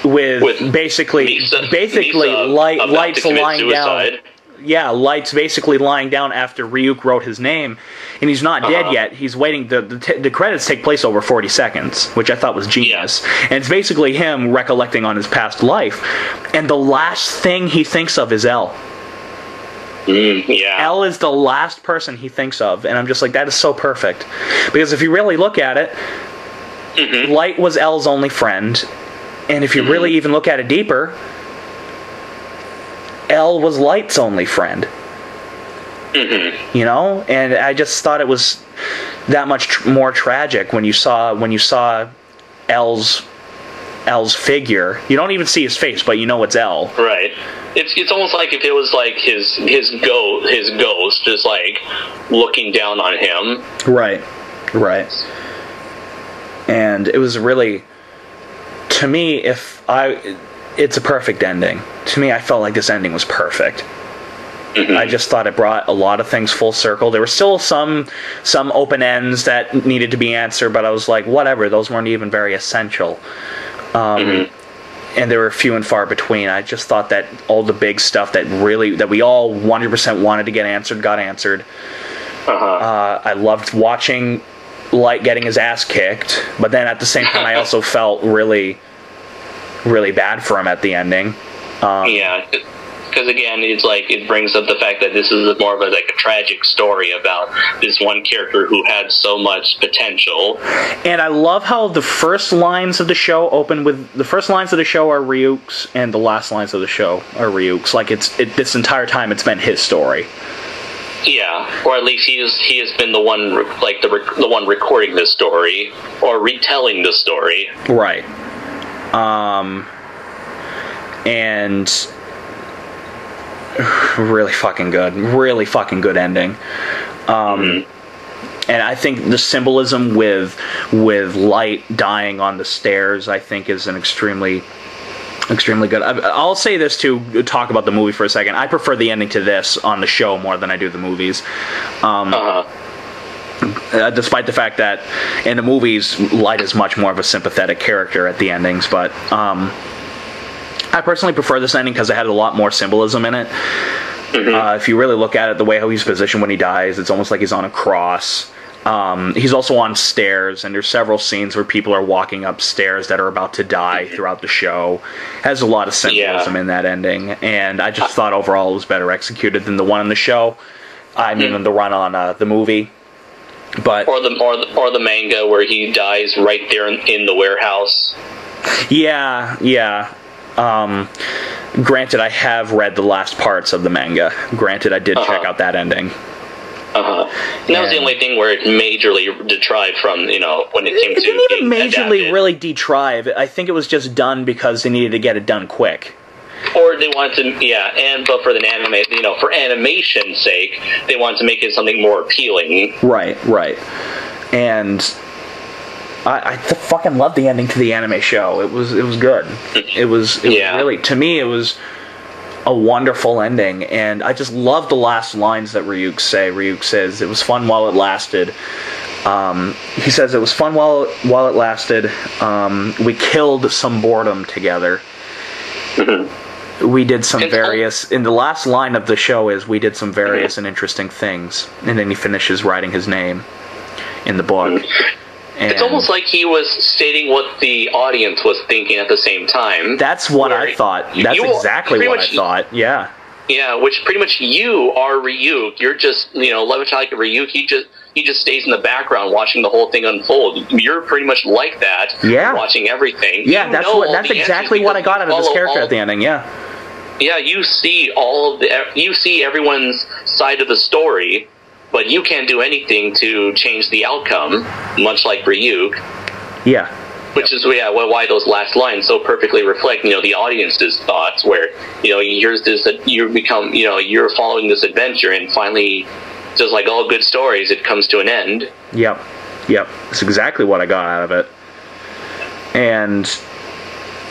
basically Light's lying down. Yeah, Light's basically lying down after Ryuk wrote his name, and he's not dead yet. He's waiting. The credits take place over 40 seconds, which I thought was genius. Yeah. And it's basically him recollecting on his past life, and the last thing he thinks of is L. Yeah. L is the last person he thinks of, and I'm just like, that is so perfect. Because if you really look at it, Light was L's only friend, and if you really even look at it deeper, L was Light's only friend. You know? And I just thought it was that much more tragic when you saw L's figure. You don't even see his face, but you know it's L. Right. It's almost like if it was like his ghost just like looking down on him. Right. And it was really, to me, it's a perfect ending. To me, I felt like this ending was perfect. I just thought it brought a lot of things full circle. There were still some open ends that needed to be answered, but I was like, whatever, those weren't even very essential. And they were few and far between. I just thought that all the big stuff that we all 100% wanted to get answered got answered. I loved watching Light getting his ass kicked, but then at the same time I also felt really, really bad for him at the ending. Yeah, because again, it's like it brings up the fact that this is more of a tragic story about this one character who had so much potential. And I love how the first lines of the show open with the first lines of the show are Ryuk's, and the last lines of the show are Ryuk's. Like this entire time, it's been his story. Yeah, or at least he has been the one the one recording the story or retelling the story. Right. And really fucking good ending. And I think the symbolism with Light dying on the stairs, I think, is an extremely good. I'll say this to talk about the movie for a second. I prefer the ending to this on the show more than I do the movies. Despite the fact that in the movies, Light is much more of a sympathetic character at the endings, but I personally prefer this ending because it had a lot more symbolism in it. If you really look at it, the way how he's positioned when he dies, it's almost like he's on a cross. He's also on stairs, and there's several scenes where people are walking up stairs that are about to die throughout the show. It has a lot of symbolism in that ending, and I just thought overall it was better executed than the one on the show. I mean, the run on the movie. But or the manga where he dies right there in the warehouse. Yeah. Granted, I have read the last parts of the manga. Granted, I did check out that ending. And that was the only thing where it majorly detrived from, when it came to it didn't even majorly adapted. really detrive. I think it was just done because they needed to get it done quick. Or they wanted to, but for the anime, for animation's sake, they wanted to make it something more appealing. Right. And I fucking loved the ending to the anime show. It was good. It was really, to me, it was a wonderful ending, and I just love the last lines that Ryuk say. Ryuk says, "It was fun while it lasted." He says, "It was fun while it lasted. We killed some boredom together. We did some various." In the last line of the show is, "We did some various and interesting things," and then he finishes writing his name in the book. It's almost like he was stating what the audience was thinking at the same time. That's what I thought. That's exactly what I thought. Yeah. Yeah, which pretty much you are Ryuk. You're just, like Ryuk. He just stays in the background watching the whole thing unfold. You're pretty much like that. Yeah. Watching everything. Yeah, that's exactly what I got out of this character at the ending. Yeah. Yeah, you see everyone's side of the story. But you can't do anything to change the outcome, much like Ryuk. Yeah. Which is why those last lines so perfectly reflect, the audience's thoughts. Where you're following this adventure, and finally, just like all good stories, it comes to an end. Yep. That's exactly what I got out of it. And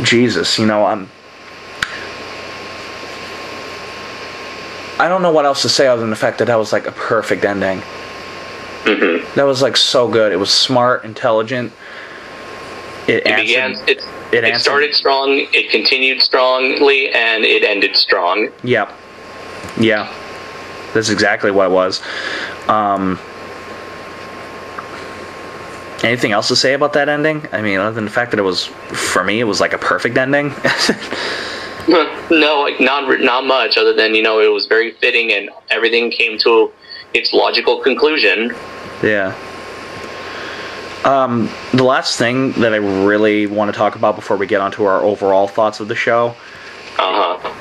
Jesus, I don't know what else to say other than the fact that was like a perfect ending. That was like so good. It was smart, intelligent. It started strong, it continued strongly, and it ended strong. Yep. Yeah. That's exactly what it was. Anything else to say about that ending? I mean, other than the fact that for me, it was like a perfect ending. No, not much, other than, it was very fitting and everything came to its logical conclusion. Yeah. The last thing that I really want to talk about before we get onto our overall thoughts of the show,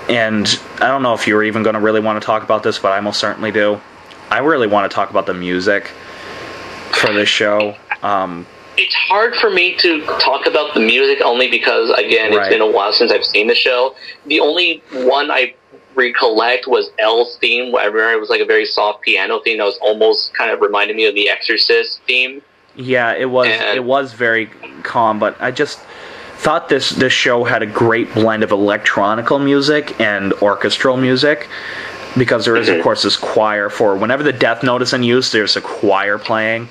and I don't know if you're even going to really want to talk about this, but I most certainly do. I really want to talk about the music for this show. It's hard for me to talk about the music only because, again, it's been a while since I've seen the show. The only one I recollect was Elle's theme. I remember it was like a very soft piano theme that was almost kind of reminded me of the Exorcist theme. Yeah, it was. It was very calm, but I just thought this show had a great blend of electronical music and orchestral music. because there is, of course, this choir for whenever the Death Note is in use, there's a choir playing,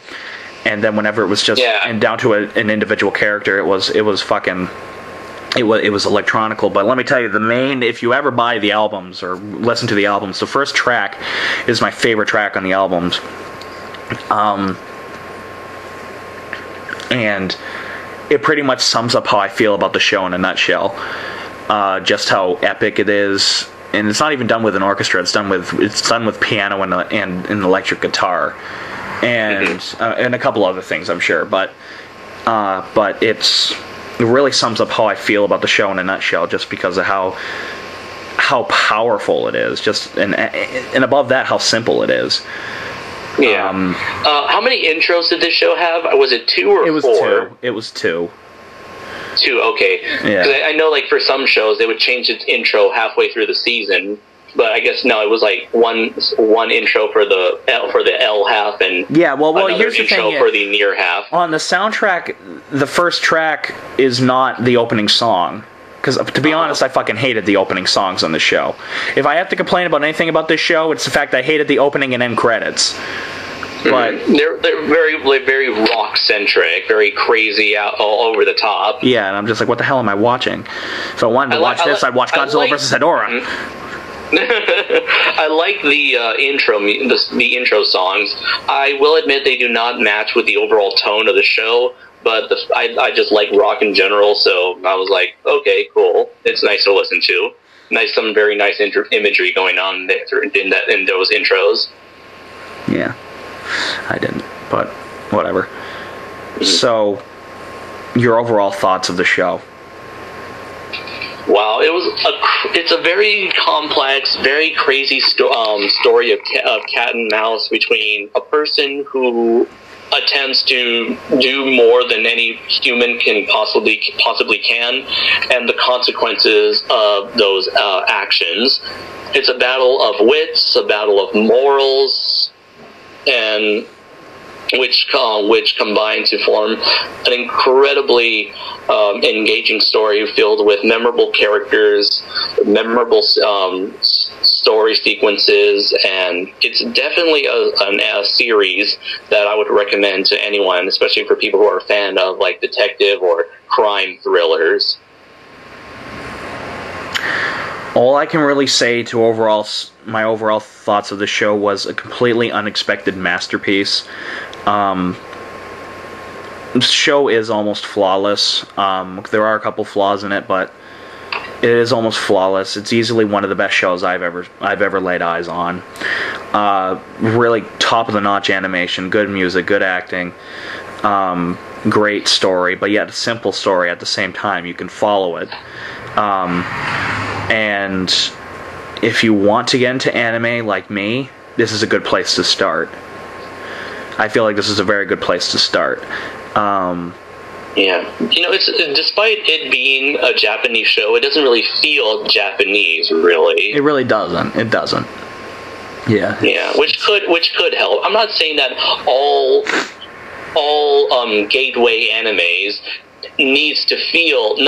and then whenever it was just and down to an individual character, it was electronical. But let me tell you, if you ever buy the albums or listen to the albums, the first track is my favorite track on the albums. And it pretty much sums up how I feel about the show in a nutshell. Just how epic it is, and it's not even done with an orchestra. It's done with piano and an electric guitar, and a couple other things, I'm sure. But it really sums up how I feel about the show in a nutshell, just because of how powerful it is. And above that, how simple it is. Yeah. How many intros did this show have? Was it 2 or 4? It was 2. 2, okay. Yeah. 'Cause I know, like, for some shows, they would change its intro halfway through the season, but I guess no, it was like one intro for the L half and another here's the intro thing, for the near half. On the soundtrack, the first track is not the opening song. Because, to be honest, I fucking hated the opening songs on the show. If I have to complain about anything about this show, it's the fact I hated the opening and end credits. But they're very rock centric, very crazy, all over the top. Yeah, and I'm just like, what the hell am I watching? If I wanted to watch this, I'd watch Godzilla vs. Hedorah. I like the intro songs. I will admit they do not match with the overall tone of the show, but I just like rock in general, so I was like, okay, cool. It's nice to listen to. Some very nice imagery going on there in those intros. Yeah, I didn't, but whatever. So, your overall thoughts of the show? Wow, it's a very complex, very crazy story of cat and mouse between a person who attempts to do more than any human can possibly can, and the consequences of those actions. It's a battle of wits, a battle of morals, and which combine to form an incredibly engaging story filled with memorable characters, memorable story sequences, and it's definitely a series that I would recommend to anyone, especially for people who are a fan of like detective or crime thrillers. All I can really say to my overall thoughts of the show was a completely unexpected masterpiece. The show is almost flawless. There are a couple flaws in it, but it is almost flawless. It's easily one of the best shows I've ever laid eyes on. Really top of the notch animation, good music, good acting, great story, but yet a simple story at the same time. You can follow it. And if you want to get into anime like me, this is a good place to start. I feel like this is a very good place to start. Yeah, despite it being a Japanese show, it doesn't really feel Japanese, really. It really doesn't. It doesn't. Yeah. Yeah, which could help. I'm not saying that all gateway animes needs to feel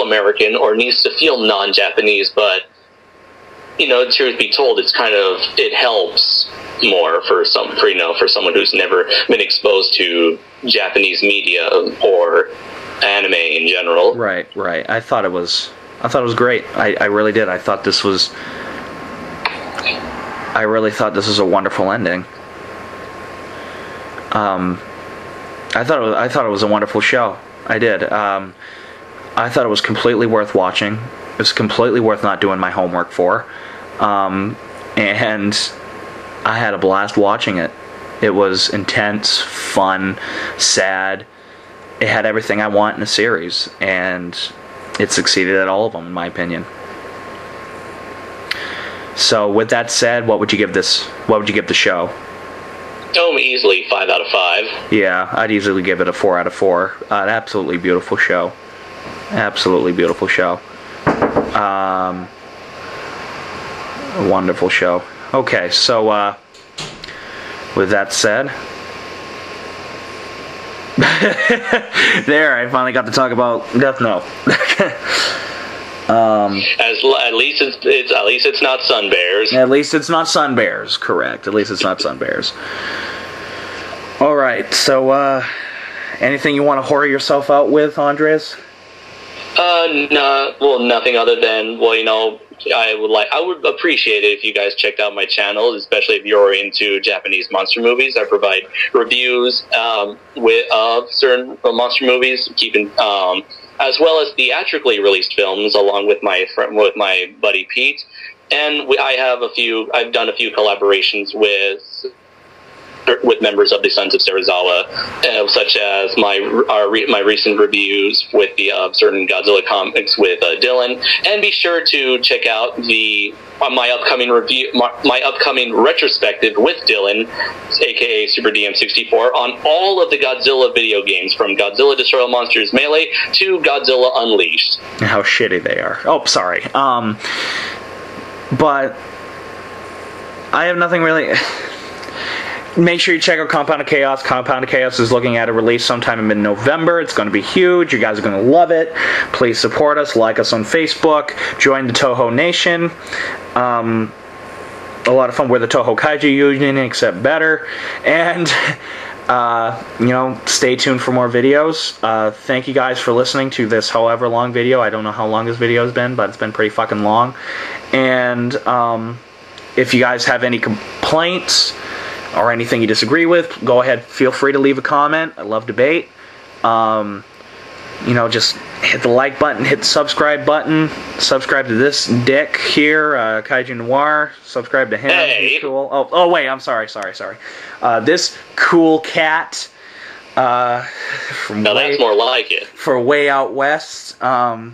American or needs to feel non-Japanese, but truth be told, it helps more for someone who's never been exposed to Japanese media or anime in general. Right. I thought it was great. I really did. I really thought this was a wonderful ending. I thought it was a wonderful show. I did. I thought it was completely worth watching. It was completely worth not doing my homework for. And I had a blast watching it. It was intense, fun, sad. It had everything I want in a series, and it succeeded at all of them, in my opinion. So, with that said, what would you give the show? Easily 5 out of 5. Yeah, I'd easily give it a 4 out of 4. An absolutely beautiful show. Absolutely beautiful show. A wonderful show. Okay, so, with that said, there, I finally got to talk about Death Note. At least it's not sun bears. At least it's not sun bears. Correct. At least it's not sun bears. All right. So, anything you want to whore yourself out with, Andres? No. Well, nothing other than, well, you know, I would appreciate it if you guys checked out my channel, especially if you're into Japanese monster movies. I provide reviews of certain monster movies, as well as theatrically released films, along with my buddy Pete. And I've done a few collaborations with members of the Sons of Serizawa, such as my recent reviews with the certain Godzilla comics with Dylan. And be sure to check out my upcoming retrospective with Dylan, aka Super DM64, on all of the Godzilla video games, from Godzilla Destroy All Monsters Melee to Godzilla Unleashed. How shitty they are. Oh, sorry. But I have nothing really. Make sure you check out Compound of Chaos. Compound of Chaos is looking at a release sometime in mid-November. It's going to be huge. You guys are going to love it. Please support us. Like us on Facebook. Join the Toho Nation. A lot of fun. We're the Toho Kaiju Union, except better. And, you know, stay tuned for more videos. Thank you guys for listening to this however long video. I don't know how long this video has been, but it's been pretty fucking long. And if you guys have any complaints or anything you disagree with, go ahead, feel free to leave a comment. I love debate. You know, just hit the like button, hit the subscribe button, subscribe to this dick here, KaijuNoir, subscribe to him, he's cool. Oh wait, I'm sorry. This cool cat, from that's more like it. For way out west, and,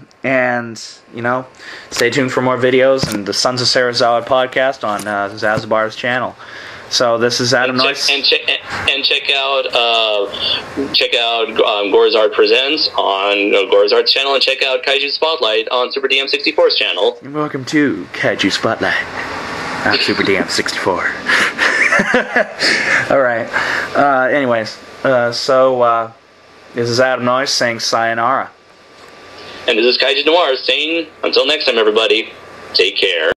you know, stay tuned for more videos and the Sons of Serizawa podcast on Zazbar's channel. So this is Adam Noyce. And check out Gorzard Presents on Gorzard's channel, and check out Kaiju Spotlight on Super DM64's channel. And welcome to Kaiju Spotlight on Super DM64. Alright. Anyways, so this is Adam Noyce saying sayonara. And this is KaijuNoir saying, until next time, everybody, take care.